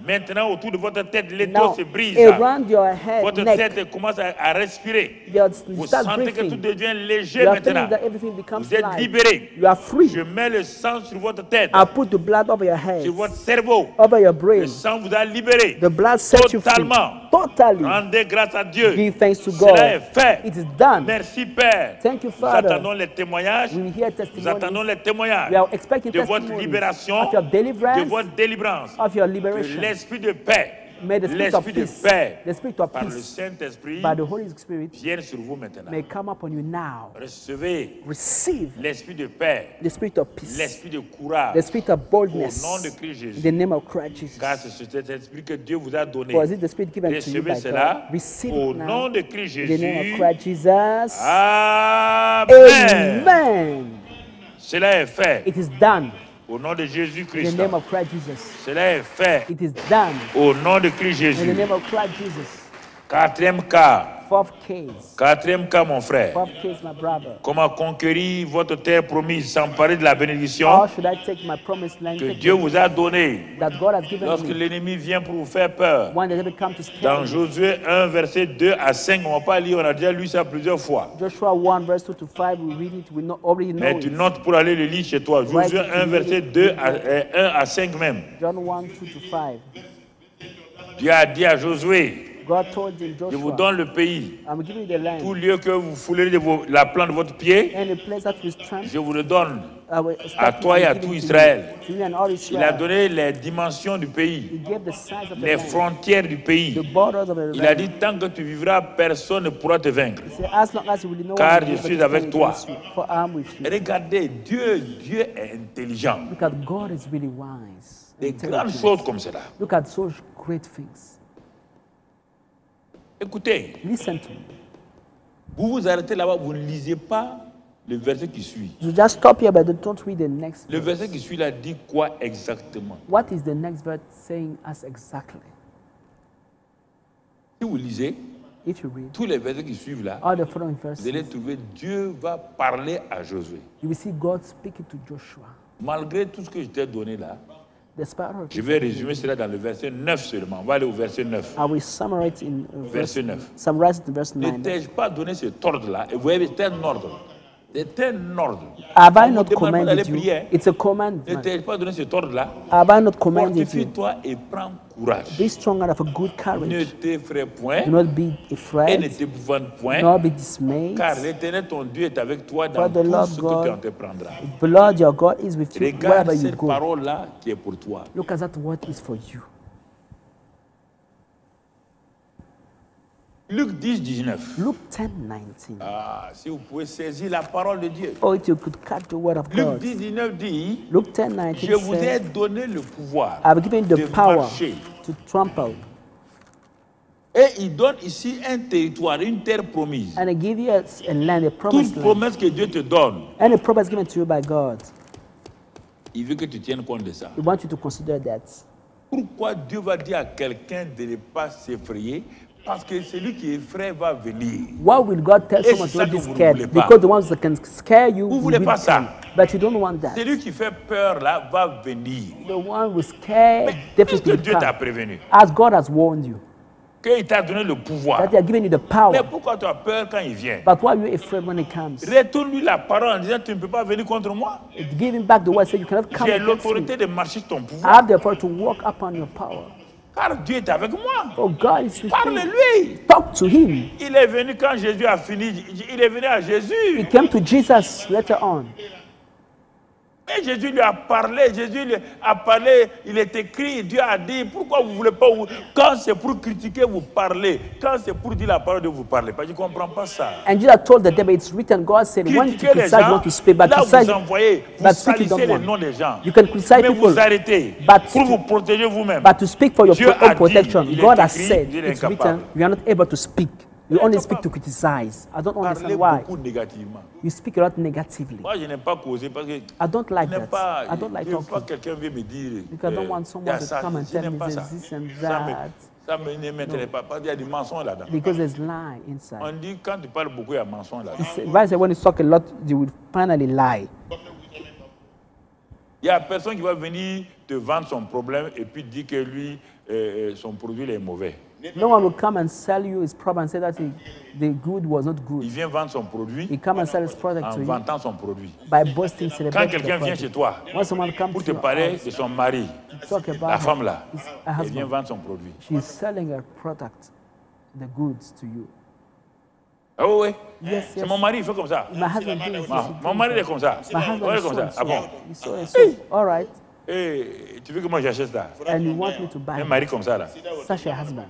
S1: Maintenant, autour de votre tête, l'étau
S2: Now,
S1: se brise.
S2: around your head,
S1: Votre
S2: neck,
S1: tête commence à respirer.
S2: you
S1: Vous
S2: start
S1: sentez que tout
S2: breathing.
S1: devient léger
S2: You are
S1: maintenant.
S2: feeling that everything becomes
S1: Vous êtes
S2: light.
S1: libéré.
S2: You are free.
S1: Je mets le sang sur votre tête,
S2: I put the blood over your head,
S1: sur votre cerveau.
S2: over your
S1: Le
S2: brain.
S1: sang vous a libéré
S2: The blood sets you free.
S1: totalement.
S2: totally.
S1: Rendez grâce à Dieu.
S2: Give thanks to
S1: Cela est
S2: God.
S1: fait.
S2: It is done.
S1: Merci Père.
S2: Thank you,
S1: Nous
S2: Father.
S1: attendons les témoignages.
S2: We hear
S1: Nous attendons
S2: testimonies.
S1: les témoignages
S2: We are expecting
S1: de votre
S2: testimonies
S1: libération,
S2: of your
S1: de
S2: deliverance,
S1: votre délivrance,
S2: of your
S1: de
S2: liberation.
S1: l'esprit de paix,
S2: May the spirit of
S1: l'esprit de
S2: peace,
S1: paix
S2: the spirit of
S1: par le
S2: peace,
S1: Saint-Esprit
S2: by the Holy Spirit,
S1: vienne sur vous maintenant.
S2: may come upon you now.
S1: Recevez
S2: Receive
S1: l'esprit de paix,
S2: the spirit of peace,
S1: l'esprit de courage,
S2: the spirit of boldness,
S1: au nom de Christ Jésus.
S2: in the name of Christ Jesus.
S1: Car c'est cet esprit que Dieu vous a donné.
S2: For is it the spirit given to you
S1: Recevez
S2: by
S1: cela
S2: God? Receive
S1: au
S2: it now
S1: nom de Christ
S2: in the name of
S1: Jésus.
S2: Christ Jesus.
S1: Amen.
S2: Amen.
S1: Cela est fait
S2: It is done
S1: au nom de
S2: in
S1: Jésus-Christ.
S2: the name of Christ Jesus.
S1: Cela est fait
S2: It is done
S1: au nom de Christ
S2: in the
S1: Jésus.
S2: name of Christ Jesus.
S1: Quatrième cas.
S2: Fourth case.
S1: Quatrième cas, mon frère.
S2: Fourth case, my brother.
S1: Comment conquérir votre terre promise, s'emparer de la bénédiction
S2: How should I take my promised land
S1: que Dieu vous a donnée
S2: that God has given
S1: lorsque
S2: me?
S1: l'ennemi vient pour vous faire peur?
S2: When the devil comes to
S1: Dans
S2: scare me.
S1: Josué 1, verset 2 à 5, on ne va pas lire, on a déjà lu ça plusieurs fois.
S2: Joshua 1, verse 2 to 5, we read it, we already know
S1: Mais tu
S2: it.
S1: notes pour aller le lire chez toi. Josué 1, verset 2 à 1 à 5 même.
S2: John 1, 2 to 5.
S1: Dieu a dit à Josué,
S2: God told him,
S1: je vous
S2: Joshua,
S1: donne le pays.
S2: I'm giving you the land.
S1: Tout lieu que vous foulerez de la plante de votre pied,
S2: And the place that you tramp,
S1: je vous le donne.
S2: I will
S1: à
S2: stop
S1: toi et à
S2: giving
S1: tout
S2: it to
S1: Israël.
S2: you. To you and all
S1: Il a
S2: Israel.
S1: donné les dimensions du
S2: He
S1: pays,
S2: gave the size of the
S1: les
S2: land,
S1: frontières du pays.
S2: the borders of the
S1: Il a
S2: land.
S1: dit, tant que tu vivras, personne ne pourra te vaincre.
S2: He said, as long as you will know
S1: Car
S2: what
S1: je
S2: to do,
S1: suis
S2: but
S1: avec
S2: stand
S1: toi.
S2: against you, for I am with you.
S1: Regardez, Dieu est intelligent.
S2: Look at God is really wise.
S1: Des grandes
S2: intelligent.
S1: choses comme cela.
S2: Look at such great things.
S1: Écoutez,
S2: Listen to me.
S1: vous vous arrêtez là-bas, vous ne lisez pas le verset qui suit.
S2: You just stop here, but don't read the next
S1: Le
S2: verse.
S1: verset qui suit là dit quoi exactement?
S2: What is the next verse saying us exactly?
S1: Si vous lisez
S2: If you read
S1: tous les versets qui suivent là,
S2: all the following
S1: vous
S2: verses,
S1: allez trouver Dieu va parler à Josué.
S2: you will see God speaking to Joshua.
S1: Malgré tout ce que je t'ai donné là,
S2: Despite all
S1: je vais résumer cela dans le verset 9 seulement. On va aller au verset 9.
S2: I will summarize in
S1: Verset 9.
S2: summarize it in verse
S1: Ne
S2: 9.
S1: t'ai-je pas donné cet ordre-là? Et vous voyez, c'est un ordre. C'est un ordre.
S2: Have I
S1: On
S2: not
S1: vous demande pas d'aller
S2: commanded you?
S1: prier.
S2: It's a
S1: Ne
S2: commandment.
S1: t'ai-je pas donné cet ordre-là?
S2: Have I not commanded you?
S1: Fortifie-toi et prends courage.
S2: Be strong and have a good
S1: Ne
S2: courage.
S1: t'effraie point
S2: Do not be
S1: et ne
S2: afraid.
S1: t'épouvante
S2: Do
S1: point,
S2: not be dismayed.
S1: car l'Éternel ton Dieu est avec toi dans
S2: For the
S1: tout
S2: Lord
S1: ce que
S2: God-
S1: tu entreprendras.
S2: The Lord your God is with you
S1: Regarde
S2: wherever you
S1: cette
S2: go.
S1: parole-là qui est pour toi.
S2: Look at that word is for you.
S1: Luc 10, 19.
S2: Luke 10, 19.
S1: Ah, si vous pouvez saisir la parole de Dieu.
S2: Oh, if you could catch the word of
S1: Luc
S2: God.
S1: 10, 19 dit,
S2: Luke 10, 19
S1: je vous ai
S2: says,
S1: donné le pouvoir
S2: I've given you
S1: de
S2: the power
S1: marcher.
S2: to trample.
S1: Et il donne ici un territoire, une terre promise.
S2: And I give you a land, a promised
S1: Toute
S2: land.
S1: promesse que Dieu te donne,
S2: And a promise given to you by God.
S1: il veut que tu tiennes compte de ça.
S2: We want you to consider that.
S1: Pourquoi Dieu va dire à quelqu'un de ne pas s'effrayer? Parce que celui qui effraie va venir.
S2: Why will God tell
S1: Et
S2: someone
S1: c'est
S2: to
S1: ça
S2: not
S1: que
S2: be
S1: vous ne
S2: scared?
S1: voulez pas.
S2: Because the ones that can scare you
S1: Vous
S2: will
S1: voulez
S2: be
S1: pas ça.
S2: come. But you don't want that.
S1: Celui qui fait peur là va venir.
S2: The one who is scared
S1: Puisque
S2: definitely will
S1: Dieu t'a
S2: come.
S1: prévenu,
S2: As God has warned you,
S1: qu'il t'a donné le pouvoir.
S2: that He has given you the power.
S1: Mais pourquoi tu as peur quand il vient?
S2: But why are you afraid when it comes?
S1: Retourne-lui la parole en disant tu ne peux pas venir contre moi.
S2: Give him back the word, say you cannot come
S1: J'ai
S2: against me.
S1: l'autorité de marcher sur ton
S2: I
S1: pouvoir.
S2: have the power to walk upon your power.
S1: Car Dieu est avec moi.
S2: Oh, God is with me.
S1: Parle-lui.
S2: Talk to Him.
S1: Il est venu quand Jésus a fini. Il est venu à
S2: He
S1: Jésus.
S2: came to Jesus later on.
S1: Et Jésus lui a parlé. Jésus lui a parlé. Il est écrit. Dieu a dit. Pourquoi vous ne voulez pas. Quand c'est pour critiquer, vous parlez. Quand c'est pour dire la parole de vous parler. Parce que je ne comprends pas ça.
S2: And Jesus told the devil, it's written, God said, when you
S1: Critiquer les
S2: criticize, you
S1: gens.
S2: want to speak, but
S1: Là,
S2: criticize,
S1: vous envoyez. Vous
S2: but speak, you
S1: salissez
S2: don't
S1: les
S2: want.
S1: noms des gens.
S2: You can criticize
S1: Mais
S2: people,
S1: vous arrêtez.
S2: but
S1: Pour vous protéger vous-même.
S2: but to speak for your
S1: Dieu a
S2: own
S1: dit,
S2: protection,
S1: il est
S2: God has
S1: écrit,
S2: said,
S1: il est
S2: it's
S1: incapable.
S2: written, you are not able to speak. You only
S1: incapable.
S2: speak to criticize. I don't
S1: Parlez
S2: understand why.
S1: beaucoup négativement.
S2: You speak a lot negatively.
S1: Moi, je n'aime pas causer parce que
S2: I don't like
S1: je n'aime
S2: that.
S1: pas.
S2: I don't like
S1: Je ne veux pas
S2: talking.
S1: que quelqu'un vienne me dire.
S2: Because I don't want
S1: il y a
S2: someone to
S1: ça.
S2: come and
S1: Je
S2: tell
S1: n'aime
S2: me
S1: pas ça.
S2: there's this and
S1: Ça
S2: that.
S1: ne m'intéresse pas. Parce qu'il y a du mensonge là-dedans.
S2: Because there's lie inside.
S1: On dit quand tu parles beaucoup, il y a mensonge là-dedans.
S2: Why say when you talk a lot, you will finally lie.
S1: Il n'y a personne qui va venir te vendre son problème et puis dire que lui, son produit est mauvais.
S2: No one will come and sell you his problem and say that the good was not
S1: Il
S2: good.
S1: vient vendre son produit
S2: He come and sell his product
S1: en
S2: to you
S1: vantant son produit.
S2: by boasting,
S1: Quand
S2: celebrating
S1: quelqu'un
S2: the
S1: vient chez
S2: product.
S1: toi
S2: When someone comes
S1: pour
S2: to
S1: te
S2: your
S1: parler
S2: house,
S1: de son mari,
S2: talk about
S1: la femme là,
S2: her
S1: elle vient
S2: husband,
S1: vendre son produit.
S2: she's selling her product. the goods to you.
S1: Ah oui,
S2: Yes,
S1: c'est
S2: yes.
S1: mon mari, il fait comme ça.
S2: My husband does this.
S1: Mon mari est comme ça.
S2: My husband
S1: Ouais,
S2: is
S1: comme
S2: so
S1: ça.
S2: and
S1: Ah bon?
S2: so. He's so and so. All right.
S1: Et tu veux que moi j'achète ça?
S2: And you want me to buy
S1: Un mari comme ça là.
S2: such a husband.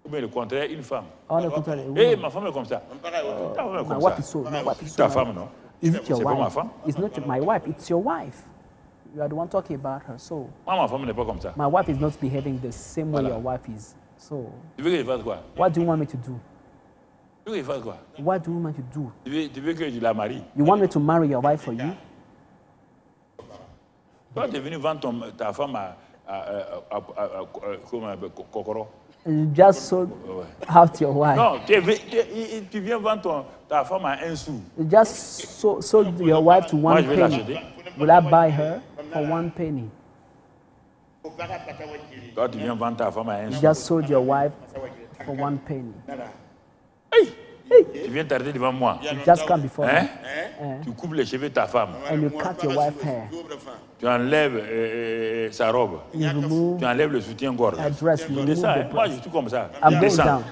S1: Ou bien le contraire, une femme.
S2: On the contrary, a
S1: Eh,
S2: woman.
S1: ma femme est comme ça. Ta femme est
S2: My
S1: comme
S2: wife
S1: ça.
S2: is so. My wife is so.
S1: Ta femme, non?
S2: Is it your
S1: C'est pas ma
S2: wife?
S1: femme.
S2: It's not my wife. It's your wife. You are the one talking about her. So
S1: Moi, ma femme n'est pas comme ça.
S2: my wife is not behaving the same way
S1: Voilà.
S2: your wife is. So
S1: Tu veux que je fasse quoi?
S2: what do you want me to do?
S1: Tu veux que je fasse quoi?
S2: What do you want me to do?
S1: Tu veux que je la marie?
S2: You want me to marry your wife for you?
S1: Toi, tu es venu vendre ta femme comment on appelle, Kokoro.
S2: You just sold out your wife.
S1: Non, tu viens vendre ta femme à un sou.
S2: You just sold your wife to
S1: Moi,
S2: one
S1: je vais
S2: penny.
S1: l'acheter.
S2: Will I buy her for 1 penny?
S1: Toi, tu viens vendre ta femme à un
S2: You
S1: sou.
S2: just sold your wife for 1 penny.
S1: Tu viens t'arrêter devant moi.
S2: You just come before
S1: Hein?
S2: me
S1: Tu coupes les cheveux de ta femme.
S2: and you cut your wife's hair.
S1: Tu enlèves sa robe.
S2: You remove
S1: Tu enlèves le soutien-gorge.
S2: a dress, you
S1: C'est
S2: remove
S1: ça, hein.
S2: the
S1: Moi,
S2: dress.
S1: je suis comme ça.
S2: I'm
S1: Je
S2: going
S1: descends.
S2: down.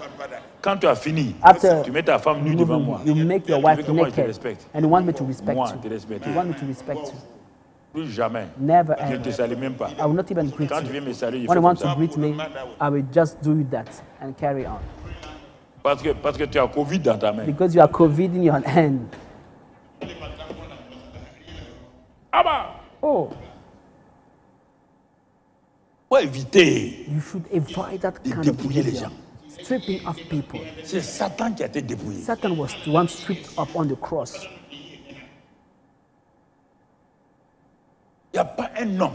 S1: Quand tu as fini,
S2: After
S1: tu mets ta femme nue devant moi.
S2: you make your
S1: Tu veux
S2: wife
S1: que moi, je te
S2: naked
S1: respecte.
S2: and you want me to respect
S1: Moi,
S2: you.
S1: te respecte.
S2: You want me to respect you.
S1: Plus jamais.
S2: Never
S1: Je ne te
S2: ever.
S1: salue même pas.
S2: I will not even greet
S1: Quand tu
S2: you.
S1: viens me saluer, je
S2: When
S1: fais
S2: you want
S1: comme ça.
S2: to greet me, I will just do that and carry on.
S1: Parce que tu as Covid dans ta main.
S2: Because you are COVID in your hand.
S1: Ah bah!
S2: Oh,
S1: Faut éviter.
S2: you should avoid that
S1: De
S2: kind of
S1: dépouiller les
S2: behavior.
S1: gens.
S2: Stripping of people.
S1: C'est Satan qui a été dépouillé.
S2: Satan was the one stripped up on the cross.
S1: Il n'y a pas un homme.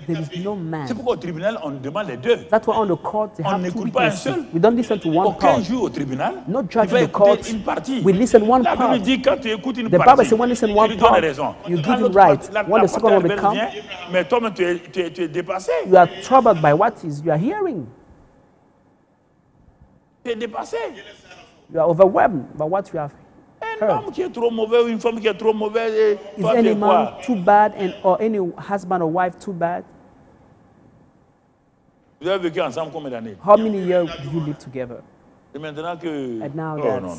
S2: There is no man.
S1: C'est pourquoi au tribunal, on demande les deux.
S2: That's why on the court they
S1: On
S2: have two
S1: n'écoute pas un
S2: witnesses.
S1: seul.
S2: We don't listen to one
S1: Aucun
S2: part.
S1: jour au tribunal,
S2: No
S1: il
S2: judge
S1: va
S2: in the court.
S1: écouter une partie.
S2: We listen one
S1: La
S2: part.
S1: Bible dit quand tu écoutes une
S2: The
S1: partie,
S2: Bible says when you listen
S1: tu
S2: one
S1: lui donnes
S2: part,
S1: raison.
S2: you
S1: Quand
S2: give it
S1: l'autre
S2: right.
S1: partie- la
S2: When the
S1: partie
S2: second one will
S1: adverse
S2: come,
S1: vient, mais toi-même tu es dépassé.
S2: you are troubled by what is you are hearing.
S1: Tu es dépassé.
S2: You are overwhelmed by what you have
S1: Un
S2: heard.
S1: homme qui est trop mauvais ou une femme qui est trop mauvaise, et
S2: Is
S1: toi tu
S2: any
S1: es
S2: man
S1: quoi?
S2: too bad or any husband or wife too bad?
S1: Vous avez vécu ensemble combien d'années?
S2: How many years did you live together?
S1: Et maintenant que...
S2: And now
S1: Oh,
S2: that
S1: non, non.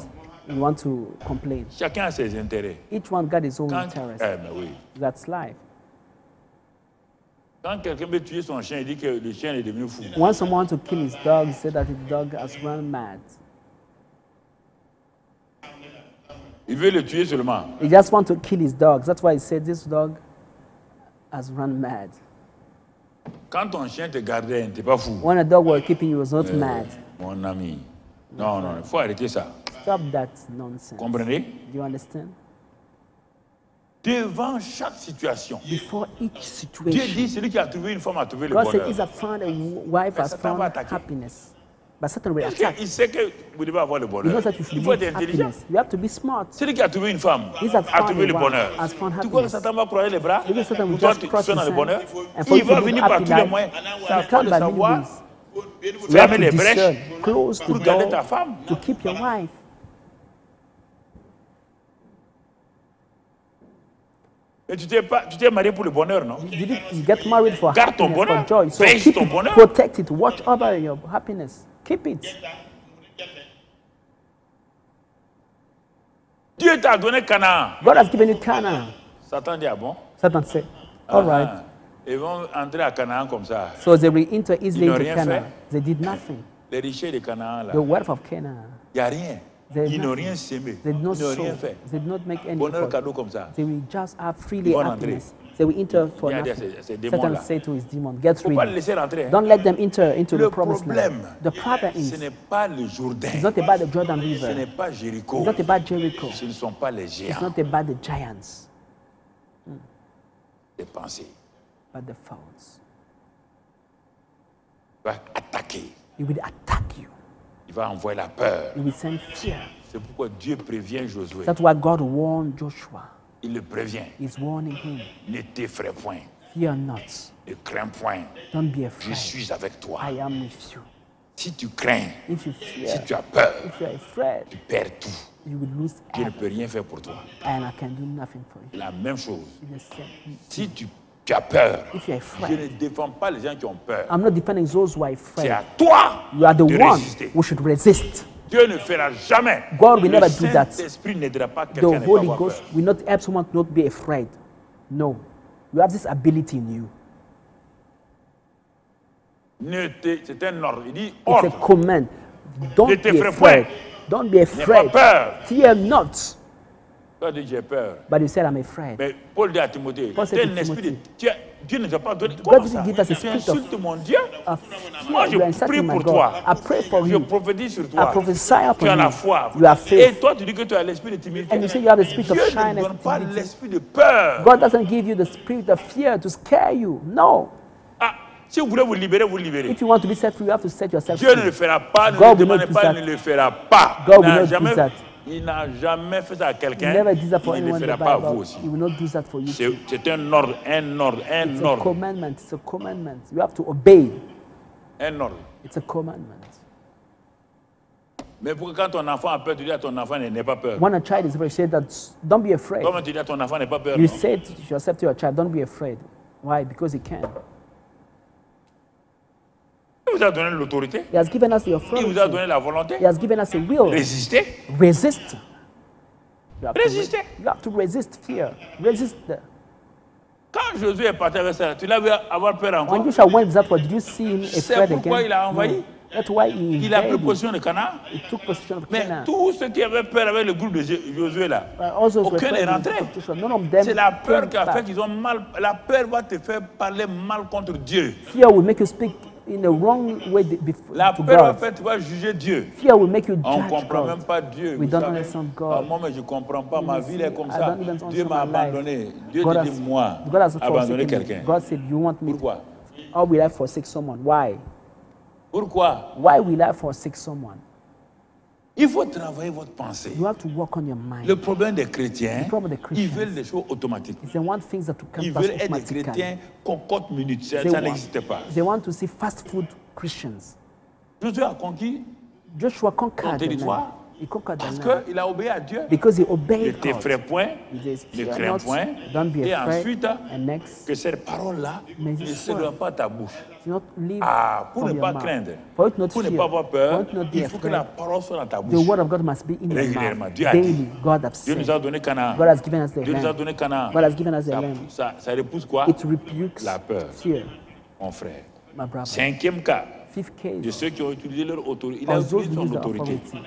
S2: you want to complain.
S1: Chacun a ses intérêts.
S2: Each one got his own
S1: Quand,
S2: interest.
S1: mais oui.
S2: That's life.
S1: Quand quelqu'un veut tuer son chien, il dit que le chien est devenu fou.
S2: When someone wants to kill his dog, he said that his dog has run mad.
S1: Il veut le tuer seulement.
S2: He just wants to kill his dog. That's why he said this dog has run mad.
S1: Quand ton chien te gardait, tu n'es pas fou.
S2: When a dog was keeping you, he was not mad.
S1: Mon ami. Non, non, il faut arrêter ça.
S2: Stop that nonsense.
S1: Comprenez?
S2: Do you understand?
S1: Devant chaque situation.
S2: Before each
S1: Dieu
S2: situation,
S1: dit, celui qui a trouvé une femme a trouvé le
S2: God said,
S1: bonheur.
S2: "Is that found a wife has
S1: Satan
S2: found
S1: va attaquer.
S2: happiness." But Satan will
S1: Parce
S2: attack.
S1: qu'il sait que vous devez avoir le
S2: He
S1: bonheur.
S2: knows that you should
S1: Il faut être
S2: live
S1: intelligent.
S2: happiness. You have to be smart.
S1: Celui qui a trouvé une femme
S2: He that
S1: a
S2: found
S1: trouvé
S2: a
S1: le
S2: wife
S1: bonheur.
S2: has found
S1: Tu crois que
S2: happiness.
S1: Satan va croiser les bras?
S2: Maybe Satan will
S1: Pour toi,
S2: just
S1: tu
S2: cross
S1: sois
S2: his
S1: dans le
S2: hand,
S1: bonheur.
S2: and for
S1: Il
S2: you
S1: va
S2: to live
S1: venir par
S2: happy
S1: tous les
S2: life,
S1: moyens. C'est à
S2: he
S1: toi
S2: comes
S1: de
S2: by many
S1: savoir
S2: ways. You have
S1: fermer
S2: to
S1: les brèches
S2: discern, close the
S1: pour garder
S2: door
S1: ta femme.
S2: to keep your wife.
S1: Mais tu t'es marié pour le bonheur, non?
S2: You get married for
S1: Garde ton
S2: happiness, for
S1: bonheur.
S2: joy. So
S1: Veille
S2: keep
S1: ton
S2: it,
S1: bonheur.
S2: protect it, watch over your happiness. Keep it.
S1: Dieu t'a donné Canaan.
S2: God has given you Canaan.
S1: Satan dit, ah bon?
S2: Satan said, all right.
S1: Ah, ils vont entrer à Canaan comme ça.
S2: So they will enter easily
S1: Ils n'ont
S2: into
S1: rien
S2: Canaan.
S1: fait.
S2: They did nothing.
S1: Les richesses de Canaan, là,
S2: The wealth of Canaan.
S1: il n'y a rien.
S2: There's
S1: Ils n'ont
S2: nothing.
S1: rien sémé.
S2: They
S1: Ils
S2: did not
S1: n'ont
S2: sow.
S1: rien fait.
S2: They did not make any
S1: Bonheur
S2: effort.
S1: cadeau comme ça.
S2: They will just have freely
S1: Ils vont
S2: happiness. They will enter for
S1: Il y a
S2: nothing.
S1: ces
S2: Satan
S1: démons-là.
S2: said to his demon, get
S1: Il ne faut pas les
S2: rid.
S1: laisser rentrer. Hein.
S2: Don't let them enter into
S1: Le
S2: the promised land.
S1: problème,
S2: The problem
S1: ce
S2: is,
S1: n'est pas le Jourdain.
S2: it's not about the Jordan
S1: Ce
S2: River.
S1: n'est pas Jéricho.
S2: It's not about Jericho.
S1: Ce ne sont pas les
S2: It's
S1: géants.
S2: not about the giants,
S1: Les pensées.
S2: but the faults.
S1: Il va attaquer.
S2: He will attack you.
S1: Il va envoyer la peur.
S2: He will send fear.
S1: C'est pourquoi Dieu prévient Josué.
S2: That's why God warned Joshua.
S1: Il le prévient.
S2: He's warning him.
S1: Ne t'effraie point.
S2: Fear not.
S1: Ne crains point.
S2: Don't be
S1: Je
S2: afraid.
S1: suis avec toi.
S2: I am with you.
S1: Si tu crains,
S2: If you fear,
S1: si tu as peur,
S2: if you are afraid,
S1: tu perds tout.
S2: you will lose
S1: Dieu ne
S2: everything.
S1: peut rien faire pour toi.
S2: And I can do nothing for you.
S1: La même chose.
S2: It's the same.
S1: Si tu Tu as peur.
S2: if you're
S1: Je
S2: afraid,
S1: ne défends pas les gens qui ont peur.
S2: I'm not defending those who are
S1: C'est
S2: afraid.
S1: à toi
S2: You are the
S1: de
S2: one
S1: résister.
S2: who should resist.
S1: Dieu ne fera jamais.
S2: God will
S1: Le
S2: never do that.
S1: Saint-Esprit n'aidera pas
S2: The
S1: quelqu'un à ne pas
S2: Holy
S1: avoir
S2: Ghost
S1: peur.
S2: will not help someone to not be afraid. No. You have this ability in you.
S1: C'est un ordre. Il dit
S2: It's a
S1: ordre.
S2: command. Don't
S1: Ne
S2: be
S1: t'effraie
S2: afraid.
S1: point.
S2: Don't be
S1: N'aie
S2: afraid.
S1: pas peur.
S2: Fear not.
S1: Toi, tu dis j'ai peur.
S2: But you said, I'm afraid.
S1: Mais Paul dit à Timothée,
S2: Paul
S1: tu
S2: said
S1: es
S2: to
S1: un esprit de...
S2: Timothy,
S1: Dieu ne t'a pas donné...
S2: God
S1: Comment
S2: didn't
S1: ça?
S2: give us a
S1: Tu
S2: spirit of-
S1: insultes mon Dieu. Moi,
S2: You are
S1: je prie
S2: insulting my
S1: pour
S2: God.
S1: toi.
S2: I pray for
S1: Je
S2: you.
S1: prophétise sur
S2: I
S1: toi.
S2: prophesy
S1: Tu as
S2: upon
S1: la
S2: you.
S1: foi.
S2: You have
S1: Et
S2: faith.
S1: toi, tu dis que tu as l'esprit de timidité.
S2: And you say you have the spirit of
S1: Dieu ne
S2: shyness
S1: donne
S2: and
S1: pas
S2: timidity.
S1: l'esprit de peur.
S2: God doesn't give you the spirit of fear to scare you. No.
S1: Ah, si vous voulez vous libérer, vous libérez.
S2: If you want to be set free, you have to set yourself
S1: Dieu ne le
S2: free.
S1: fera pas, ne
S2: God
S1: le
S2: will
S1: demandez
S2: not do
S1: pas,
S2: that.
S1: il ne le fera pas.
S2: God will not do that.
S1: Il n'a jamais fait ça à
S2: He
S1: quelqu'un.
S2: never did that for
S1: Il ne le
S2: anyone in
S1: fera
S2: the
S1: pas à vous
S2: Bible.
S1: aussi.
S2: He will not do that for you.
S1: C'est un ordre, un ordre, un
S2: It's a
S1: ordre,
S2: commandment. It's a commandment. You have to obey.
S1: un ordre.
S2: It's a commandment.
S1: Mais pour quand ton enfant a peur, tu dis à ton enfant n'aie pas peur.
S2: When a child is afraid, say that don't be afraid.
S1: Comment tu dis à ton enfant n'aie pas peur?
S2: You
S1: Non?
S2: say to yourself, to your child, don't be afraid. Why? Because he can.
S1: Il vous a donné l'autorité.
S2: He has given us the
S1: Il vous a
S2: authority.
S1: donné la volonté.
S2: He has given us a will.
S1: Résister.
S2: Resist. You have to
S1: Résister.
S2: You have to resist fear. Resist.
S1: Quand Josué est parti avec ça, tu l'as vu avoir peur encore.
S2: When Joshua went that way, did you see him
S1: C'est
S2: afraid
S1: pourquoi
S2: again?
S1: il a envahi.
S2: No. That's why he
S1: Il a pris
S2: invaded.
S1: possession de Canaan.
S2: He took possession of
S1: Mais
S2: Canaan.
S1: tous ceux qui avaient peur avec le groupe de Josué là,
S2: Also
S1: aucun n'est rentré.
S2: None of them
S1: C'est la peur
S2: came
S1: qui a fait
S2: back.
S1: qu'ils ont mal. La peur va te faire parler mal contre Dieu.
S2: Fear will make you speak in the wrong way
S1: La
S2: to
S1: peur va
S2: God.
S1: faire tu vas juger Dieu.
S2: Fear will make you
S1: On ne
S2: judge
S1: comprend
S2: God.
S1: même pas Dieu.
S2: We
S1: vous
S2: don't
S1: savez.
S2: understand God.
S1: Ah, moi, mais je ne comprends pas. Ma vie est comme
S2: I
S1: ça.
S2: don't even
S1: Dieu
S2: understand
S1: m'a
S2: my life.
S1: abandonné. Dieu
S2: God
S1: dit moi,
S2: God has
S1: abandonner
S2: forsaken me.
S1: quelqu'un.
S2: God said, you want me
S1: Pourquoi?
S2: How will I forsake someone? Why?
S1: Pourquoi?
S2: Why will I forsake someone?
S1: Il faut travailler votre pensée.
S2: You have to work on your mind.
S1: Le problème des chrétiens,
S2: The problem with the
S1: ils
S2: Christians
S1: veulent des choses automatiques.
S2: They want things that will come
S1: Ils
S2: fast
S1: veulent être des
S2: automatically.
S1: chrétiens cocotte minute. Ça
S2: They want-
S1: n'existait pas.
S2: They want to see fast food Christians.
S1: Josué a conquis
S2: Joshua conquered the
S1: territoire
S2: land. He conquered
S1: parce
S2: the land
S1: qu'il a obéi à Dieu.
S2: because he
S1: Ne
S2: obeyed God.
S1: t'effraie point,
S2: He says,
S1: ne
S2: "Fear
S1: crains
S2: not,
S1: point.
S2: don't be
S1: Et
S2: afraid."
S1: ensuite,
S2: And next,
S1: que cette parole-là
S2: Mais
S1: ne
S2: this
S1: s'éloigne
S2: word-
S1: pas de ta bouche.
S2: do not leave
S1: Ah, pour
S2: from
S1: ne
S2: your
S1: pas
S2: mouth.
S1: craindre,
S2: For you to not
S1: pour ne
S2: fear,
S1: pas avoir
S2: for
S1: peur,
S2: you to not be
S1: il faut que la
S2: afraid.
S1: parole soit dans ta
S2: The
S1: bouche.
S2: word of God must be in your
S1: Régulièrement.
S2: mouth.
S1: Dieu a dit.
S2: Daily, God has
S1: Dieu nous
S2: said.
S1: a donné Canaan.
S2: God has given us the
S1: Dieu nous a
S2: land.
S1: donné Canaan.
S2: God has given us the
S1: Ça,
S2: land.
S1: ça repousse quoi?
S2: It rebukes
S1: La peur.
S2: fear,
S1: Mon frère.
S2: my brother.
S1: Cinquième cas
S2: Fifth
S1: de
S2: case,
S1: ceux qui ont utilisé leur autorité. Il a
S2: of those
S1: utilisé
S2: who use
S1: son
S2: the
S1: autorité.
S2: authority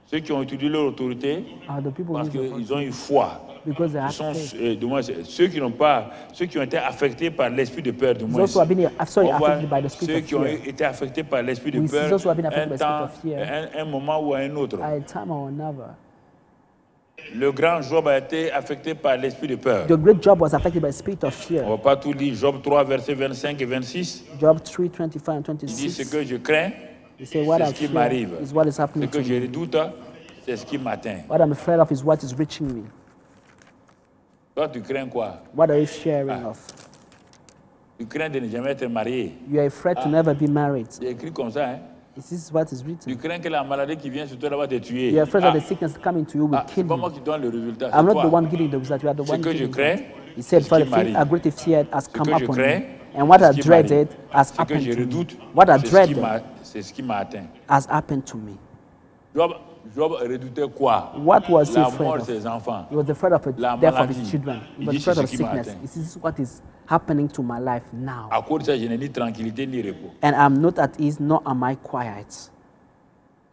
S1: Ceux qui ont utilisé leur autorité
S2: are the people
S1: parce
S2: who use the
S1: qu'ils ont
S2: authority
S1: eu foi.
S2: because they
S1: Ils
S2: have
S1: sont,
S2: faith.
S1: du moins, ceux qui n'ont pas, ceux qui ont été affectés par l'esprit de peur, du moins.
S2: Those who have been
S1: On voit
S2: affected by the spirit
S1: ceux
S2: of
S1: qui ont
S2: fear
S1: été affectés par l'esprit de
S2: We see
S1: peur,
S2: those who have been affected
S1: un
S2: by the spirit
S1: temps,
S2: of fear.
S1: un moment ou à un autre.
S2: at a time or another.
S1: Le grand Job a été affecté par l'esprit de peur.
S2: The great Job was affected by the spirit of
S1: On
S2: fear.
S1: ne va pas tout lire. Job 3, versets 25 et 26.
S2: Job 3, 25 and
S1: Il dit ce
S2: 26.
S1: que je crains,
S2: He said, what
S1: c'est
S2: I
S1: ce qui
S2: fear
S1: m'arrive.
S2: is what is
S1: Ce
S2: happening
S1: que
S2: to
S1: je
S2: me.
S1: redoute, c'est ce qui m'atteint.
S2: What I'm afraid of is what is reaching me.
S1: Toi, tu crains quoi?
S2: What are you fearing of?
S1: Tu crains de ne jamais être marié.
S2: You are afraid to never be married.
S1: C'est écrit comme ça. Hein?
S2: This is what is
S1: Tu
S2: written.
S1: crains que la maladie qui vient sur toi va te tuer.
S2: You are afraid
S1: Ah,
S2: that the sickness coming to you will
S1: ah, c'est
S2: kill
S1: pas moi
S2: you.
S1: qui donne le résultat.
S2: I'm
S1: c'est
S2: not the
S1: toi.
S2: one giving the result. You are the
S1: Ce
S2: one
S1: que je
S2: giving
S1: crains,
S2: it. He said,
S1: c'est
S2: for
S1: ce
S2: the
S1: qui
S2: thing,
S1: m'arrive.
S2: a great fear has come
S1: que je
S2: upon
S1: crains,
S2: me. And what
S1: c'est
S2: I
S1: ce qui m'arrive.
S2: dreaded has
S1: Ce que
S2: happened
S1: je
S2: to me.
S1: redoute,
S2: What I
S1: c'est ce qui
S2: dreaded
S1: c'est ce qui m'a atteint.
S2: has happened to me.
S1: Job redoutait quoi?
S2: What was he
S1: La
S2: afraid
S1: mort de
S2: of?
S1: ses enfants.
S2: He was afraid of the
S1: La
S2: death of
S1: maladie.
S2: his children. He
S1: Il
S2: was
S1: dit,
S2: afraid
S1: c'est
S2: of
S1: ce qui m'a
S2: sickness.
S1: atteint.
S2: This is what is happening to my life now.
S1: À cause de ça, je n'ai ni tranquillité ni repos.
S2: And I'm not at ease, nor am I quiet.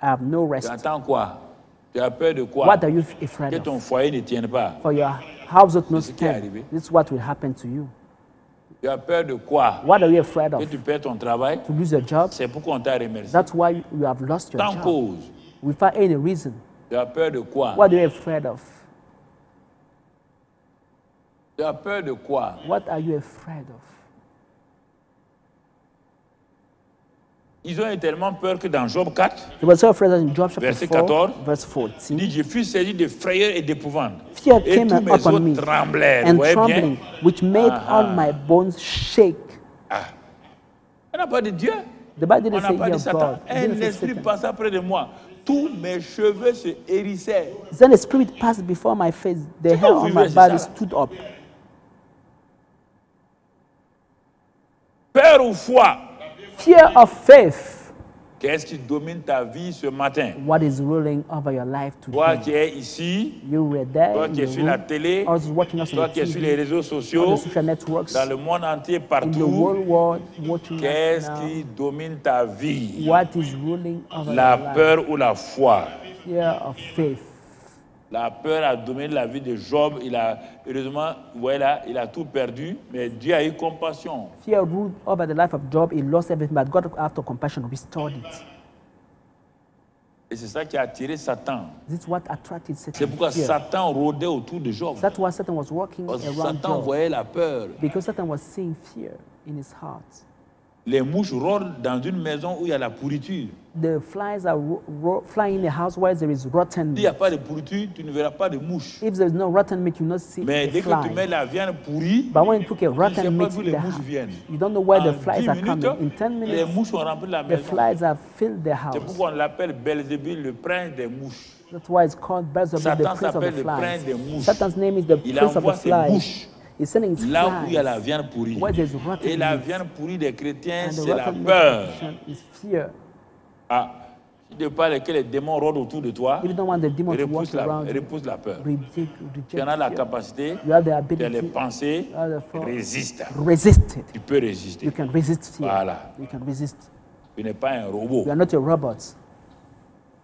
S2: I have no
S1: Tu
S2: rest.
S1: entends quoi? Tu as peur de quoi?
S2: What are you afraid
S1: Que
S2: of?
S1: ton foyer ne tienne pas.
S2: For your household not
S1: C'est ce qui est
S2: stand.
S1: arrivé.
S2: This is what will happen to you.
S1: Tu as peur de quoi?
S2: What are you afraid
S1: Que
S2: of?
S1: tu perds ton travail.
S2: To lose your job?
S1: C'est pourquoi on t'a remercié.
S2: That's why you have lost your
S1: Sans
S2: job.
S1: cause.
S2: Without any reason.
S1: Tu as peur de quoi?
S2: What are you afraid of?
S1: Tu as peur de quoi?
S2: What are you afraid of?
S1: Ils ont eu tellement peur que dans Job 4,
S2: They were so afraid that in Job chapter
S1: Verset
S2: 4,
S1: 14,
S2: verse
S1: il
S2: 14,
S1: dit, je fus saisi de frayeur et d'épouvante.
S2: fear
S1: Et
S2: came
S1: tous mes
S2: upon
S1: os
S2: me
S1: tremblèrent. Vous
S2: and
S1: voyez bien?
S2: trembling, which made all my bones shake.
S1: On n'a pas de Dieu.
S2: The Bible
S1: On
S2: didn't
S1: n'a
S2: say
S1: pas
S2: ear
S1: de
S2: of
S1: Satan.
S2: God. It
S1: Un
S2: didn't say
S1: esprit
S2: Satan.
S1: passa près de moi. Tous mes cheveux se hérissaient.
S2: Then a spirit passed before my face. The hair
S1: vous
S2: on
S1: vivez,
S2: my
S1: c'est
S2: body
S1: ça.
S2: stood up.
S1: ou foi?
S2: Fear of faith.
S1: Qu'est-ce qui domine ta vie ce matin?
S2: What is ruling over your life
S1: Toi qui
S2: today?
S1: es ici,
S2: You were there.
S1: toi
S2: In
S1: qui es
S2: the
S1: sur la
S2: room,
S1: télé,
S2: others watching us on
S1: toi
S2: the
S1: qui es sur les
S2: TV,
S1: réseaux
S2: on the
S1: sociaux,
S2: social networks,
S1: dans le monde entier,
S2: in the
S1: partout,
S2: whole world watching us
S1: qu'est-ce
S2: now.
S1: qui domine ta vie?
S2: What is ruling over
S1: La
S2: your life?
S1: peur ou la foi?
S2: Fear of faith.
S1: La peur a dominé la vie de Job. Heureusement, voilà, il a tout perdu, mais Dieu a eu compassion.
S2: Fear ruled over the life of Job. He lost everything, but God, after compassion, restored it.
S1: Et c'est ça qui a attiré Satan.
S2: This is what attracted Satan.
S1: C'est pourquoi
S2: Fear.
S1: Satan rôdait autour de Job.
S2: That's why Satan was walking
S1: Parce que
S2: around
S1: Satan
S2: Job.
S1: voyait la peur.
S2: Because Satan was seeing fear in his heart.
S1: Les mouches rôdent dans une maison où il y a la pourriture.
S2: The flies are flying in a house where there is rotten
S1: S'il n'y a
S2: meat.
S1: pas de pourriture, tu ne verras pas de mouches.
S2: If there is no rotten meat, you will not see
S1: Mais
S2: a
S1: dès que tu mets
S2: fly.
S1: la viande pourrie,
S2: But when you cook a
S1: tu ne sais
S2: rotten
S1: pas
S2: meat
S1: d'où
S2: in
S1: les
S2: the
S1: mouches
S2: house,
S1: viennent.
S2: you don't know where the
S1: En
S2: flies
S1: 10
S2: are coming. In 10
S1: les
S2: minutes,
S1: mouches ont rempli la
S2: the
S1: maison.
S2: flies have filled the
S1: C'est
S2: house.
S1: pourquoi on l'appelle Belzébul, le prince des mouches.
S2: That's why it's called Beelzebub, the
S1: Satan
S2: prince of the
S1: s'appelle le prince
S2: flies.
S1: des mouches.
S2: Satan's name is the
S1: Il
S2: prince of
S1: envoie
S2: the
S1: ses
S2: flies.
S1: mouches
S2: He's sending his
S1: là où il y a la
S2: flies.
S1: viande pourrie.
S2: Where there's rotten
S1: Et la
S2: meat.
S1: viande pourrie des chrétiens,
S2: And the
S1: c'est la
S2: rotten meat
S1: peur.
S2: is fear.
S1: Ah, si de pas que les démons rôdent autour de toi,
S2: If you don't want the demon to walk around you,
S1: repousse la peur.
S2: reject
S1: Tu en as la
S2: fear.
S1: capacité,
S2: You have the
S1: tu as les
S2: ability,
S1: pensées,
S2: you have the thought.
S1: résiste.
S2: Resist it.
S1: Tu peux résister.
S2: You can resist fear.
S1: Voilà.
S2: You can resist.
S1: Tu n'es pas un robot.
S2: You are not a robot.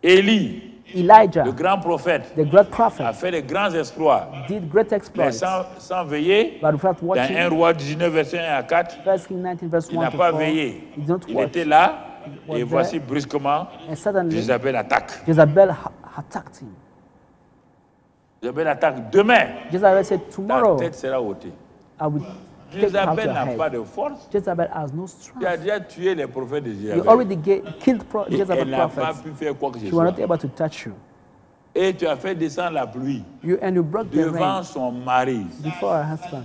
S1: Élie,
S2: Elijah,
S1: le grand prophète,
S2: the great
S1: a
S2: prophet,
S1: fait de grands exploits.
S2: did great
S1: Mais
S2: exploits.
S1: sans veiller,
S2: But without
S1: dans 1
S2: watching,
S1: roi 19, verset 1 à 4,
S2: 1 King 19, verse
S1: il
S2: 1
S1: n'a
S2: to
S1: pas
S2: 4,
S1: veillé.
S2: he didn't
S1: Il
S2: watch.
S1: était là,
S2: was
S1: et
S2: there.
S1: voici brusquement,
S2: And suddenly,
S1: Jézabel attaque.
S2: Jezebel attacked him.
S1: Jézabel attaque demain.
S2: Jezebel said,
S1: Ta
S2: tomorrow
S1: tête sera ôtée.
S2: I will take out
S1: Jézabel
S2: your
S1: n'a pas
S2: head.
S1: de force.
S2: Jezebel has no
S1: Tu as
S2: strength.
S1: déjà tué les prophètes de
S2: You
S1: Jézabel.
S2: already killed
S1: Et elle
S2: Jezebel
S1: n'a pas
S2: prophets.
S1: pu faire quoi que ce
S2: She was
S1: soit.
S2: not able to touch you.
S1: Et tu as fait descendre la pluie
S2: And you broke the
S1: devant
S2: rain
S1: son mari.
S2: before her husband.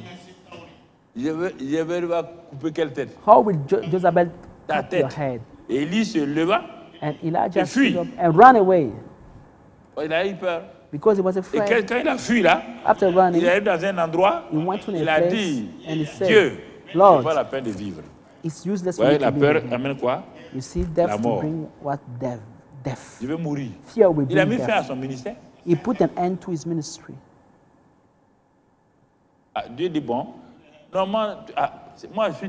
S1: Jézabel va couper quelle tête?
S2: How will Jezebel
S1: Ta
S2: cut your
S1: tête.
S2: head?
S1: Élie se leva.
S2: And Elijah
S1: Il fuit.
S2: stood up and ran away
S1: Il a eu peur.
S2: because he was
S1: Et
S2: afraid.
S1: quand il a fui là,
S2: After
S1: il
S2: running,
S1: arrive dans un endroit,
S2: he went to
S1: il
S2: a
S1: a
S2: place
S1: dit,
S2: and he said,
S1: Dieu, c'est
S2: Lord,
S1: pas la peine de vivre.
S2: it's useless
S1: Vous
S2: for
S1: voyez,
S2: me
S1: la
S2: to
S1: peur
S2: live again.
S1: amène quoi?
S2: You see, death
S1: La
S2: to
S1: mort.
S2: bring what? Death. Death.
S1: Je vais mourir.
S2: Fear will
S1: Il a
S2: bring
S1: mis fin à
S2: death.
S1: son ministère.
S2: He put an end to his ministry.
S1: Ah, Dieu dit, bon, normalement, moi je suis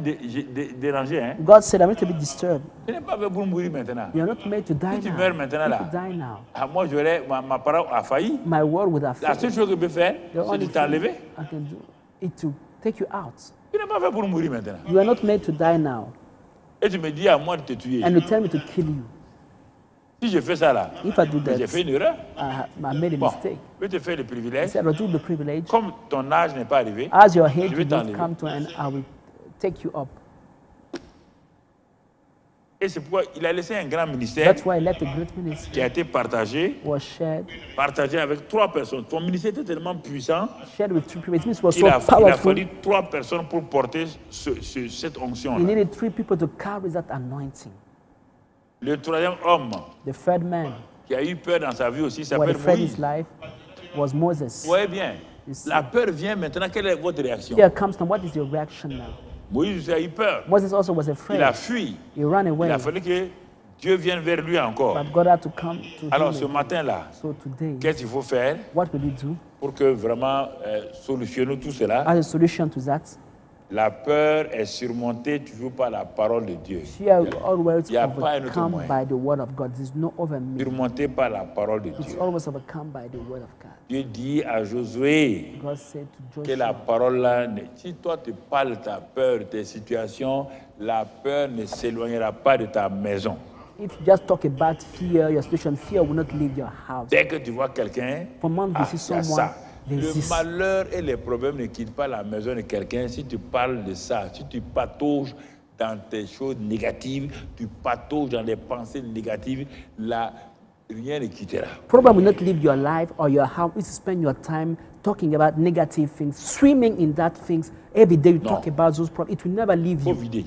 S1: dérangé. Hein.
S2: God said, I'm going to be disturbed.
S1: Tu n'es pas fait pour mourir maintenant.
S2: You are not made to die
S1: Si tu
S2: now.
S1: meurs maintenant
S2: If
S1: là,
S2: you die now,
S1: ah, moi j'aurais, ma parole a failli.
S2: my word would have
S1: La
S2: failed.
S1: seule chose que je peux faire,
S2: The
S1: c'est
S2: only
S1: de t'enlever.
S2: thing I can do is to take you out.
S1: Tu n'es pas fait pour mourir maintenant.
S2: You are not made to die now.
S1: Et tu me dis à moi de te tuer.
S2: And you tell me to kill you.
S1: Si je fais ça là,
S2: If I do that,
S1: j'ai fait une erreur.
S2: I made a
S1: Bon,
S2: mistake.
S1: je vais te faire le
S2: I
S1: privilège.
S2: said, I'll do the privilege.
S1: Comme ton âge n'est pas arrivé,
S2: As your head
S1: je vais
S2: did not
S1: t'enlever.
S2: come to an end, I will take you up.
S1: Et c'est pourquoi il a laissé un grand ministère
S2: That's why I left a great
S1: qui
S2: ministry,
S1: a été partagé avec 3 personnes. Ton ministère était tellement puissant
S2: shared with 3 people. It means it was
S1: qu'il
S2: so
S1: a
S2: powerful.
S1: fallu 3 personnes pour porter cette onction.
S2: He needed 3 people to carry that anointing.
S1: Le troisième homme
S2: The third man
S1: qui a eu peur dans sa vie aussi
S2: who had
S1: s'appelle
S2: fled his
S1: Moïse.
S2: life was Moses.
S1: Vous voyez bien,
S2: You see.
S1: la peur vient maintenant. Quelle est votre réaction?
S2: Here comes now. What is your reaction now?
S1: Moïse a eu peur.
S2: Moses also was
S1: Il
S2: afraid.
S1: a fui.
S2: He ran
S1: Il
S2: away.
S1: a fallu que Dieu vienne vers lui encore.
S2: But God had to come to
S1: Alors
S2: him.
S1: ce
S2: again.
S1: matin-là,
S2: So today,
S1: qu'est-ce qu'il faut faire
S2: what will you do
S1: pour que vraiment solutionner tout cela?
S2: as a solution to that?
S1: La peur est surmontée toujours par la parole de Dieu.
S2: Fear will always
S1: Il y a pas un autre
S2: overcome
S1: moyen.
S2: by the word of God. There's no other means.
S1: Surmontée par la parole de
S2: It's
S1: Dieu.
S2: always overcome by the word of God.
S1: Dieu dit à Josué
S2: God said to
S1: que la
S2: Joshua,
S1: parole là, si toi tu parles de ta peur, de tes situations, la peur ne s'éloignera pas de ta maison.
S2: if you just talk about fear, your situation, fear will not leave your house.
S1: Dès que tu vois quelqu'un,
S2: From moment you see
S1: il y a
S2: someone,
S1: ça.
S2: there's
S1: Le
S2: this.
S1: malheur et les problèmes ne quittent pas la maison de quelqu'un si tu parles de ça, si tu patauges dans tes choses négatives, tu patauges dans des pensées négatives, là, rien ne quittera.
S2: Problem will not leave your life or your house if you spend your time talking about negative things, swimming in that things. Every day you
S1: No.
S2: talk about those problems. It will never leave
S1: Il faut
S2: you.
S1: vider,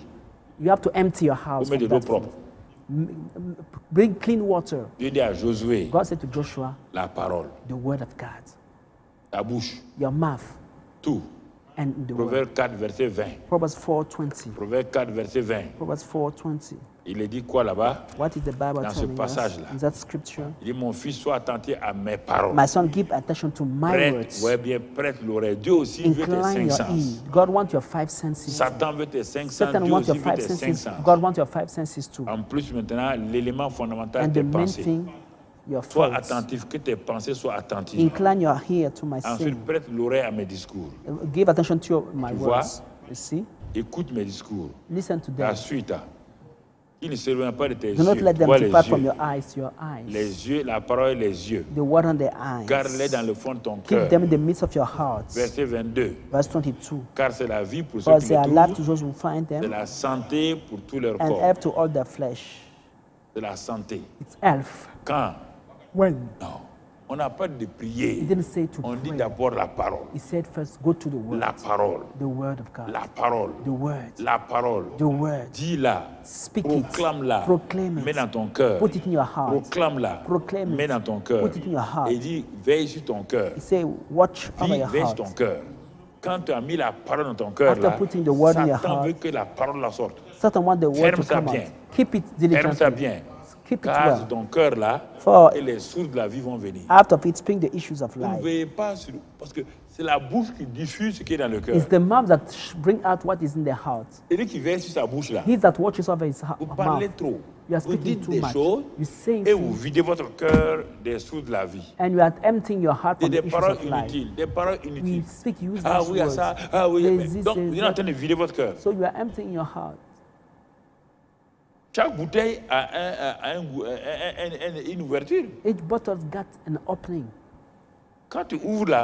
S2: You have to empty your
S1: il
S2: house.
S1: faut mettre
S2: of
S1: de l'eau
S2: that
S1: propre.
S2: things. Bring clean water.
S1: Dieu dit à Josué,
S2: God said to Joshua,
S1: la parole,
S2: the word of God,
S1: ta bouche,
S2: your mouth,
S1: tout.
S2: and the word.
S1: Proverbe 4, verset 20.
S2: Proverbs 4:20.
S1: Proverbe 4, verset 20.
S2: Proverbs 4:20.
S1: Il est dit quoi là-bas?
S2: What is the Bible
S1: Dans ce
S2: telling us
S1: passage-là.
S2: in that scripture?
S1: Il dit, mon fils, sois attentif à mes paroles.
S2: My son, give attention to my
S1: Prête,
S2: words.
S1: ouais, bien, prête l'oreille. Dieu aussi veut tes
S2: Incline
S1: 5
S2: your
S1: sens.
S2: ear. God wants your 5 senses.
S1: Satan veut tes 5 sens.
S2: Satan
S1: Dieu
S2: wants
S1: aussi
S2: your
S1: veut
S2: 5
S1: tes 5
S2: senses.
S1: sens.
S2: God wants your 5 senses too.
S1: En plus, maintenant, l'élément fondamental
S2: And
S1: de tes
S2: the main
S1: pensées.
S2: thing, your
S1: Sois
S2: thoughts.
S1: attentif, que tes pensées soient attentives.
S2: Incline your ear to my
S1: Ensuite,
S2: saying.
S1: prête l'oreille à mes discours.
S2: Give attention to my
S1: Tu vois?
S2: words. You see?
S1: Écoute mes discours.
S2: Listen to
S1: La
S2: them.
S1: suite, il ne s'éloigne pas de tes
S2: Do not
S1: yeux.
S2: let them
S1: Vois les
S2: depart from
S1: yeux.
S2: your eyes to your eyes.
S1: Les yeux, la parole et les yeux.
S2: The word on their eyes.
S1: Garde-les dans le fond de ton
S2: Keep
S1: cœur.
S2: them in the midst of your heart.
S1: Verset 22.
S2: Verse 22.
S1: Car c'est la vie pour ceux
S2: For
S1: qui
S2: they are
S1: les
S2: life to
S1: trouvent.
S2: those who find
S1: C'est
S2: them,
S1: la santé pour tout leur
S2: and
S1: corps.
S2: health to all their flesh.
S1: C'est la santé.
S2: It's health.
S1: Quand?
S2: When?
S1: Non. On n'a pas de
S2: He
S1: prier.
S2: didn't say to
S1: On dit
S2: pray.
S1: d'abord la parole.
S2: He said first, go to the word.
S1: La parole.
S2: The word of God.
S1: La parole.
S2: The word.
S1: La parole.
S2: The word.
S1: Dis-la.
S2: Speak it.
S1: Proclame-la.
S2: Proclaim it.
S1: Mets dans ton cœur.
S2: Put it in your heart.
S1: Proclame-la.
S2: Proclaim it.
S1: Mets dans ton cœur.
S2: Put it in your heart.
S1: Et dis, veille sur ton cœur.
S2: He said, watch over your
S1: Veille sur
S2: heart.
S1: ton cœur. Quand tu as mis la parole dans ton cœur,
S2: After
S1: là,
S2: putting the word in your
S1: Satan
S2: heart,
S1: veut que la parole la sorte.
S2: Satan wants the word
S1: Ferme
S2: to
S1: ça
S2: come
S1: bien.
S2: out. Keep it
S1: Ferme ça
S2: diligently.
S1: bien.
S2: Keep it
S1: Car
S2: well.
S1: ton cœur là,
S2: For
S1: et les sources de la vie vont venir.
S2: out of it spring the issues of
S1: Vous ne
S2: life.
S1: veillez pas sur... Parce que c'est la bouche qui diffuse ce qui est dans le cœur.
S2: It's the mouth that bring out what is in the heart.
S1: Et lui qui veille sur sa bouche là,
S2: He that watches over his
S1: vous parlez
S2: mouth.
S1: trop.
S2: You are
S1: Vous
S2: speaking
S1: dites
S2: too
S1: des
S2: much.
S1: choses
S2: You're saying
S1: et vous
S2: things,
S1: videz votre cœur des sources de la vie.
S2: and you are emptying your heart
S1: Et
S2: from
S1: des
S2: the issues
S1: paroles
S2: of life.
S1: inutiles. Des paroles
S2: We
S1: inutiles.
S2: speak useless
S1: Ah oui, à
S2: words.
S1: ça. Ah oui.
S2: There's this,
S1: Donc,
S2: there's
S1: vous êtes en
S2: that.
S1: train de vider votre cœur.
S2: So you are emptying your heart.
S1: Chaque bouteille a une ouverture.
S2: Each bottle's got an opening.
S1: Quand tu ouvres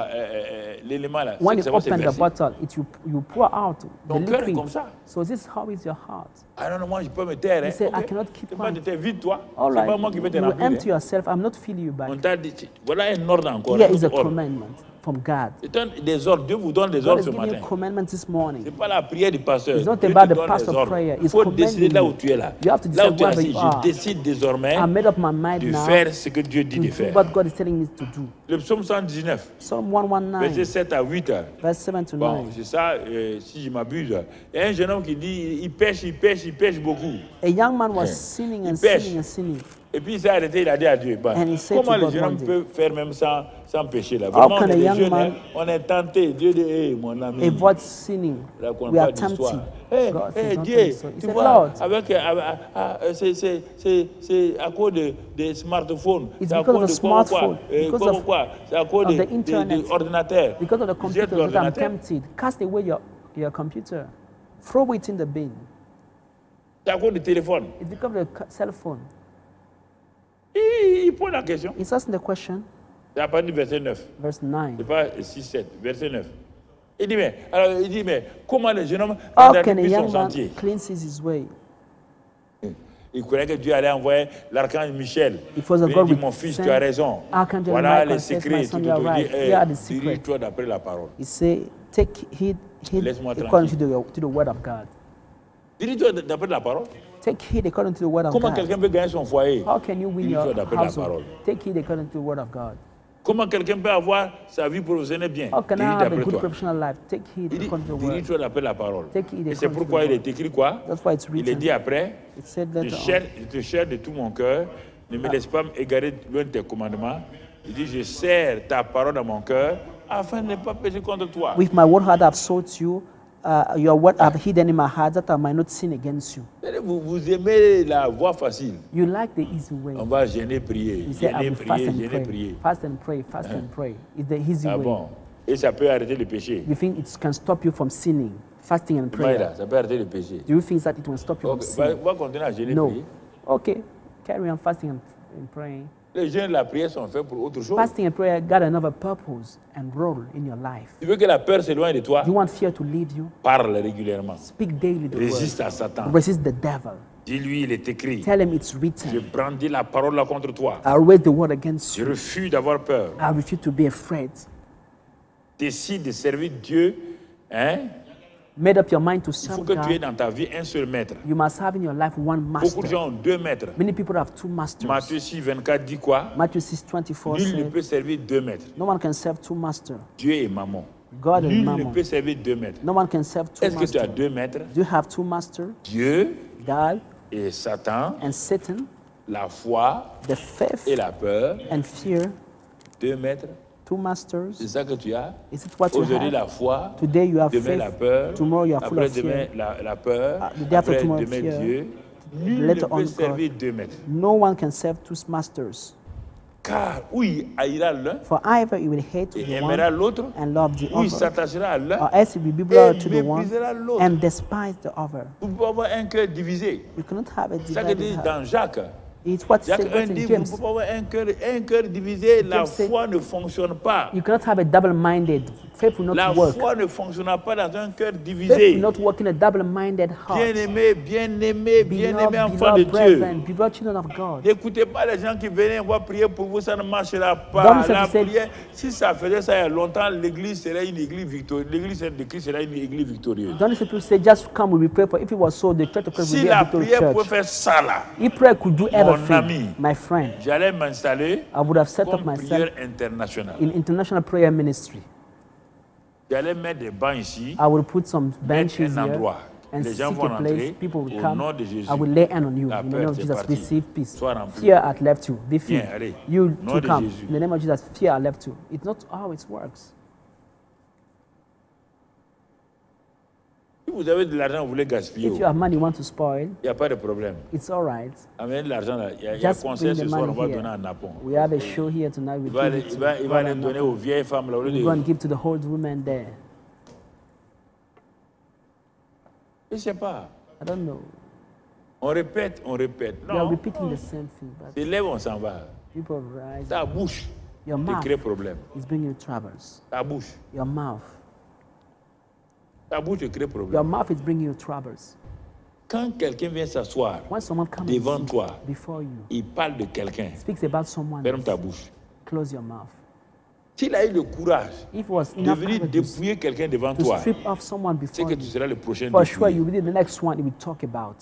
S1: l'élément là,
S2: When
S1: ça
S2: you
S1: va se
S2: open the
S1: verser.
S2: bottle, you pour out the
S1: Ton cœur est
S2: liquid.
S1: comme ça.
S2: So this is how is your heart.
S1: Ah non, non, moi je peux me taire.
S2: You
S1: Hein.
S2: say,
S1: Ok.
S2: I cannot keep
S1: C'est pas de
S2: quiet.
S1: te vide-toi.
S2: All
S1: C'est
S2: right,
S1: pas moi qui vais te
S2: you
S1: remplir.
S2: empty
S1: Hein.
S2: yourself. I'm not filling you back.
S1: On t'a dit, voilà un ordre encore.
S2: Here
S1: un
S2: is a
S1: autre ordre.
S2: commandment from God.
S1: C'est des ordres. Dieu vous donne des
S2: God
S1: ordres
S2: is
S1: ce
S2: giving you
S1: matin.
S2: a commandment this morning.
S1: C'est pas la prière du pasteur.
S2: It's not
S1: Dieu
S2: about
S1: te
S2: the
S1: donne
S2: pastor's
S1: des ordres.
S2: prayer.
S1: Il
S2: It's
S1: faut décider
S2: commanding
S1: là où
S2: you.
S1: tu es là.
S2: You have to
S1: Là où
S2: decide
S1: tu es
S2: wherever
S1: assis,
S2: you
S1: je
S2: are.
S1: décide désormais
S2: I made up my mind
S1: de
S2: now
S1: faire ce que Dieu dit
S2: to
S1: de
S2: do
S1: faire.
S2: what God is telling me to do.
S1: Le psaume 119,
S2: Psalm
S1: verset
S2: 119,
S1: 7 à 8.
S2: verse 7 to
S1: Bon,
S2: 9.
S1: c'est ça, si je m'abuse. Il y a un jeune homme qui dit, il pêche beaucoup.
S2: A young man was
S1: Yeah.
S2: sinning
S1: Il
S2: and
S1: pêche.
S2: sinning and sinning.
S1: Et puis il s'est arrêté, il a dit à Dieu, bah,
S2: And he said
S1: comment
S2: to
S1: les
S2: God
S1: jeunes
S2: one
S1: hommes
S2: day,
S1: peuvent faire même sans pécher là?
S2: How
S1: Vraiment, on
S2: can
S1: est
S2: a
S1: des
S2: young
S1: jeunes,
S2: man
S1: hein, on est tenté. Dieu dit, hey, mon ami,
S2: Avoid sinning.
S1: raconte
S2: We
S1: pas
S2: are
S1: d'histoire.
S2: tempted.
S1: Hey,
S2: God said,
S1: hey,
S2: "Don't
S1: Dieu,
S2: tell me so." He
S1: tu
S2: said,
S1: vois,
S2: Lord,
S1: c'est à cause des smartphones.
S2: It's
S1: C'est à
S2: because of
S1: cause
S2: the
S1: de quoi,
S2: smartphone, because
S1: quoi,
S2: of-
S1: quoi. C'est à cause
S2: of the
S1: des
S2: internet,
S1: ordinateurs.
S2: because of the
S1: Jette
S2: computer that I'm
S1: l'ordinateur.
S2: tempted, cast away your computer. Throw it in the bin.
S1: C'est à cause du téléphone.
S2: It's because of the cell phone.
S1: Il pose la question.
S2: He's asking the question,
S1: C'est à partir du verset 9.
S2: verse 9.
S1: C'est pas 6, 7, verset 9. Il dit, mais comment le jeune homme
S2: How
S1: a
S2: can a
S1: pris son
S2: young man
S1: sentier?
S2: cleanse his way?
S1: Il croyait que Dieu allait envoyer l'archange Michel.
S2: It was a
S1: Il
S2: God
S1: dit,
S2: with
S1: mon fils,
S2: sent
S1: tu as raison.
S2: Archangel
S1: Voilà
S2: Michael
S1: les
S2: said,
S1: secrets.
S2: "My son, you are right. Here are the secrets."
S1: Dirige-toi d'après la parole.
S2: He said, take heed
S1: Laisse-moi
S2: according to the word of God.
S1: Dirige-toi d'après la parole.
S2: Take heed according to the word of
S1: Comment
S2: God.
S1: quelqu'un peut gagner son foyer?
S2: How can you win
S1: Dirige-toi
S2: your
S1: d'après la
S2: household?
S1: parole.
S2: Take heed according to the word of God.
S1: Comment quelqu'un peut avoir sa vie professionnelle bien?
S2: How can I
S1: Dirige
S2: have a
S1: d'après
S2: good
S1: toi.
S2: professional life? Take heed
S1: Il dit,
S2: according to the word.
S1: dirige-toi d'après la parole.
S2: Take heed
S1: Et c'est
S2: according to
S1: pourquoi
S2: the
S1: il est écrit quoi?
S2: That's why it's
S1: Il est
S2: written.
S1: dit après,
S2: It said
S1: je
S2: later on.
S1: te cherche de tout mon cœur, ne me laisse pas m'égarer loin de tes commandements. Il dit, je serre ta parole dans mon cœur afin de ne pas pécher contre toi.
S2: With my word heart I've sought you, your word I've hidden in my heart that I might not sin against you.
S1: Vous aimez la voie facile.
S2: You like the easy way.
S1: On va gêner, prier.
S2: You say, I
S1: Gêner,
S2: will fast
S1: prier,
S2: and
S1: gêner,
S2: pray.
S1: prier.
S2: Fast and pray, fast and pray. It's the easy
S1: Ah
S2: way.
S1: bon? Et ça peut arrêter le péché.
S2: You think it can stop you from sinning, fasting and prayer?
S1: Maïda, ça peut arrêter le péché.
S2: Do you think that it will stop you from
S1: Ok,
S2: sinning?
S1: on va continuer à gêner,
S2: No.
S1: prier.
S2: Okay, carry on fasting and praying.
S1: Les jeûnes et la prière sont faits pour autre chose.
S2: Fasting and prayer got another purpose and role in your life.
S1: Tu veux que la peur s'éloigne de toi?
S2: You want fear to leave you?
S1: Parle régulièrement.
S2: Speak daily the
S1: Résiste
S2: word.
S1: à Satan.
S2: Resist the devil.
S1: Dis-lui, il est écrit.
S2: Tell him it's
S1: Je
S2: written.
S1: brandis la parole là contre toi.
S2: I'll raise the word against
S1: Je
S2: you.
S1: refuse d'avoir peur.
S2: I refuse to be afraid.
S1: Décide de servir Dieu. Hein?
S2: Made up your mind to
S1: Il faut
S2: serve
S1: que tu aies
S2: God.
S1: dans ta vie un seul maître.
S2: You must have in your life one
S1: Beaucoup de
S2: master.
S1: gens ont deux maîtres.
S2: Many people have two masters.
S1: Matthieu 6, 24 dit quoi?
S2: Matthew 6:24
S1: Nul ne
S2: said,
S1: peut servir deux maîtres.
S2: no one can serve two masters.
S1: Dieu et maman.
S2: God and
S1: Nul ne
S2: mammon.
S1: peut servir 2 maîtres.
S2: No one can serve two
S1: Est-ce que tu as
S2: masters.
S1: 2 maîtres?
S2: Do you have two masters?
S1: Dieu
S2: God
S1: et Satan,
S2: and Satan,
S1: la foi
S2: the faith
S1: et la peur.
S2: and fear,
S1: 2 maîtres.
S2: two masters.
S1: C'est ça que tu as.
S2: Is it what you
S1: Aujourd'hui,
S2: have?
S1: la foi.
S2: Today you have
S1: Demain, la
S2: faith.
S1: peur.
S2: Tomorrow you are full
S1: Après,
S2: of
S1: demain,
S2: fear.
S1: la peur.
S2: The day after
S1: Après,
S2: tomorrow,
S1: demain,
S2: fear.
S1: Dieu. Nul ne
S2: Later on,
S1: peut
S2: God.
S1: servir 2 maîtres.
S2: No one can serve two masters.
S1: Car, ou il haïra l'un
S2: For either he will hate
S1: et
S2: the
S1: aimera
S2: one
S1: l'autre,
S2: and love the
S1: ou il
S2: other,
S1: s'attachera à l'un
S2: or else he will be loyal
S1: et
S2: to the one
S1: méprisera l'autre.
S2: and despise the other.
S1: Vous pouvez avoir un cœur divisé.
S2: You cannot have a
S1: C'est ça que dit
S2: divided heart.
S1: dans Jacques.
S2: It's what
S1: Jacques
S2: said
S1: 1
S2: in
S1: dit, vous
S2: James.
S1: ne pouvez pas avoir un cœur divisé, la
S2: James said-
S1: foi ne fonctionne pas.
S2: You cannot have a double-minded. Faith will
S1: La
S2: not work.
S1: foi ne fonctionnera pas dans un cœur
S2: Faith
S1: divisé.
S2: will not work in a double-minded heart.
S1: Bien-aimé
S2: Beloved,
S1: enfant de
S2: beloved
S1: Dieu.
S2: brethren, beloved children of God.
S1: N'écoutez pas les gens qui venaient, on va prier pour vous, ça ne marchera
S2: Don't
S1: pas.
S2: listen
S1: La
S2: to say-
S1: prière, si ça faisait ça il y a longtemps, l'église serait une église victorieuse. L'église de Christ serait une église victorieuse.
S2: Don't listen to say, just come, we will pray for. If it was so, the church of Christ would
S1: Si
S2: be a
S1: la
S2: victorious
S1: prière pouvait
S2: church.
S1: faire ça là,
S2: If prayer could do
S1: ami,
S2: everything, my friend,
S1: j'allais m'installer
S2: I would have set up
S1: comme
S2: myself
S1: prière internationale.
S2: in international prayer ministry.
S1: J'allais mettre des bancs ici,
S2: I would put some
S1: mettre
S2: benches
S1: un
S2: here
S1: endroit.
S2: and
S1: Les gens
S2: seek
S1: vont
S2: a place.
S1: entrer
S2: People will
S1: au
S2: come.
S1: nom de Jésus.
S2: I will lay hand on you.
S1: La
S2: In the
S1: peur,
S2: name of
S1: c'est
S2: Jesus,
S1: parti.
S2: receive peace.
S1: Sois rempli.
S2: Fear had left you. Be
S1: Viens,
S2: filled.
S1: allez.
S2: You
S1: Nom
S2: to
S1: de
S2: come.
S1: Jésus.
S2: In the name of Jesus, fear had left you. It's not how it works.
S1: Si vous avez de l'argent, vous voulez gaspiller,
S2: If you have money you want to spoil,
S1: il n'y a pas de problème.
S2: it's all right.
S1: Amenez de l'argent là. Il y a un
S2: Just
S1: concert
S2: bring
S1: ce
S2: the
S1: soir, on
S2: money
S1: va donner
S2: here.
S1: à Napon.
S2: We have a show here tonight. We
S1: Il va,
S2: give
S1: aller-
S2: it
S1: il
S2: to
S1: va, il va aller
S2: God
S1: donner aux vieilles femmes là. Au lieu
S2: We go and
S1: de...
S2: give to the old women there.
S1: Je ne sais pas.
S2: I don't know.
S1: On répète.
S2: We are
S1: Non.
S2: repeating the same thing, but
S1: C'est lève, on s'en va.
S2: people rise.
S1: Ta bouche
S2: Your
S1: te
S2: mouth
S1: crée problème.
S2: is bringing you troubles.
S1: Ta bouche.
S2: Your mouth.
S1: Ta bouche te crée
S2: Your
S1: problème.
S2: mouth is bringing you troubles.
S1: Quand quelqu'un vient s'asseoir
S2: When someone comes
S1: devant
S2: and
S1: toi,
S2: sits before you,
S1: il parle de quelqu'un,
S2: speaks about someone
S1: ferme
S2: else,
S1: ta bouche.
S2: close your mouth.
S1: S'il a eu le courage
S2: If it was
S1: de
S2: enough
S1: venir
S2: courage to
S1: dépouiller quelqu'un devant
S2: to
S1: toi,
S2: strip off someone
S1: c'est
S2: before
S1: que tu
S2: you,
S1: seras le prochain
S2: for sure
S1: dépouillé.
S2: you will be the next one he will talk about.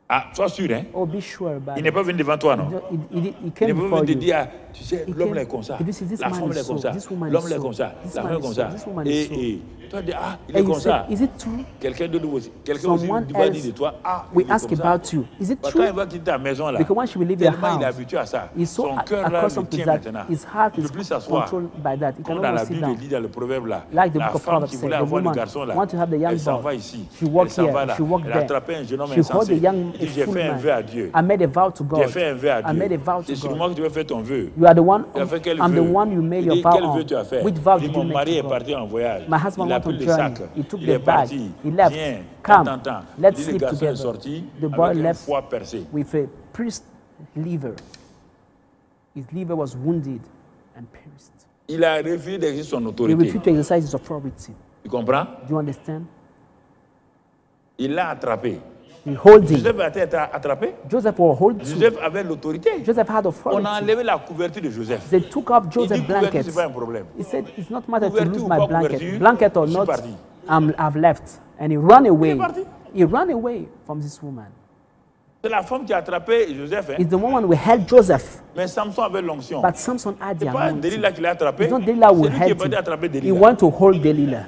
S1: Ah, sois sûr, hein?
S2: Oh, be sure about
S1: Il
S2: it.
S1: n'est pas venu devant toi, non?
S2: He
S1: Il
S2: came
S1: n'est pas
S2: before
S1: venu te
S2: you.
S1: dire, ah, tu sais,
S2: He
S1: l'homme
S2: came-
S1: est comme ça,
S2: Did you see this
S1: la
S2: man
S1: femme
S2: is
S1: est comme
S2: so,
S1: ça,
S2: this woman
S1: l'homme
S2: is
S1: est
S2: so,
S1: comme ça,
S2: this
S1: la
S2: man
S1: femme est
S2: is
S1: comme
S2: so,
S1: ça.
S2: this woman is so.
S1: Et toi, tu dis, ah, il est
S2: And you
S1: comme
S2: say,
S1: ça.
S2: is it true?
S1: Quelqu'un d'autre aussi, quelqu'un aussi
S2: Someone
S1: va dire
S2: else
S1: de toi, ah,
S2: we
S1: il est
S2: ask
S1: comme ça.
S2: about you. Is it
S1: Quand
S2: true?
S1: il va quitter ta maison là,
S2: Because when she will leave your
S1: tellement il est
S2: house,
S1: habitué à ça,
S2: he's so
S1: son cœur là le
S2: accustomed to
S1: tient
S2: that.
S1: maintenant.
S2: His heart
S1: Il ne
S2: is
S1: peut plus s'asseoir.
S2: controlled by that. He
S1: Comme
S2: can
S1: dans la
S2: always sit
S1: Bible, il
S2: down.
S1: dit dans le proverbe là,
S2: Like the
S1: la
S2: book of
S1: femme
S2: Proverbs
S1: qui
S2: said,
S1: voulait
S2: the
S1: avoir le
S2: woman
S1: garçon là,
S2: want to have the young
S1: elle s'en
S2: boy.
S1: va ici,
S2: She walked
S1: elle s'en va
S2: here,
S1: là,
S2: she walked
S1: elle a
S2: there.
S1: attrapé un jeune homme
S2: She called the
S1: insensé.
S2: young
S1: Il dit, j'ai
S2: fool
S1: fait un
S2: man.
S1: vœu à Dieu.
S2: I made a vow to God.
S1: J'ai fait un vœu à
S2: I made a
S1: Dieu.
S2: vow to
S1: C'est sur
S2: God.
S1: moi que tu vas faire ton vœu.
S2: You are the one.
S1: Tu as fait quel
S2: I'm the
S1: vœu?
S2: one you made
S1: Il
S2: your
S1: dit,
S2: vow
S1: quel
S2: on.
S1: vœu tu as fait?
S2: Which vow
S1: Il dit,
S2: did you
S1: mon
S2: make
S1: mari
S2: to
S1: est
S2: God?
S1: parti en voyage.
S2: My husband
S1: Il a
S2: went
S1: pris
S2: on
S1: le
S2: journey.
S1: sac.
S2: He took
S1: Il
S2: the
S1: est
S2: bag.
S1: parti.
S2: He left.
S1: Viens,
S2: Come.
S1: t'entends.
S2: Let's
S1: Il dit, le
S2: sleep
S1: garçon est
S2: together.
S1: sorti
S2: The boy
S1: avec un
S2: left
S1: foie percé.
S2: with a priest liver. His liver was wounded and pierced.
S1: Il a refusé d'exercer son
S2: He
S1: autorité.
S2: refused to exercise his authority.
S1: Tu comprends?
S2: Do you understand?
S1: Il l'a attrapé.
S2: He hold him.
S1: Joseph a été attrapé.
S2: Joseph will hold him.
S1: Joseph avait l'autorité.
S2: Joseph had
S1: On a
S2: authority.
S1: enlevé la couverture de Joseph.
S2: They took off
S1: Il dit
S2: Joseph's
S1: couverture,
S2: blanket.
S1: c'est pas un problème.
S2: He said, it's not matter to
S1: Couverture
S2: lose
S1: ou
S2: my
S1: pas
S2: blanket.
S1: couverture,
S2: Blanket or
S1: je suis
S2: not,
S1: parti.
S2: I've left. And he ran away.
S1: parti.
S2: He ran away from this woman.
S1: C'est la femme qui a attrapé Joseph. Hein?
S2: It's the woman who held Joseph.
S1: Mais Samson avait l'onction.
S2: But Samson had the
S1: C'est pas
S2: anointing.
S1: Delilah qui l'a attrapé.
S2: It's not Delilah who
S1: C'est lui qui est
S2: held
S1: parti attraper
S2: him. He
S1: Delilah.
S2: went to hold Delilah.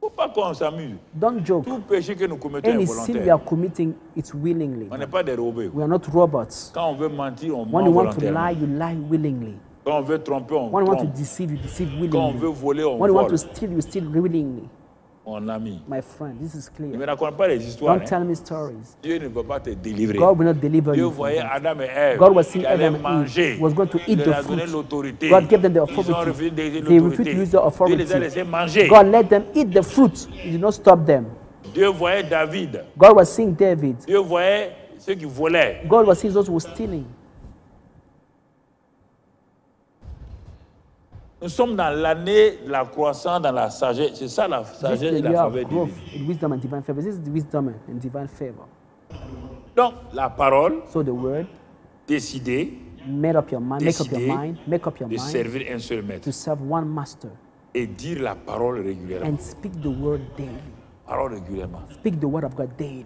S1: Il ne faut pas qu'on s'amuse.
S2: Don't joke.
S1: Tout péché que nous commettons est
S2: Any sin we
S1: volontaire.
S2: are committing, it's willingly.
S1: On n'est pas des robots.
S2: We are not robots.
S1: Quand on veut mentir, on
S2: When
S1: ment
S2: you want to
S1: volontairement.
S2: lie, you lie willingly.
S1: Quand on veut tromper, on
S2: When you want to
S1: trompe.
S2: deceive, you deceive
S1: Quand on
S2: willingly.
S1: veut voler, on
S2: When you want to
S1: vole.
S2: steal, you steal willingly.
S1: Mon ami.
S2: My friend, this is
S1: Ne
S2: clear.
S1: me raconte pas les histoires.
S2: Don't
S1: Hein.
S2: tell me stories.
S1: Dieu ne peut pas te délivrer.
S2: God will not deliver
S1: Dieu
S2: you from
S1: voyait
S2: that.
S1: Adam et Ève
S2: God was seeing
S1: qui allaient
S2: Adam and
S1: manger.
S2: Eve, was going to eat
S1: Il
S2: the
S1: leur a donné
S2: fruit.
S1: l'autorité.
S2: God gave them the
S1: Ils ont
S2: authority.
S1: refusé d'exercer
S2: They refused to
S1: l'autorité.
S2: use the authority.
S1: Dieu les a laissés manger.
S2: God let them eat the fruit. He did not stop them.
S1: Dieu voyait David.
S2: God was seeing David.
S1: Dieu voyait ceux qui volaient.
S2: God was seeing those who were stealing.
S1: Nous sommes dans l'année de la croissance, dans la sagesse. C'est ça la
S2: This is
S1: sagesse
S2: the
S1: et la
S2: year of
S1: faveur
S2: growth
S1: divine.
S2: in wisdom and divine favor. This is the wisdom and divine favor.
S1: Donc, la parole,
S2: So the word,
S1: décider
S2: made up your mind, make up your
S1: Décider
S2: mind, make up your
S1: de
S2: mind
S1: servir un seul maître
S2: to serve one master
S1: et dire la parole régulièrement.
S2: and speak the word daily.
S1: Parole régulièrement.
S2: Speak the word of God daily.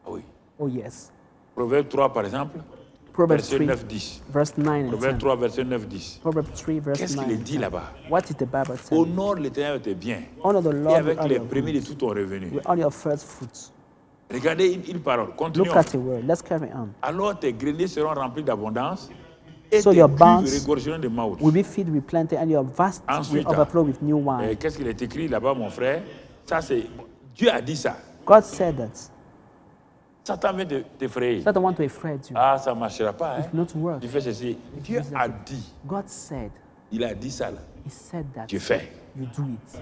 S1: Ah oui.
S2: Oh yes.
S1: Proverbe 3, par exemple.
S2: Proverbs
S1: verset
S2: 3,
S1: 9-10.
S2: verse 9 and
S1: Proverbe
S2: 10.
S1: 3, verset 9-10.
S2: Proverbs 3, verse
S1: Qu'est-ce
S2: 9
S1: qu'il est
S2: and
S1: dit
S2: 10.
S1: là-bas?
S2: What is the Bible saying?
S1: Honore l'Éternel avec tes biens
S2: Honor the
S1: et
S2: Lord with
S1: avec
S2: all
S1: les
S2: your
S1: premiers de
S2: goods,
S1: tout ton revenu.
S2: with all your first fruits.
S1: Regardez une parole. Continuons.
S2: Look at the word. Let's carry on.
S1: Alors tes greniers seront remplis d'abondance et
S2: So
S1: tes
S2: your
S1: cuves
S2: barns
S1: regorgeront de malt.
S2: will be filled with plenty, and your vast will
S1: Ensuite,
S2: overflow with new wine.
S1: Qu'est-ce qu'il est écrit là-bas, mon frère? Ça, c'est... Dieu a dit ça.
S2: God said that.
S1: Satan vient t'effrayer.
S2: Satan want to afraid you.
S1: Ah, ça ne marchera pas. Hein?
S2: It will not work.
S1: Tu fais ceci. Dieu a dit.
S2: God said.
S1: Il a dit ça là.
S2: He said that.
S1: Tu fais.
S2: You do it.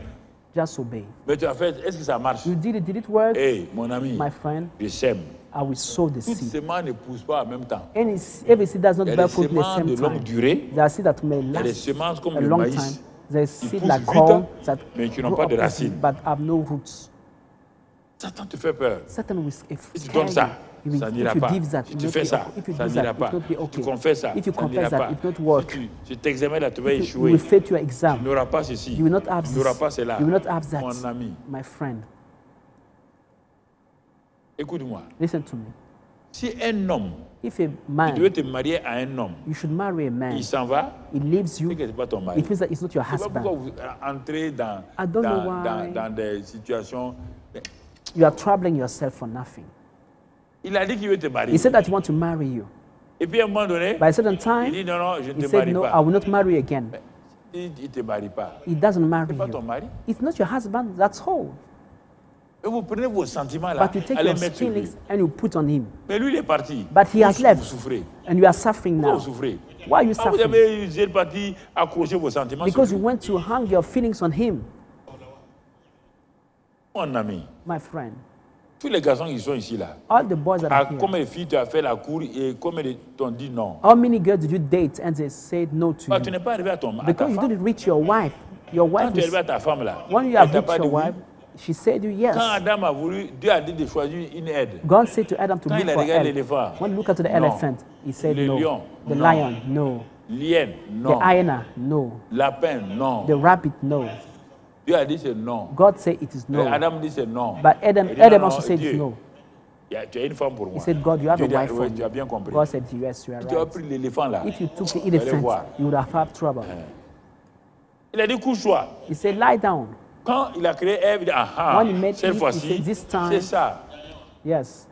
S2: Just obey.
S1: Mais tu as fait, est-ce que ça marche?
S2: You did it. Did it work?
S1: Hey, mon ami,
S2: My friend,
S1: je sème.
S2: I will sow the
S1: Toutes
S2: seed.
S1: semences ne poussent pas en même temps.
S2: And every seed does not
S1: Il y a
S2: bear
S1: des
S2: fruit at the
S1: semences
S2: same
S1: de longue
S2: time.
S1: durée.
S2: There are seeds that may
S1: Il y a des
S2: last
S1: semences comme
S2: a
S1: le
S2: long
S1: maïs
S2: time. There is
S1: qui
S2: seeds
S1: poussent
S2: like
S1: vite,
S2: corn that
S1: mais qui n'ont
S2: grow
S1: pas de
S2: up easily,
S1: racines.
S2: but have no roots.
S1: Satan te fait peur.
S2: Satan will
S1: Si tu
S2: scare
S1: donnes ça,
S2: you.
S1: ça
S2: If
S1: n'ira
S2: you
S1: pas.
S2: give that,
S1: Si
S2: it
S1: tu
S2: will
S1: fais
S2: not
S1: ça,
S2: be- if you
S1: ça
S2: do
S1: n'ira
S2: that,
S1: pas.
S2: it will not be
S1: Si tu
S2: okay.
S1: confesses ça,
S2: If you
S1: ça n'ira
S2: confess that,
S1: pas.
S2: it will not
S1: Si
S2: work.
S1: tu t'examines là, tu vas
S2: You
S1: échouer.
S2: will fail your
S1: Tu
S2: exam.
S1: n'auras pas ceci.
S2: You will not have
S1: Tu
S2: this.
S1: n'auras pas cela.
S2: You will not have that.
S1: Mon ami,
S2: My friend,
S1: écoute-moi.
S2: listen to me.
S1: Si un homme,
S2: If a
S1: tu
S2: man,
S1: devais te marier à un homme,
S2: you should marry a man,
S1: il s'en va,
S2: he leaves you,
S1: c'est que ce n'est pas ton mari.
S2: it means that it's not your
S1: Je ne sais pas pourquoi
S2: husband.
S1: vous entrez dans,
S2: I don't know why.
S1: dans des situations.
S2: You are troubling yourself for nothing.
S1: Il a dit qu'il veut te marier.
S2: He said that he wants to marry you.
S1: Et puis à un moment donné,
S2: By a certain
S1: il
S2: time,
S1: dit non, non, je ne
S2: he
S1: te
S2: said,
S1: marie
S2: no, I
S1: pas.
S2: will not marry you again.
S1: Il ne te marie pas.
S2: He doesn't marry
S1: Ce n'est pas ton
S2: you.
S1: mari.
S2: It's not your husband, that's all.
S1: Et vous prenez vos sentiments là,
S2: But you take
S1: allez
S2: your
S1: mettre sur lui.
S2: feelings and you put on him.
S1: Mais lui, il est parti.
S2: But he has
S1: Vous
S2: left.
S1: souffrez.
S2: And you are suffering
S1: Pourquoi
S2: now.
S1: vous souffrez?
S2: Why are you
S1: Ah, vous
S2: suffering?
S1: avez êtes parti accrocher vos sentiments
S2: Because
S1: sur
S2: you
S1: lui.
S2: went to hang your feelings on him,
S1: Mon ami,
S2: my friend.
S1: tous les garçons qui sont ici là,
S2: All the boys that are
S1: à
S2: here,
S1: combien de filles tu as fait la cour et combien de t'ont dit non?
S2: how many girls did you date and they said no to
S1: Bah, tu
S2: you?
S1: n'es pas arrivé à ta
S2: Because you
S1: femme.
S2: didn't reach your wife. Your
S1: Quand
S2: wife
S1: tu es arrivé
S2: is,
S1: à ta femme là,
S2: when you
S1: elle
S2: have
S1: t'a
S2: reached
S1: pas dit
S2: your
S1: oui.
S2: wife, she said you yes.
S1: Quand Adam a voulu, Dieu a dit de choisir une aide.
S2: God said to Adam to
S1: Quand
S2: look
S1: il a
S2: for
S1: regardé
S2: help.
S1: l'éléphant,
S2: When you look at the
S1: non.
S2: elephant, he said
S1: Le
S2: no.
S1: lion,
S2: The
S1: non.
S2: lion, no.
S1: Lienne,
S2: The
S1: non.
S2: hyena, no.
S1: Lapin, non.
S2: The rabbit, no.
S1: Dieu a dit c'est non.
S2: God said it is
S1: Et
S2: no.
S1: Adam dit c'est non.
S2: But Adam,
S1: Il dit,
S2: Adam
S1: non,
S2: also
S1: non,
S2: said
S1: Dieu,
S2: it's no.
S1: tu as une femme pour moi.
S2: He said, God, you have
S1: Dieu
S2: a
S1: dit,
S2: wife
S1: oui,
S2: for
S1: tu
S2: me.
S1: as bien compris.
S2: God said, yes, you are
S1: Tu as
S2: right.
S1: pris l'éléphant là.
S2: If you took the
S1: Allez
S2: elephant,
S1: voir.
S2: you would have had trouble.
S1: Il a dit couche-toi.
S2: He said, lie down.
S1: Quand il a créé Ève, il dit ah
S2: When he made
S1: cette
S2: Eve, he
S1: fois-ci,
S2: said, this time-
S1: c'est ça.
S2: Yes.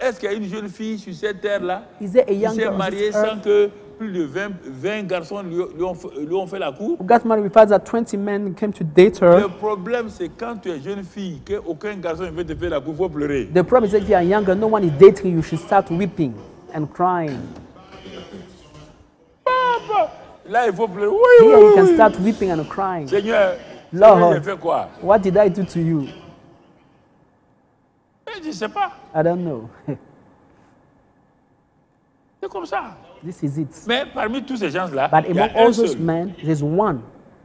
S1: Est-ce qu'il y a une jeune fille sur cette terre-là
S2: Is there a
S1: qui
S2: young
S1: s'est
S2: girl on
S1: mariée
S2: this
S1: sans
S2: earth
S1: que plus de 20 garçons lui ont fait la cour?
S2: who got married without that 20 men came to date
S1: Le
S2: her?
S1: problème, c'est quand tu es jeune fille, qu'aucun garçon ne veut te faire la cour, il faut pleurer.
S2: The problem is that if you are younger, no one is dating you, you should start weeping and crying.
S1: Papa, là, il faut pleurer. Oui,
S2: Here
S1: oui,
S2: you can
S1: oui.
S2: start weeping and crying.
S1: Seigneur,
S2: Lord.
S1: Seigneur, j'ai fait quoi?
S2: What did I do to you?
S1: Je ne sais pas.
S2: I don't know.
S1: C'est comme ça.
S2: This is it.
S1: Mais parmi tous ces gens-là,
S2: But
S1: il y a
S2: among
S1: un
S2: all those
S1: seul.
S2: men, there's one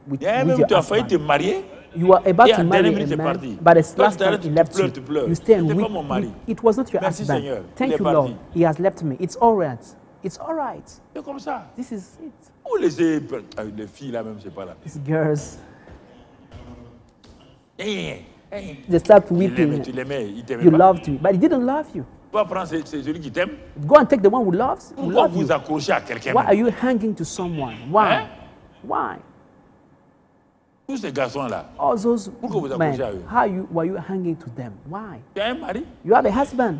S2: with,
S1: Il y a un
S2: with
S1: même
S2: your
S1: tu as failli te
S2: husband.
S1: marier.
S2: You are about
S1: Et
S2: to
S1: à
S2: marry
S1: dernière
S2: a
S1: minute, c'est
S2: man,
S1: parti.
S2: but it's
S1: Toi,
S2: last
S1: tu
S2: time
S1: t'arrêtes,
S2: he
S1: tu
S2: left
S1: pleures,
S2: you.
S1: tu pleures.
S2: You stay and
S1: C'était
S2: weep.
S1: pas mon mari.
S2: It was not your
S1: Merci,
S2: husband.
S1: Seigneur.
S2: Thank
S1: Il est
S2: you, Lord.
S1: parti.
S2: He has left me. It's all right. It's all right.
S1: C'est comme ça.
S2: This is it.
S1: Vous laissez les filles là même, c'est pas là.
S2: These girls,
S1: Hey,
S2: they start
S1: tu l'aimais,
S2: weeping.
S1: tu l'aimais, il t'aimait
S2: You
S1: pas.
S2: loved me, but he didn't love you.
S1: Tu vas prendre c'est celui qui t'aime.
S2: Go and take the one who loves, who
S1: Pourquoi
S2: loves you.
S1: vous accrochez à quelqu'un?
S2: Why are you hanging to someone? Why?
S1: Hein?
S2: Why?
S1: Tous ces garçons-là,
S2: All those
S1: Pourquoi vous
S2: men,
S1: accrochez à eux?
S2: were you hanging to them? Why?
S1: tu as un mari?
S2: You have a husband.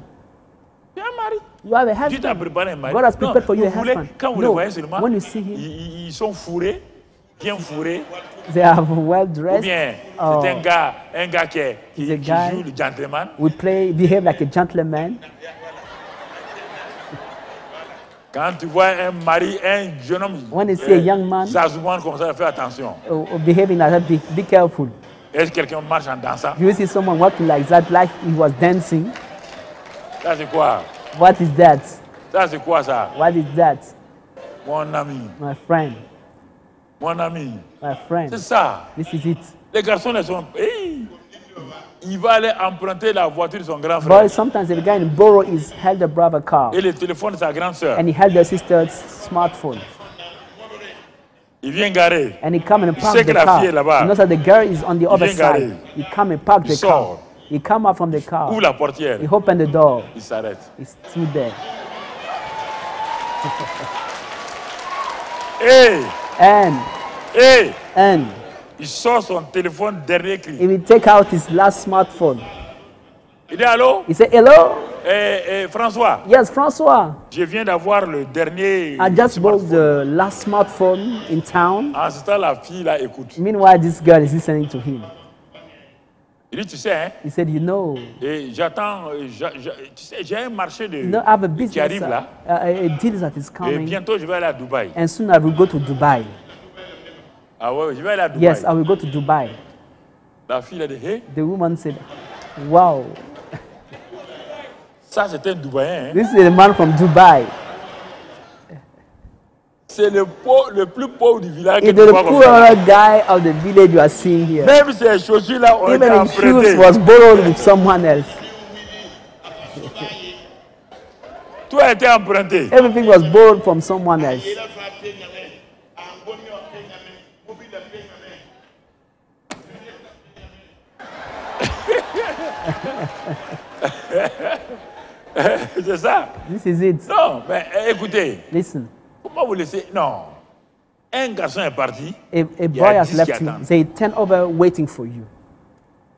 S1: Tu as un mari.
S2: You have a
S1: Dieu t'a
S2: husband.
S1: préparé un mari.
S2: God has prepared for you a
S1: vous voulez,
S2: husband.
S1: quand vous les
S2: No,
S1: voyez seulement,
S2: when you see him,
S1: ils sont fourrés, bien fourrés,
S2: they are well
S1: ou
S2: dressed.
S1: bien
S2: Oh.
S1: c'est un gars
S2: He's a
S1: qui
S2: guy.
S1: joue le gentleman.
S2: We behave like a gentleman.
S1: Quand tu vois un mari, un jeune homme,
S2: When you see a young man-
S1: zazouan comme ça, fais attention.
S2: Behaving like that, be careful.
S1: Est-ce que quelqu'un marche en dansant?
S2: Do you see someone walking like that, like he was dancing?
S1: Ça c'est quoi?
S2: What is that?
S1: Ça c'est quoi ça?
S2: What is that?
S1: Mon ami,
S2: My friend,
S1: mon ami.
S2: my friend.
S1: C'est ça.
S2: This is it.
S1: Les garçons, ils sont... Hey, il va aller emprunter la voiture de son grand frère.
S2: Boy, sometimes if a guy in borrow his elder brother car
S1: Et le téléphone de sa grande sœur.
S2: and he held their sister's smartphone
S1: Il vient garer.
S2: and he come and park
S1: sait
S2: the
S1: que la
S2: car.
S1: fille est là-bas.
S2: He knows that the girl is on the other
S1: vient garer.
S2: side. He come and park the
S1: Il
S2: car.
S1: sort.
S2: He come out from the car.
S1: Ouvre la portière.
S2: He open the door.
S1: Il s'arrête.
S2: He's through there. And
S1: il sort son téléphone dernier cri.
S2: he will take out his last smartphone.
S1: Il dit allô?
S2: He said, hello?
S1: François,
S2: Yes, Francois.
S1: je viens d'avoir le dernier
S2: I just bought
S1: smartphone.
S2: the last smartphone in town.
S1: En ce temps, la fille là écoute.
S2: Meanwhile, this girl is listening to him.
S1: Il dit, tu sais, hein,
S2: He said, you know,
S1: et j'attends, tu sais, j'ai un marché de,
S2: you know, I have a
S1: qui
S2: business,
S1: arrive là,
S2: a deal that is
S1: et
S2: coming,
S1: bientôt je vais aller à Dubaï.
S2: and soon I will go to Dubai.
S1: Ah ouais, je vais aller à Dubaï.
S2: Yes, I will go to Dubai.
S1: La fille a dit, hé,
S2: The woman said, wow,
S1: ça c'était un Dubaïen. Hein.
S2: this is a man from Dubai.
S1: C'est le plus pauvre du village que
S2: It's
S1: tu
S2: the
S1: vois comme ça.
S2: poorer guy of the village you are seeing here.
S1: Même ces chaussures là ont été
S2: Even his shoes
S1: empruntées.
S2: was borrowed with someone else.
S1: Tout a été emprunté.
S2: Everything was borrowed from someone else.
S1: C'est ça.
S2: This is it.
S1: Non, mais écoutez,
S2: Listen,
S1: comment vous laissez? Non. Un garçon est parti.
S2: a boy has
S1: 10
S2: left
S1: qui
S2: you.
S1: attendent.
S2: There is 10 over waiting for you.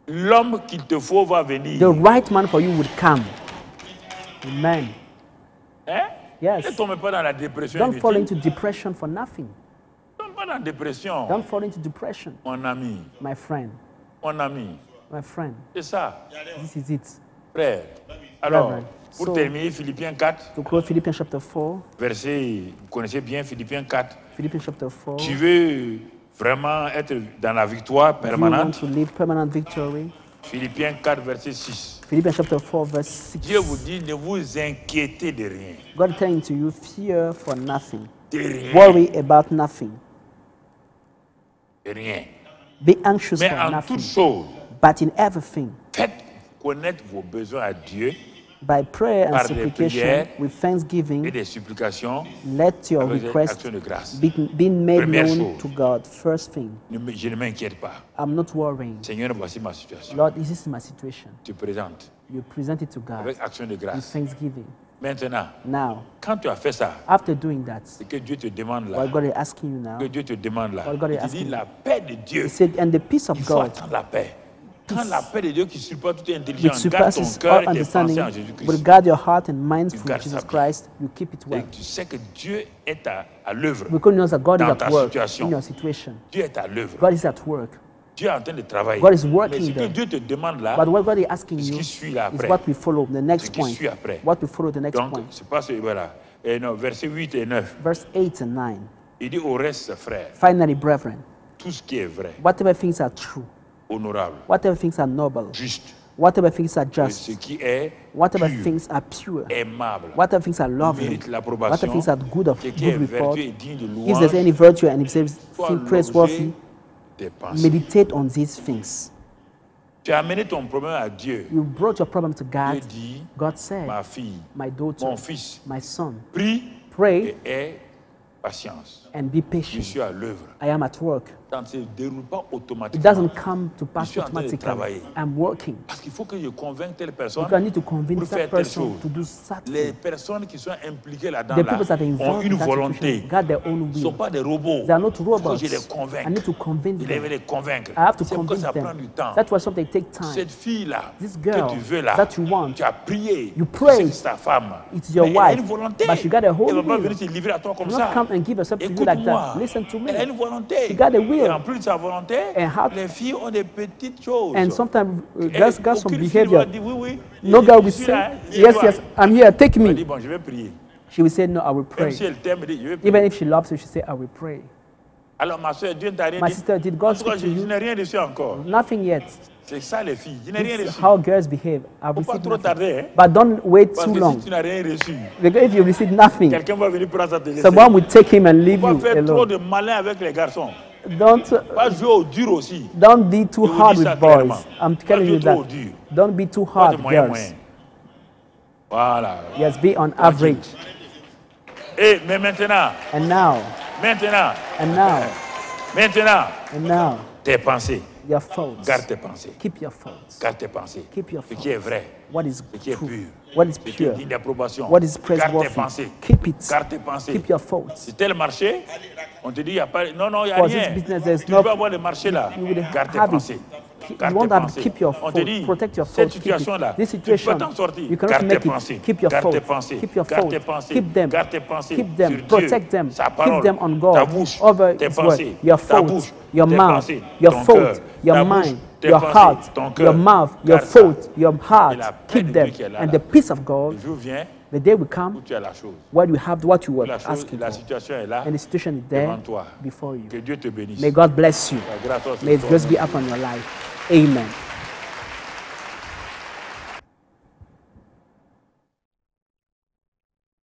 S1: L'homme qu'il te faut va venir.
S2: The right man for you would come. Amen.
S1: Hein?
S2: Yes.
S1: Ne tombe pas dans la dépression.
S2: Don't fall
S1: inutile.
S2: into depression for nothing.
S1: Ne tombe pas dans la dépression.
S2: Don't fall into depression,
S1: Mon ami,
S2: my friend.
S1: mon ami.
S2: My friend.
S1: C'est ça,
S2: This is it.
S1: frère. Alors,
S2: Reverend.
S1: pour
S2: So-
S1: terminer, Philippiens 4,
S2: To quote Philippians chapter 4.
S1: verset, vous connaissez bien Philippiens 4.
S2: Philippians chapter 4.
S1: Tu veux vraiment être dans la victoire
S2: You want
S1: permanente?
S2: to live permanent victory.
S1: Philippiens 4, verset 6.
S2: Philippians chapter 4, verse 6.
S1: Dieu vous dit, ne vous inquiétez de rien.
S2: God is telling to you, fear for nothing.
S1: De rien.
S2: Worry about nothing.
S1: De rien.
S2: Be anxious
S1: Mais
S2: for
S1: en
S2: nothing.
S1: toute chose,
S2: But in everything,
S1: faites connaître vos besoins à Dieu
S2: by prayer and
S1: Par des
S2: supplication,
S1: prières
S2: with
S1: et
S2: thanksgiving,
S1: des supplications
S2: let your
S1: avec des
S2: request
S1: actions de grâce.
S2: be made
S1: Première
S2: known
S1: chose.
S2: to God. First thing,
S1: Je ne m'inquiète pas.
S2: I'm not worrying.
S1: Seigneur, voici ma situation.
S2: Lord, this is my situation.
S1: Tu présentes
S2: You present it to God
S1: avec action de
S2: with
S1: grâce.
S2: thanksgiving.
S1: Maintenant,
S2: Now,
S1: quand tu as fait ça,
S2: after doing that,
S1: c'est que Dieu te demande là,
S2: what God is asking you now,
S1: que Dieu te demande là,
S2: What God is
S1: il te dit
S2: asking
S1: la paix de Dieu.
S2: He said, and the peace of
S1: Il faut
S2: God,
S1: attendre la paix. Quand la paix de Dieu qui surpasse toute
S2: which
S1: intelligence, garde ton
S2: surpasses
S1: cœur
S2: all
S1: et tes
S2: understanding,
S1: pensées en
S2: will
S1: Jésus-Christ.
S2: guard your heart and minds
S1: Tu
S2: from
S1: gardes
S2: Jesus
S1: ça bien.
S2: Christ, you keep it
S1: Et
S2: well.
S1: tu sais que Dieu est à l'œuvre.
S2: Because you know that God is
S1: Dans
S2: at
S1: ta
S2: work
S1: situation.
S2: in your situation.
S1: Dieu est à l'œuvre.
S2: God is at work.
S1: Dieu est en train de travailler.
S2: God is
S1: Mais
S2: working
S1: ce que
S2: there.
S1: Dieu te demande là,
S2: But what God is asking
S1: ce
S2: you
S1: qui suit là
S2: is
S1: après.
S2: what we follow, the
S1: Ce
S2: next
S1: qui
S2: point.
S1: suit après.
S2: What we follow, the next
S1: Donc,
S2: point.
S1: c'est pas ce, voilà. Et non, versets 8 et 9.
S2: Verse 8 and 9.
S1: Il dit au reste, frères,
S2: Finally, brethren,
S1: tout ce qui est vrai,
S2: whatever things are true,
S1: honorable,
S2: whatever things are noble,
S1: juste,
S2: whatever things are
S1: et
S2: just,
S1: ce qui est
S2: whatever
S1: pur,
S2: things are pure,
S1: aimable,
S2: whatever things are lovely,
S1: mérite
S2: whatever
S1: l'approbation,
S2: things are good of
S1: ce qui est
S2: good report,
S1: vertueux et digne de
S2: if there's
S1: louange,
S2: any virtue and if there's
S1: soit
S2: thing praiseworthy,
S1: l'objet des pensées.
S2: meditate on these things.
S1: Tu as amené ton problème à Dieu.
S2: You brought your problem to God.
S1: Dieu dit,
S2: God said,
S1: ma fille,
S2: my daughter,
S1: mon fils,
S2: my son,
S1: prie
S2: pray
S1: et aie patience.
S2: and be
S1: Je
S2: patient.
S1: suis à l'œuvre.
S2: I am at work.
S1: Ça ne se déroule pas
S2: It
S1: automatiquement.
S2: doesn't come to pass
S1: Je suis en train de
S2: automatically.
S1: travailler.
S2: I'm working.
S1: Parce qu'il faut que je convainque telle personne
S2: Because I need to
S1: pour
S2: convince
S1: faire
S2: that
S1: telle
S2: person
S1: chose.
S2: to do something.
S1: Les personnes qui sont impliquées là-dedans
S2: The
S1: là,
S2: people that are
S1: ont
S2: involved
S1: une
S2: in that
S1: volonté.
S2: situation got their own
S1: Ils ne sont
S2: will.
S1: pas des robots.
S2: They are not
S1: Il faut
S2: robots.
S1: que je les
S2: I
S1: convainque.
S2: need to convince
S1: Je vais
S2: them.
S1: les convaincre.
S2: I have to
S1: C'est pourquoi
S2: convince
S1: ça prend
S2: them.
S1: du temps.
S2: That's why something take time.
S1: Cette fille-là
S2: This
S1: que
S2: girl
S1: tu veux là,
S2: that you want,
S1: tu as prié.
S2: you
S1: Tu sais
S2: prayed.
S1: que c'est ta femme.
S2: It's your
S1: Mais elle a
S2: wife.
S1: une volonté.
S2: But she got a whole
S1: Elle ne va pas
S2: will.
S1: venir se livrer à toi comme
S2: Not
S1: ça.
S2: come and give herself to you like
S1: Écoute-moi.
S2: that. Listen to me.
S1: Elle a une volonté.
S2: She got a will.
S1: Et en plus de sa volonté,
S2: And how-
S1: les filles ont des petites choses.
S2: And sometimes
S1: Et
S2: girls got some
S1: aucune fille ne
S2: behavior.
S1: va dire, oui, oui.
S2: No
S1: je
S2: girl will
S1: suis là,
S2: say,
S1: et
S2: yes,
S1: toi?
S2: yes, I'm here, take
S1: Elle dit,
S2: me.
S1: bon, je vais prier.
S2: She will say, no, I will
S1: Même
S2: pray.
S1: si elle t'aime, elle dit, je vais prier.
S2: Even if she loves you, she say, I will pray.
S1: Alors, ma soeur, Dieu ne t'a rien
S2: My
S1: dit.
S2: sister, did
S1: En
S2: God
S1: tout cas,
S2: speak to
S1: je
S2: you?
S1: n'ai rien reçu encore.
S2: Nothing yet.
S1: C'est ça, les filles. Je n'ai rien
S2: This
S1: reçu.
S2: is how girls behave. I've
S1: Faut pas
S2: received
S1: trop
S2: nothing.
S1: tarder. Hein?
S2: But don't wait
S1: Parce
S2: too
S1: que
S2: long.
S1: si tu n'as rien reçu,
S2: Because if you receive nothing,
S1: quelqu'un va venir prendre ça te laisser.
S2: someone will take him and leave
S1: Faut
S2: you
S1: pas faire trop
S2: alone.
S1: de malin avec les garçons.
S2: Don't
S1: Pas jouer au dur aussi.
S2: don't be too
S1: Je vous
S2: hard
S1: dis ça
S2: with boys.
S1: clairement.
S2: I'm
S1: Pas
S2: telling you
S1: jouer trop
S2: that.
S1: dur.
S2: Don't be too
S1: Pas de
S2: hard,
S1: moyen,
S2: girls.
S1: moyen. Voilà.
S2: Yes, be on average.
S1: Et, mais maintenant,
S2: And now,
S1: maintenant,
S2: and now,
S1: maintenant,
S2: and now,
S1: tes pensées.
S2: Your thoughts.
S1: Garde tes pensées.
S2: Keep your thoughts.
S1: Garde tes pensées.
S2: Keep your
S1: Ce qui est
S2: thoughts.
S1: vrai.
S2: What is
S1: Ce qui est
S2: true?
S1: pur.
S2: What is
S1: Ce qui est
S2: pure?
S1: digne d'approbation.
S2: What is
S1: Garde tes
S2: praiseworthy?
S1: pensées.
S2: Keep it.
S1: Garde tes pensées.
S2: Keep your thoughts.
S1: Si tel marché, on te dit, il n'y a pas... Non, non, il n'y a
S2: For
S1: rien.
S2: this business, there's
S1: Tu
S2: no-
S1: veux avoir le marché là.
S2: You will
S1: Garde tes
S2: have
S1: pensées.
S2: it. You
S1: Garde
S2: want
S1: tes
S2: to
S1: pensées.
S2: keep your
S1: On te
S2: thoughts,
S1: dit,
S2: protect your
S1: cette
S2: thoughts, keep it.
S1: situation-là,
S2: This
S1: tu peux
S2: situation,
S1: t'en sortir.
S2: you cannot
S1: Garde tes
S2: make it.
S1: pensées.
S2: Keep your
S1: Garde tes
S2: thoughts.
S1: pensées.
S2: Keep your
S1: Garde tes
S2: thoughts.
S1: pensées.
S2: Keep them.
S1: Garde tes pensées.
S2: Keep them.
S1: Sur Dieu,
S2: Protect them.
S1: sa
S2: Keep
S1: parole,
S2: them on God.
S1: ta bouche,
S2: Over
S1: tes
S2: His word.
S1: pensées,
S2: Your
S1: ta
S2: thoughts,
S1: bouche,
S2: your
S1: tes
S2: mouth,
S1: pensées,
S2: your
S1: ton
S2: thoughts,
S1: cœur,
S2: your
S1: ta bouche,
S2: mind,
S1: tes
S2: your
S1: pensées,
S2: heart,
S1: ton
S2: your
S1: cœur.
S2: mouth, your
S1: Garde ça.
S2: thoughts, your heart.
S1: Et la paix
S2: Keep
S1: de
S2: them.
S1: Dieu qui est là,
S2: And
S1: là.
S2: the peace of God,
S1: Le jour vient
S2: the day will come
S1: où tu as la chose.
S2: where you have what you were
S1: La, chose,
S2: asking
S1: la
S2: for.
S1: situation est là
S2: And the situation is there
S1: devant toi.
S2: before you.
S1: Que Dieu te bénisse.
S2: May God bless you.
S1: La grâce soit sur
S2: May His
S1: toi.
S2: grace be upon your life. Amen.